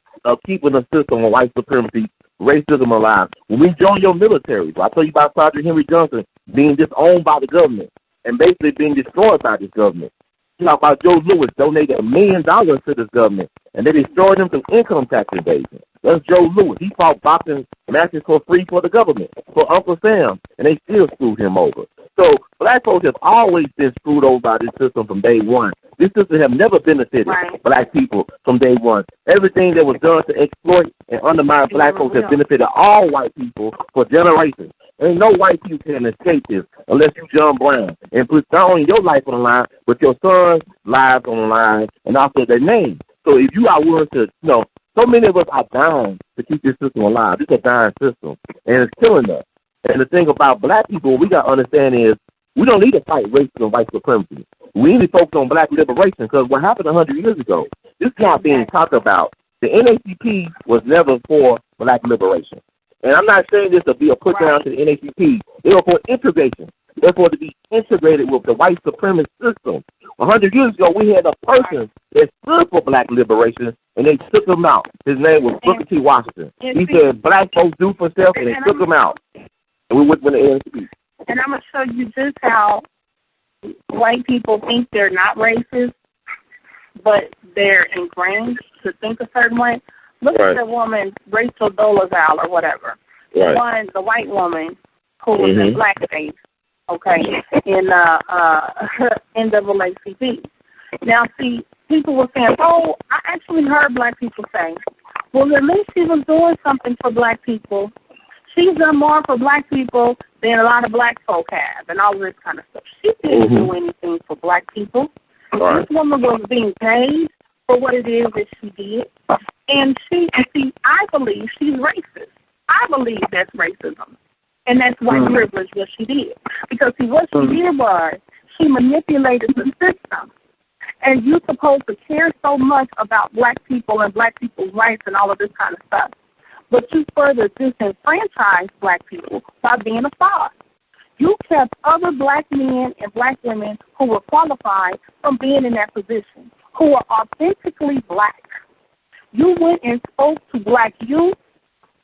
keeping a system of white supremacy, racism alive. When we join your military, I told you about Sergeant Henry Johnson being disowned by the government and basically being destroyed by this government. You talk about Joe Lewis donated $1 million to this government, and they destroyed him through income tax evasion. That's Joe Lewis. He fought boxing matches for free for the government, for Uncle Sam, and they still screwed him over. So black folks have always been screwed over by this system from day one. This system have never benefited black people from day one. Everything that was done to exploit and undermine black folks has benefited all white people for generations. Ain't no white people can escape this unless you John Brown and put not only your life on the line, but your son's lives on the line and also their name. So if you are willing to, so many of us are dying to keep this system alive. It's a dying system, and it's killing us. And the thing about black people, we got to understand is we don't need to fight racism and white supremacy. We need to focus on black liberation because what happened 100 years ago, this is not being talked about. The NAACP was never for black liberation. And I'm not saying this to be a put down to the NAACP. They were for integration. Therefore, to be integrated with the white supremacist system. 100 years ago, we had a person that stood for black liberation, and they took him out. His name was Booker T. Washington. He said, black folks do for self, and they took him out. And we went with the NAACP. And I'm going to show you just how white people think they're not racist, but they're ingrained to think a certain way. Look at the woman, Rachel Dolezal or whatever. The white woman who was in blackface, in NAACP. Now, see, people were saying, I actually heard black people say, well, at least she was doing something for black people. She's done more for black people than a lot of black folk have and all this kind of stuff. She didn't do anything for black people. This woman was being paid for what it is that she did. And I believe she's racist. I believe that's racism. And that's white privilege, what she did. Because, see, what she did was she manipulated the system. And you're supposed to care so much about black people and black people's rights and all of this kind of stuff. But you further disenfranchised black people by being a fraud. You kept other black men and black women who were qualified from being in that position, who are authentically black. You went and spoke to black youth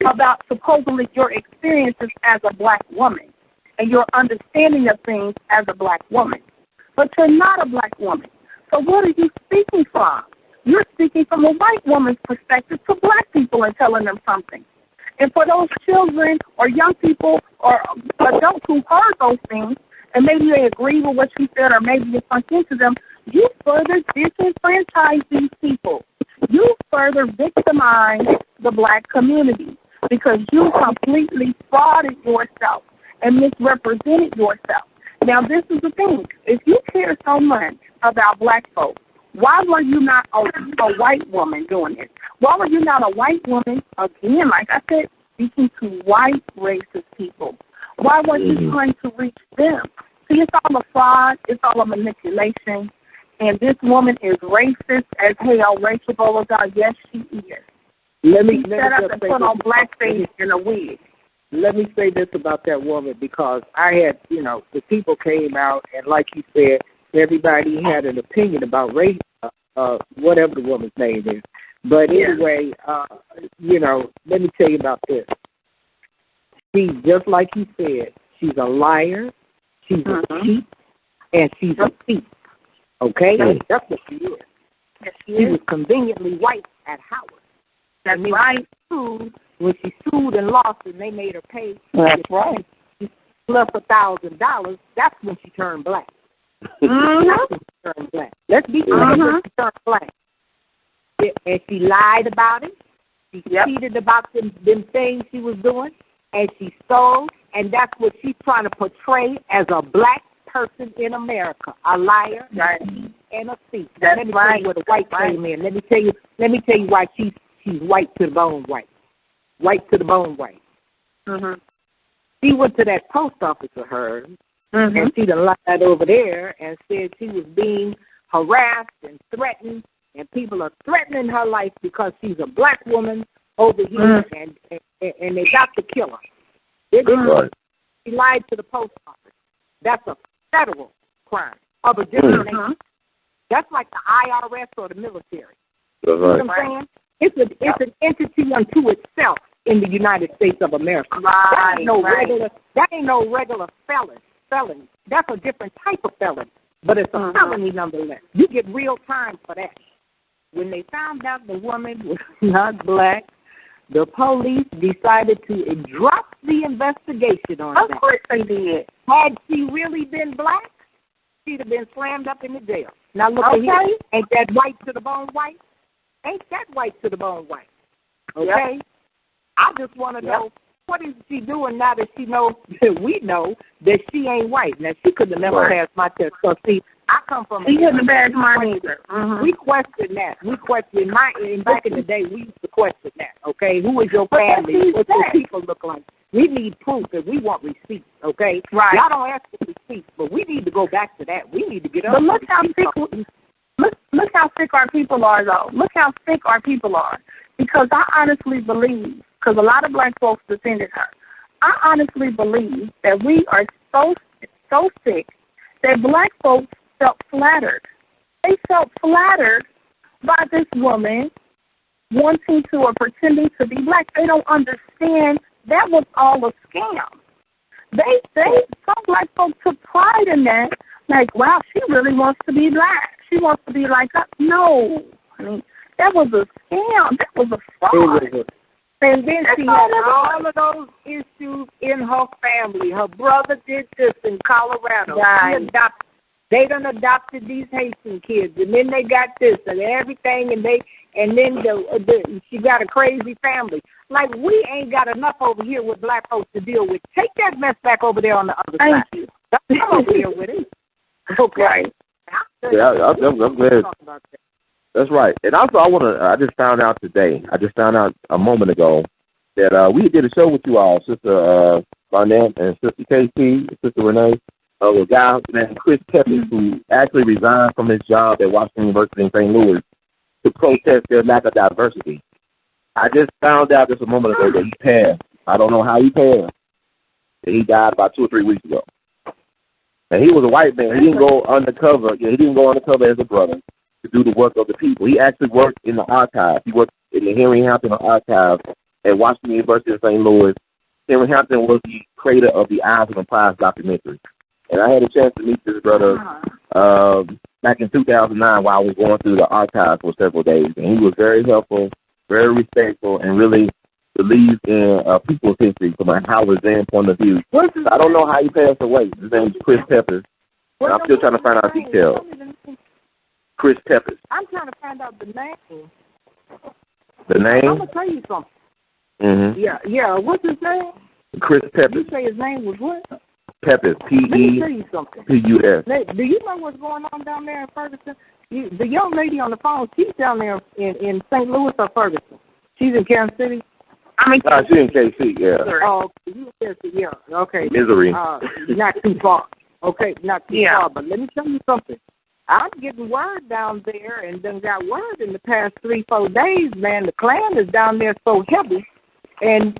about supposedly your experiences as a black woman and your understanding of things as a black woman. But you're not a black woman. So what are you speaking from? You're speaking from a white woman's perspective to black people and telling them something. And for those children or young people or adults who heard those things, and maybe they agree with what you said or maybe it's something to them, you further disenfranchise these people. You further victimize the black community because you completely frauded yourself and misrepresented yourself. Now, this is the thing. If you care so much about black folks, why were you not a white woman doing it? Why were you not a white woman, again, like I said, speaking to white racist people? Why weren't you trying to reach them? See, it's all a fraud. It's all a manipulation. And this woman is racist as hell. Rachel Dolezal, yes, she is. She set up and put on blackface and a wig. Let me say this about that woman because I had, the people came out and like you said, everybody had an opinion about race, whatever the woman's name is. But anyway, let me tell you about this. She, just like you said, she's a liar, she's a cheat, and she's a thief. Okay? That's what she is. Yes, she was conveniently white at Howard. That's right. When she sued and lost and they made her pay plus $1,000, that's when she turned black. Let's be honest, she turned black. And she lied about it. She cheated about them things she was doing. And she stole. And that's what she's trying to portray as a black person in America. A liar and a thief. Let me tell you where the white came in. Let me tell you why she's white to the bone white. White to the bone white. She went to that post office of hers, and she done lied over there and said she was being harassed and threatened, and people are threatening her life because she's a black woman over here, and they got to kill her. She lied to the post office. That's a federal crime of a different nature. That's like the IRS or the military. You know what I'm saying? It's an entity unto itself in the United States of America. That ain't no regular felon. That's a different type of felon, but it's a felony nonetheless. You get real time for that. When they found out the woman was not black, the police decided to drop the investigation on that. Of course they did. Had she really been black, she'd have been slammed up in the jail. Now look at here. Ain't that white to the bone white? Ain't that white to the bone white? Okay? I just want to know, what is she doing now that we know that she ain't white? Now, she could have never passed my test. So, see, I come from... She couldn't have passed mine either. We question that. Back in the day, we used to question that, okay? Who is your family? What your people look like? We need proof and we want receipts, okay? Right. Y'all don't ask for receipts, but we need to go back to that. We need to get up. But look how sick. Look how sick our people are, though. Look how sick our people are. Because I honestly believe, because a lot of black folks defended her, I honestly believe that we are so sick that black folks felt flattered. They felt flattered by this woman wanting to or pretending to be black. They don't understand that was all a scam. Some black folks took pride in that. Like, wow, she really wants to be black. She wants to be like us. No. I mean, that was a scam. That was a fraud. And then she had all of those issues in her family. Her brother did this in Colorado. Right. They done adopted these Haitian kids, and then they got this and everything, and then she got a crazy family. Like, we ain't got enough over here with black folks to deal with. Take that mess back over there on the other side. Thank you. Come over here with it. Okay. Right. Yeah, I'm glad. That's right. And also, I just found out today, a moment ago, that we did a show with you all, Sister Barnett and Sister Casey, Sister Renee, a guy named Chris Peppers, who actually resigned from his job at Washington University in St. Louis to protest their lack of diversity. I just found out just a moment ago that he passed. I don't know how he passed. He died about 2 or 3 weeks ago. And he was a white man. He didn't go undercover. He didn't go undercover as a brother to do the work of the people. He actually worked in the archives. He worked in the Henry Hampton archives at Washington University in St. Louis. Henry Hampton was the creator of the Eyes of the Prize documentary. And I had a chance to meet this brother back in 2009 while I was going through the archives for several days. And he was very helpful, very respectful, and really believes in people's history from how was their point of view. I don't know how he passed away. His name is Chris Peppers. And I'm still trying to find out details. Chris Peppers. I'm trying to find out the name. The name? I'm going to tell you something. Mm-hmm. Yeah. What's his name? Chris Peppers. You say his name was what? Peppers. Let me tell you something. P-U-S. Do you know what's going on down there in Ferguson? The young lady on the phone, she's down there in St. Louis or Ferguson. She's in Kansas City. She's in KC, yeah. Oh, yeah. Okay. Misery. Not too far. Okay, not too far. But let me tell you something. I'm getting word down there, and then got word in the past 3-4 days, man. The Klan is down there so heavy, and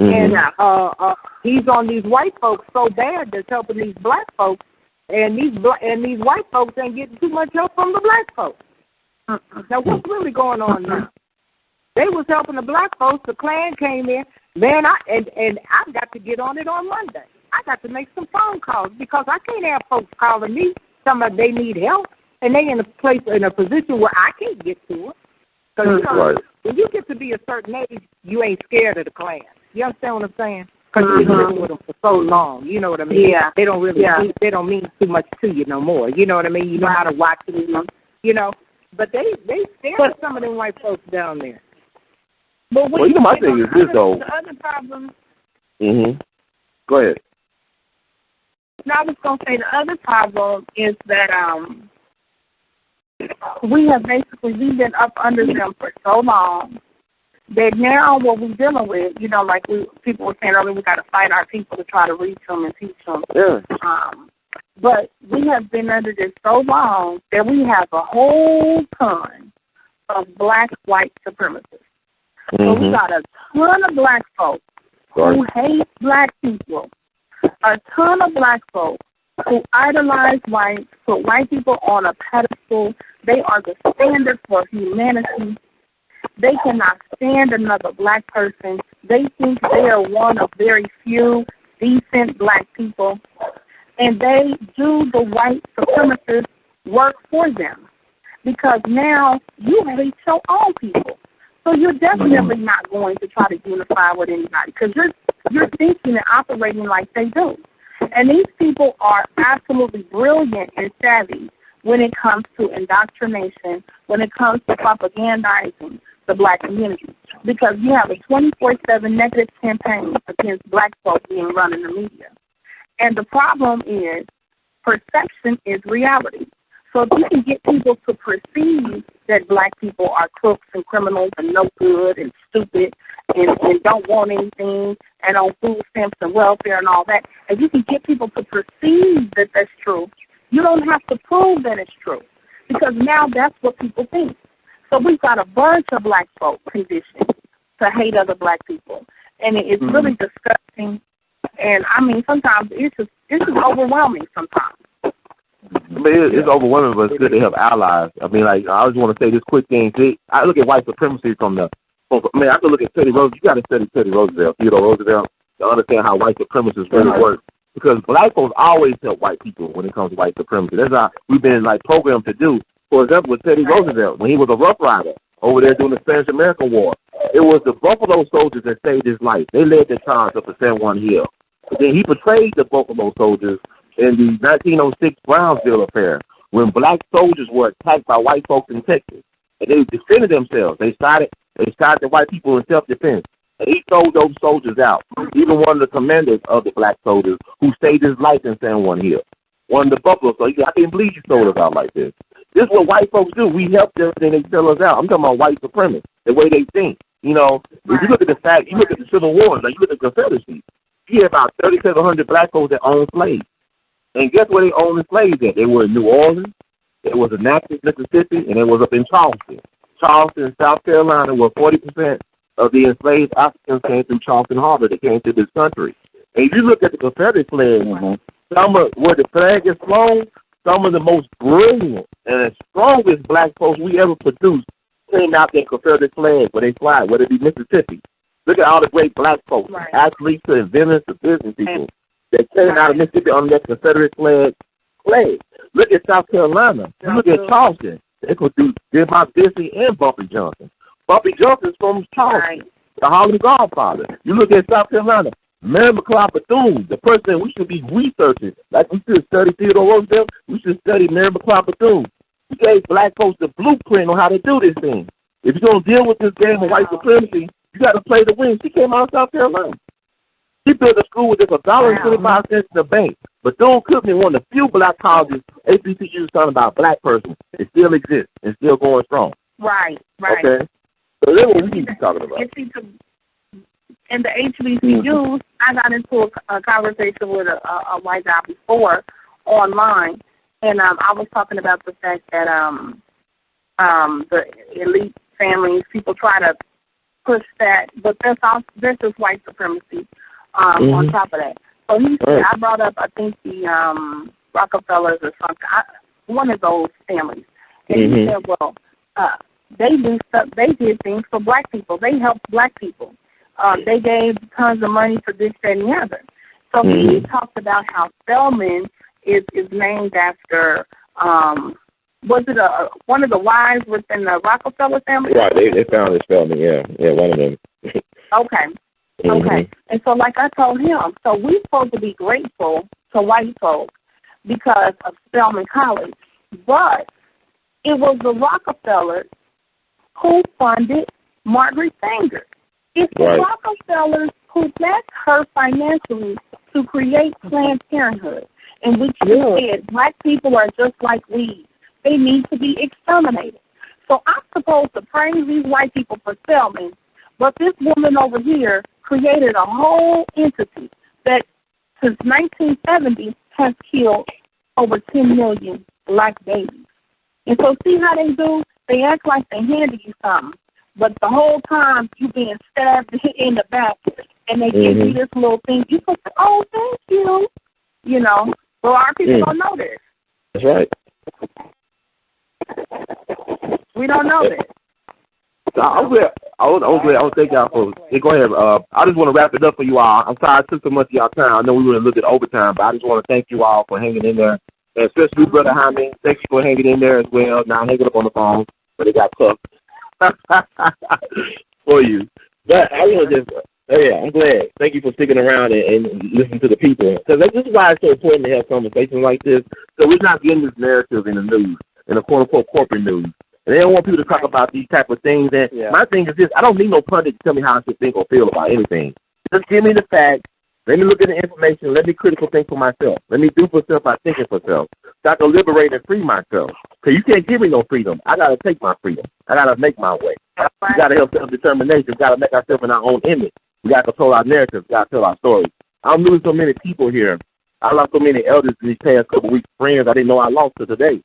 he's on these white folks so bad that's helping these black folks, and these white folks ain't getting too much help from the black folks. Now, what's really going on now? They was helping the black folks. The Klan came in, man. I got to get on it on Monday. I got to make some phone calls because I can't have folks calling me telling me they need help. And they in a position where I can't get to it. Because when you get to be a certain age, you ain't scared of the Klan. You understand what I'm saying? Because you've been living with them for so long. You know what I mean? Yeah. They don't really. Yeah. They don't mean too much to you no more. You know what I mean? You know how to watch them. You know. But they scared of some of them white folks down there. But my thing is this though. The other problem. Mhm. Go ahead. No, I was gonna say the other problem is that we've been up under them for so long that now what we're dealing with, like people were saying earlier, we got to fight our people to try to reach them and teach them. Yeah. But we have been under this so long that we have a whole ton of black white supremacists. So we got a ton of black folks who hate black people, a ton of black folks who idolize whites, put white people on a pedestal. They are the standard for humanity. They cannot stand another black person. They think they are one of very few decent black people. And they do the white supremacist work for them. Because now you hate your own people. So you're definitely not going to try to unify with anybody because you're thinking and operating like they do. And these people are absolutely brilliant and savvy when it comes to indoctrination, when it comes to propagandizing the black community. Because you have a 24/7 negative campaign against black folks being run in the media. And the problem is perception is reality. So if you can get people to perceive that black people are crooks and criminals and no good and stupid and don't want anything and on food stamps and welfare and all that. If you can get people to perceive that that's true, you don't have to prove that it's true, because now that's what people think. So we've got a bunch of black folk conditioned to hate other black people, and it's really disgusting. And I mean, sometimes it's just overwhelming. Sometimes. But it's overwhelming, but it's good to have allies. I mean, like, I just want to say this quick thing. See, I look at white supremacy I can look at Teddy Roosevelt. You got to study Teddy Roosevelt, Theodore Roosevelt, to understand how white supremacists really work. Because black folks always help white people when it comes to white supremacy. That's how we've been, like, programmed to do. For example, with Teddy Roosevelt, when he was a Rough Rider over there during the Spanish-American War, it was the Buffalo soldiers that saved his life. They led the charge up to San Juan Hill. But then he portrayed the Buffalo soldiers in the 1906 Brownsville affair, when black soldiers were attacked by white folks in Texas. And they defended themselves. They started the white people in self-defense. And he sold those soldiers out. Even one of the commanders of the black soldiers who saved his life in San Juan Hill. One of the Buffalo soldiers. I can't believe you sold us out like this. This is what white folks do. We help them and they sell us out. I'm talking about white supremacy, the way they think. You know, if you look at the fact, you look at the Civil War, like you look at the Confederacy, you have about 3,700 black folks that own slaves. And guess where they owned the slaves at? They were in New Orleans, it was in Memphis, Mississippi, and it was up in Charleston. Charleston, South Carolina, where 40% of the enslaved Africans came through Charleston Harbor. They came to this country. And if you look at the Confederate flag, some of where the flag is flown, some of the most brilliant and the strongest black folks we ever produced came out that Confederate flag where they fly, whether it be Mississippi. Look at all the great black folks, athletes to inventors to business people that came out of Mississippi on that Confederate flag. Look at South Carolina. You look at Charleston. They could do Demont Bissey and Bumpy Johnson. Bumpy Johnson's from Charleston, the Harlem Godfather. You look at South Carolina, Mary McLeod Bethune, the person we should be researching. Like we should study Theodore Roosevelt, we should study Mary McLeod Bethune. She gave black folks the blueprint on how to do this thing. If you're going to deal with this game of white supremacy, you got to play to win. She came out of South Carolina. She built a school with just $1.25 in the bank. Bethune-Cookman, one of the few black colleges HBCUs talking about black person. It still exists and still going strong. Right. Okay. So that's what we need to be talking about. In the HBCUs, I got into a conversation with a white guy before online, and I was talking about the fact that the elite families, people try to push that, but that's just white supremacy on top of that. So he said, I brought up, I think, the Rockefellers or something, one of those families. And he said, well, they did things for black people. They helped black people. They gave tons of money for this, that, and the other. So he talked about how Spelman is named after, was it one of the wives within the Rockefeller family? Right, they found it Spelman, yeah, one of them. Okay. And so like I told him, so we're supposed to be grateful to white folks because of Spelman College, but it was the Rockefellers who funded Margaret Sanger. It's the Rockefellers who backed her financially to create Planned Parenthood, in which she said black people are just like weeds. They need to be exterminated. So I'm supposed to praise these white people for Spelman, but this woman over here created a whole entity that since 1970 has killed over 10 million black babies. And so see how they do? They act like they handed you something, but the whole time you being stabbed in the back, and they give you this little thing. You say, oh, thank you. You know, well, our people don't know this. That's right. We don't know this. I'm glad. I was thank y'all for. Hey, go ahead. I just want to wrap it up for you all. I'm sorry I took so much of y'all time. I know we were a little bit overtime, but I just want to thank you all for hanging in there. And especially Brother Jaime, thank you for hanging in there as well. Now hanging up on the phone, but it got tough for you. But I want to just, I'm glad. Thank you for sticking around and listening to the people. Because this is why it's so important to have conversations like this. So we're not getting this narrative in the news, in the quote-unquote corporate news. And they don't want people to talk about these type of things. And my thing is this, I don't need no pundit to tell me how I should think or feel about anything. Just give me the facts. Let me look at the information. Let me critical think for myself. Let me do for self by thinking for self. so I can liberate and free myself. Because you can't give me no freedom. I got to take my freedom. I got to make my way. We got to help self-determination. We got to make ourselves in our own image. We got to control our narratives. We got to tell our stories. I'm losing so many people here. I lost so many elders these past couple weeks, friends I didn't know I lost to today.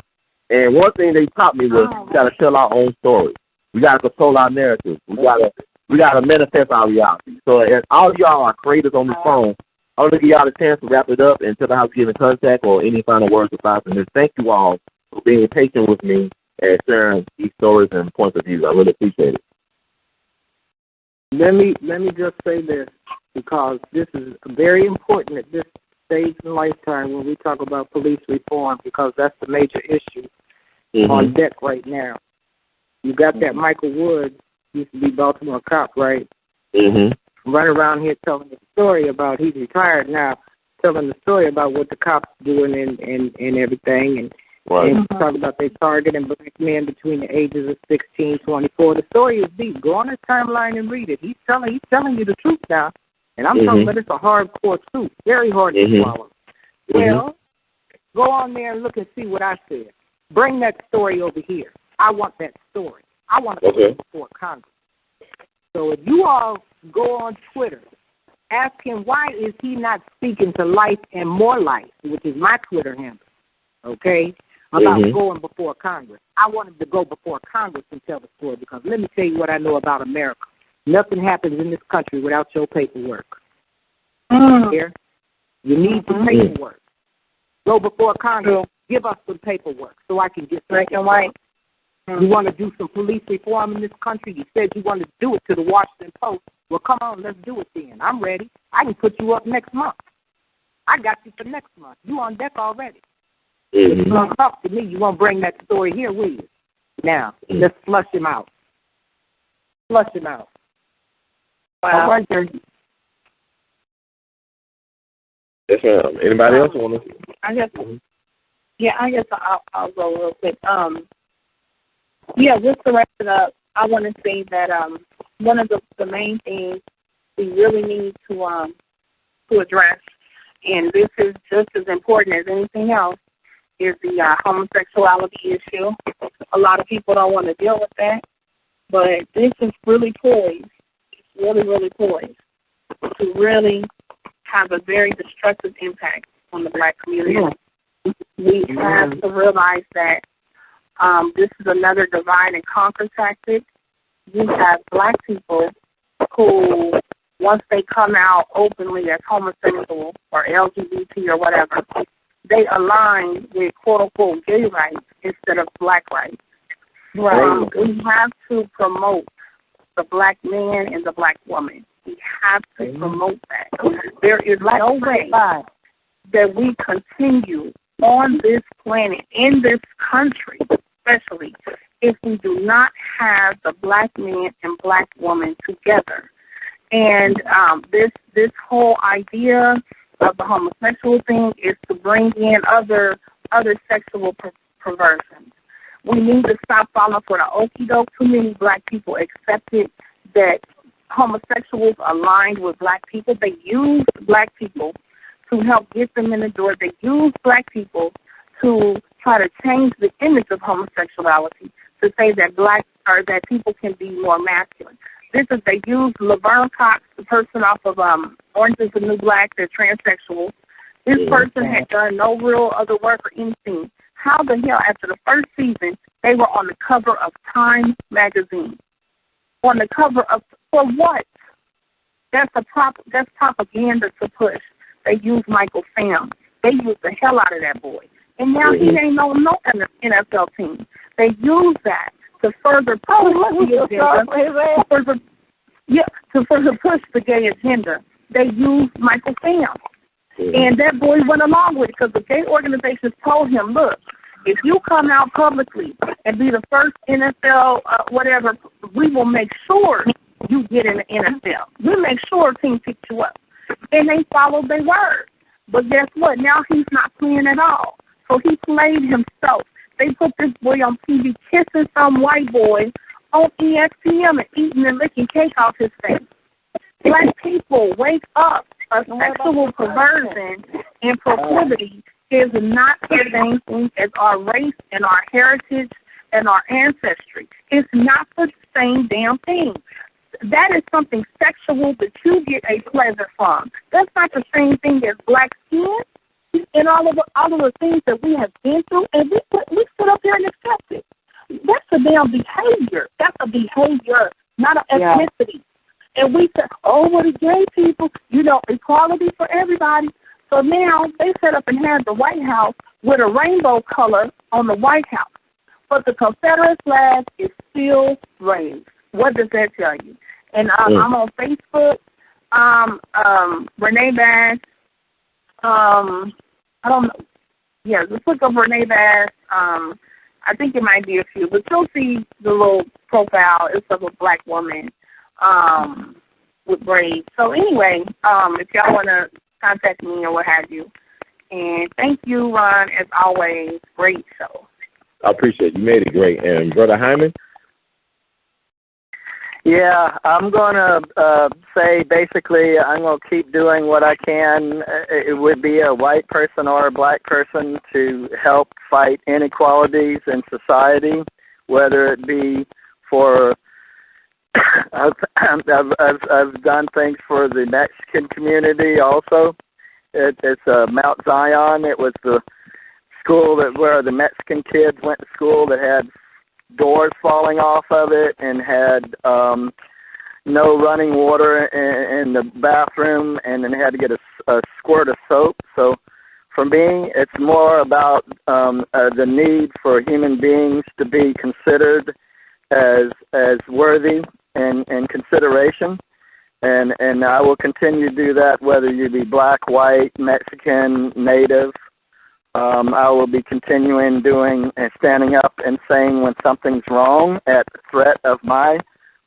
And one thing they taught me was we got to tell our own story. We got to control our narratives. We got to manifest our reality. So as all of y'all are creators on this phone, I want to give y'all the chance to wrap it up and tell them how to get in contact or any final words or thoughts. And thank you all for being patient with me and sharing these stories and points of view. I really appreciate it. Let me just say this, because this is very important at this stage in lifetime when we talk about police reform, because that's the major issue on deck right now. You got that Michael Wood, used to be Baltimore cop, right? Running around here telling the story about, he's retired now, telling the story about what the cops doing and everything, and talking about they targeting black men between the ages of 16, 24. The story is deep. Go on his timeline and read it. He's telling you the truth now, and I'm talking about it's a hardcore truth, very hard to swallow. Well, go on there and look and see what I said. Bring that story over here. I want that story. I want to put it before Congress. So if you all go on Twitter, ask him why is he not speaking to Life and More Life, which is my Twitter handle, okay, about going before Congress. I wanted to go before Congress and tell the story, because let me tell you what I know about America. Nothing happens in this country without your paperwork. Here, you need the paperwork. Go before Congress. Give us some paperwork so I can get black and white. You want to do some police reform in this country? You said you want to do it to the Washington Post. Well, come on, let's do it then. I'm ready. I can put you up next month. I got you for next month. You on deck already. If you want to talk to me, you won't bring that story here, will you? Now, let's flush him out. Flush him out. Wow. All right, there. Yes, ma'am. Anybody else want to? I guess I'll go real quick. Just to wrap it up, I want to say that one of the main things we really need to address, and this is just as important as anything else, is the homosexuality issue. A lot of people don't want to deal with that, but this is really poised. It's really, really poised to really have a very destructive impact on the black community. We have to realize that this is another divide and conquer tactic. You have black people who, once they come out openly as homosexual or LGBT or whatever, they align with quote-unquote gay rights instead of black rights. We have to promote the black man and the black woman. We have to promote that. There is no way that we continue on this planet, in this country especially, if we do not have the black man and black woman together. And this whole idea of the homosexual thing is to bring in other sexual perversions. We need to stop falling for the okie doke. Too many black people accepted that homosexuals aligned with black people. They use black people to help get them in the door. They use black people to try to change the image of homosexuality, to say that that people can be more masculine. They use Laverne Cox, the person off of Orange is the New Black, they're transsexual. This person had done no real other work or anything. How the hell, after the first season, they were on the cover of Time magazine? On the cover of, for what? That's propaganda to push. They use Michael Sam. They use the hell out of that boy. And now he ain't on no NFL team. They use that to further push the agenda. To further push the gay agenda. They use Michael Sam. And that boy went along with it because the gay organizations told him, look, if you come out publicly and be the first NFL whatever, we will make sure you get in the NFL. We'll make sure a team picks you up. And they followed their word. But guess what? Now he's not playing at all. So he played himself. They put this boy on TV kissing some white boy on ESPN and eating and licking cake off his face. Black people, wake up. A sexual perversion and proclivity is not the same thing as our race and our heritage and our ancestry. It's not the same damn thing. That is something sexual that you get a pleasure from. That's not the same thing as black skin and all of the things that we have been through, and we sit up here and accept it. That's a damn behavior. That's a behavior, not an ethnicity. And we say, oh, well, the gay people, equality for everybody. So now they set up and have the White House with a rainbow color on the White House. But the Confederate flag is still raised. What does that tell you? And I'm on Facebook. Renee Bass. I don't know. Yeah, just look up Renee Bass. I think it might be a few, but you'll see the little profile. It's of a black woman with braids. So anyway, if y'all want to contact me or what have you. And thank you, Ron, as always. Great show. I appreciate it. You made it great. And Brother Hyman? Yeah, I'm going to say basically I'm going to keep doing what I can. It would be a white person or a black person to help fight inequalities in society, whether it be for I've done things for the Mexican community also. It's Mount Zion. It was the school where the Mexican kids went to school that had doors falling off of it and had no running water in the bathroom, and then had to get a squirt of soap. So for me, it's more about the need for human beings to be considered as worthy and consideration. And I will continue to do that whether you be black, white, Mexican, Native. I will be continuing doing and standing up and saying when something's wrong at threat of my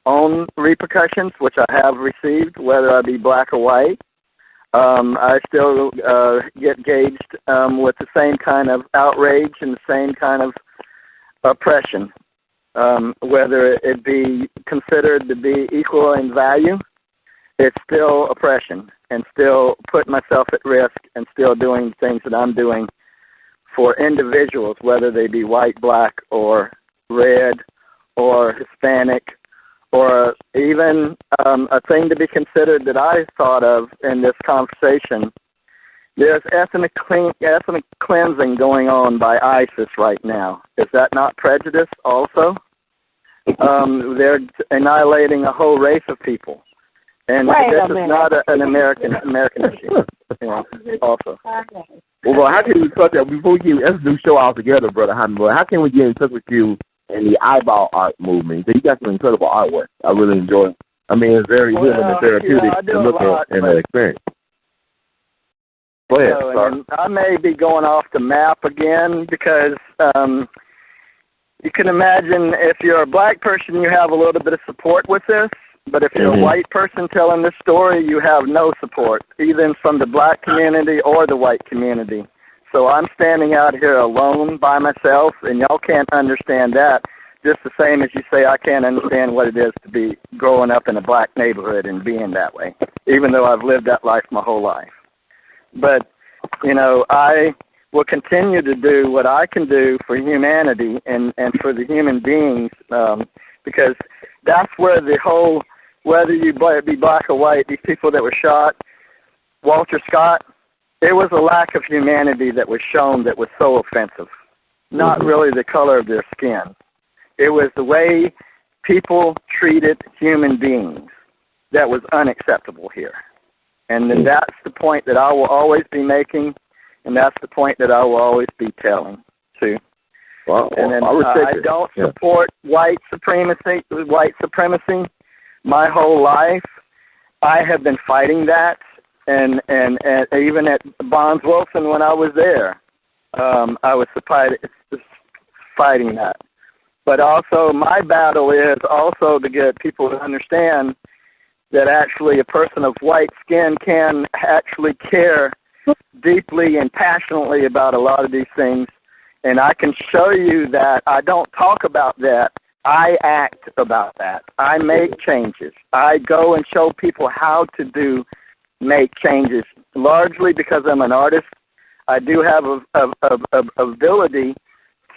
own repercussions, which I have received, whether I be black or white. I still get gauged with the same kind of outrage and the same kind of oppression, whether it be considered to be equal in value. It's still oppression, and still put myself at risk, and still doing things that I'm doing for individuals, whether they be white, black, or red, or Hispanic, or even a thing to be considered that I thought of in this conversation. There's ethnic cleansing going on by ISIS right now. Is that not prejudice also? They're annihilating a whole race of people. And this is not an American issue. Also. Well, how can we touch that before we get let's do show all together, Brother Hyman? How can we get in touch with you and the eyeball art movement? So you got some incredible artwork. I really enjoy it. I mean, it's very healing and therapeutic to look at in that experience. Go ahead. And I may be going off the map again because you can imagine if you're a black person, you have a little bit of support with this. But if you're a white person telling this story, you have no support, either from the black community or the white community. So I'm standing out here alone by myself, and y'all can't understand that, just the same as you say I can't understand what it is to be growing up in a black neighborhood and being that way, even though I've lived that life my whole life. But, I will continue to do what I can do for humanity and for the human beings, because that's where the whole, whether you be black or white, these people that were shot, Walter Scott, it was a lack of humanity that was shown that was so offensive. Not really the color of their skin. It was the way people treated human beings that was unacceptable here. And then that's the point that I will always be making, and that's the point that I will always be telling, too. Well, and then I don't support white supremacy. My whole life, I have been fighting that, and even at Bonds Wilson when I was there, I was fighting that. But also, my battle is also to get people to understand that actually a person of white skin can actually care deeply and passionately about a lot of these things. And I can show you that I don't talk about that. I act about that. I make changes. I go and show people how to make changes, largely because I'm an artist. I do have a ability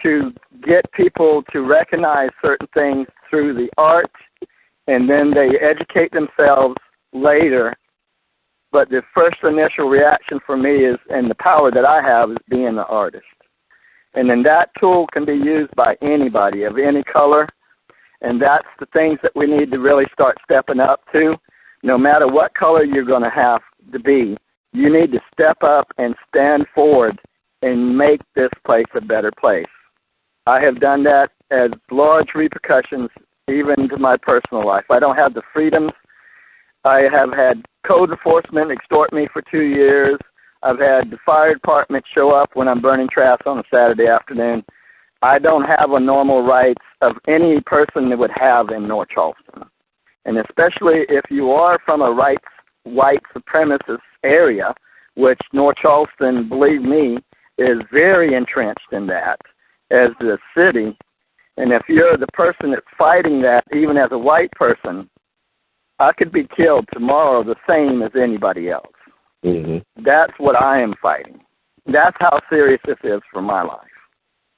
to get people to recognize certain things through the art, and then they educate themselves later. But the first initial reaction for me is, and the power that I have is being an artist. And then that tool can be used by anybody of any color, and that's the things that we need to really start stepping up to. No matter what color you're going to have to be, you need to step up and stand forward and make this place a better place. I have done that as large repercussions even to my personal life. I don't have the freedoms. I have had code enforcement extort me for 2 years. I've had the fire department show up when I'm burning trash on a Saturday afternoon. I don't have a normal rights of any person that would have in North Charleston. And especially if you are from a white supremacist area, which North Charleston, believe me, is very entrenched in that as the city. And if you're the person that's fighting that, even as a white person, I could be killed tomorrow the same as anybody else. Mm-hmm. That's what I am fighting. That's how serious this is for my life.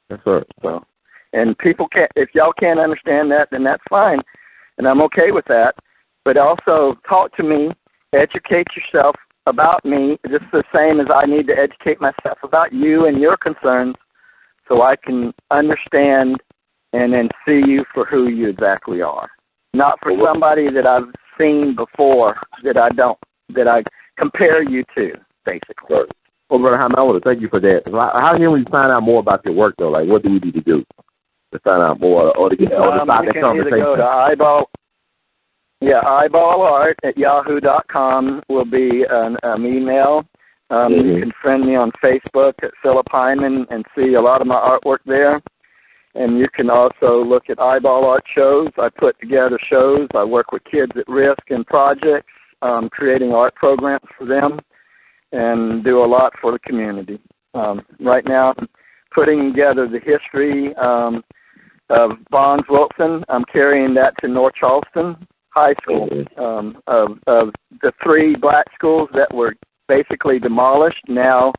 That's right. So, and people can't, if y'all can't understand that, then that's fine. And I'm okay with that. But also talk to me, educate yourself about me, just the same as I need to educate myself about you and your concerns, so I can understand and then see you for who you exactly are. Not for somebody that I've seen before that I compare you to, basically. Right. Well, Brother Hyman, I want to thank you for that. How can we find out more about your work, though? Like, what do we need to do to find out more or to get or to start that conversation? Go to eyeballart@yahoo.com will be an email. You can friend me on Facebook at Philip Hyman and see a lot of my artwork there. And you can also look at Eyeball Art shows. I put together shows. I work with kids at risk in projects, creating art programs for them, and do a lot for the community. Right now, I'm putting together the history of Bonds Wilson. I'm carrying that to North Charleston High School, of the 3 black schools that were basically demolished. Now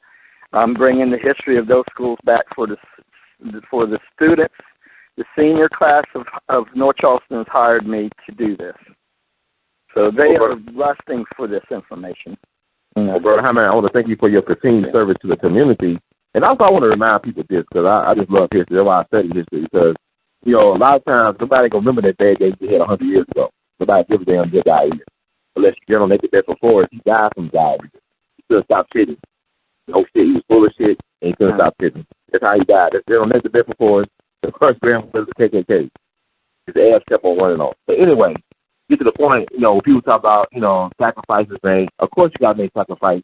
I'm bringing the history of those schools back for the students. The senior class of North Charleston has hired me to do this. So they are lusting for this information. Well, Brother Hyman, I want to thank you for your continued service to the community. And also I want to remind people this, because I just love history. That's why I study history, because, you know, a lot of times nobody going to remember that bad day you had 100 years ago. Nobody gives a damn good guy either. Unless you're going to make it there before, he died from diabetes. He couldn't stop shitting. No shit, he was full of shit, and he couldn't stop shitting. That's how he died. They don't make the bed before the first grandma was the KKK. His ass kept on running off. But anyway, get to the point, you know, when people talk about, you know, sacrifices, man, of course you got to make sacrifice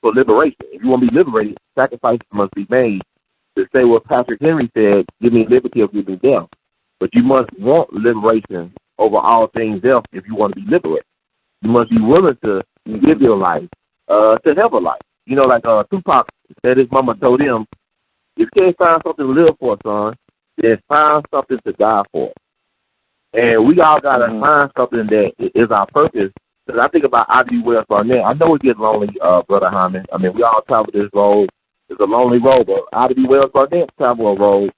for liberation. If you want to be liberated, sacrifices must be made to say what Patrick Henry said, give me liberty or give me death. But you must want liberation over all things else if you want to be liberated. You must be willing to give your life to have a life. You know, like Tupac said, his mama told him, if you can't find something to live for, son, then find something to die for. And we all got to find something that is our purpose. Because I think about I.D. Wells Barnett. I know it gets lonely, Brother Hyman. I mean, we all travel this road. It's a lonely road, but I.D. Wells Barnett traveled a road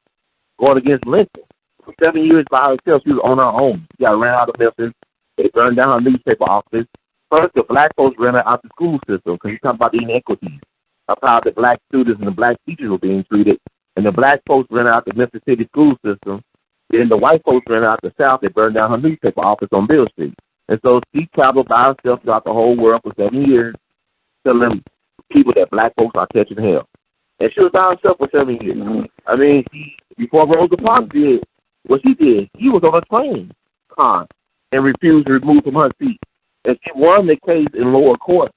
going against Lincoln. For 7 years by herself, she was on her own. She got ran out of Memphis. They burned down her newspaper office. First, the black folks ran her out the school system because you talk about the inequities of how the black students and the black teachers were being treated. And the black folks ran out the Memphis City school system. Then the white folks ran out the South. They burned down her newspaper office on Bill Street. And so she traveled by herself throughout the whole world for 7 years, telling people that black folks are catching hell. And she was by herself for 7 years. I mean, before Rosa Parks did what she did, she was on a train car and refused to remove from her seat. And she won the case in lower court,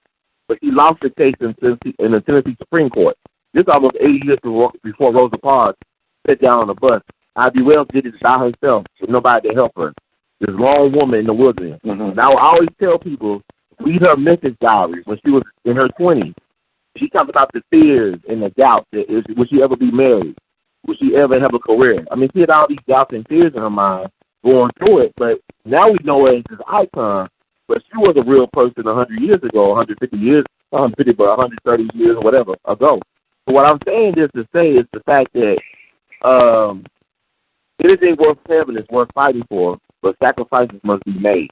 but she lost the case in the Tennessee Supreme Court. This almost 80 years before Rosa Parks sat down on the bus. I.D. Wells did it by herself with nobody to help her. This lone woman in the wilderness. Now, I always tell people, read her Memphis diary when she was in her 20s. She talked about the fears and the doubts. Would she ever be married? Would she ever have a career? I mean, she had all these doubts and fears in her mind going through it, but now we know her as this icon. But she was a real person 100 years ago, 150 years, 150, but 130 years or whatever ago. So what I'm saying is to say is the fact that anything worth having is worth fighting for, but sacrifices must be made.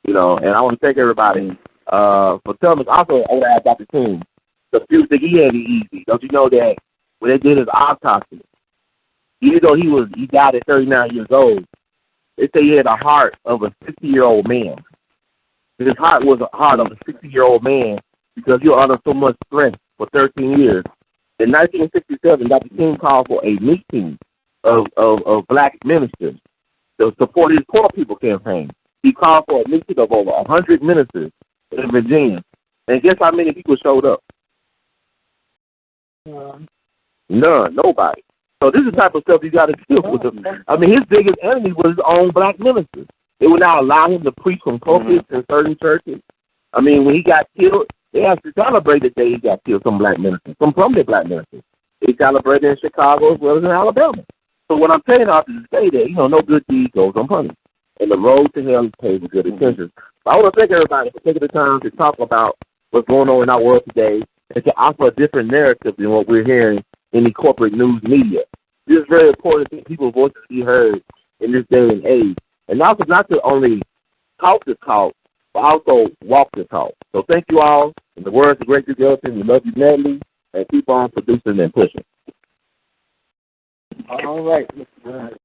You know, and I want to thank everybody for telling us. Also, I want to add Dr. King, the few thing he had it easy. Don't you know that when they did his autopsy, even though he died at 39 years old, they say he had a heart of a 60-year-old man. His heart was a heart of a 60-year-old man because he was under so much stress for 13 years. In 1967, Dr. King called for a meeting of black ministers to support his poor people campaign. He called for a meeting of over 100 ministers in Virginia. And guess how many people showed up? None, nobody. So this is the type of stuff you got to deal with. I mean, his biggest enemy was his own black ministers. They would not allow him to preach from pulpits in certain churches. I mean, when he got killed, they actually celebrated the day he got killed, some black ministers, some prominent black ministers. They celebrated in Chicago as well as in Alabama. So what I'm saying out to say that, no good deed goes unpunished. And the road to hell is paved with good intentions. I want to thank everybody for taking the time to talk about what's going on in our world today and to offer a different narrative than what we're hearing in the corporate news media. This is very important that people's voices be heard in this day and age. And also not to only talk the talk, but also walk the talk. So thank you all. In the words of Great Dylann, we love you madly, and keep on producing and pushing. All right, Mr.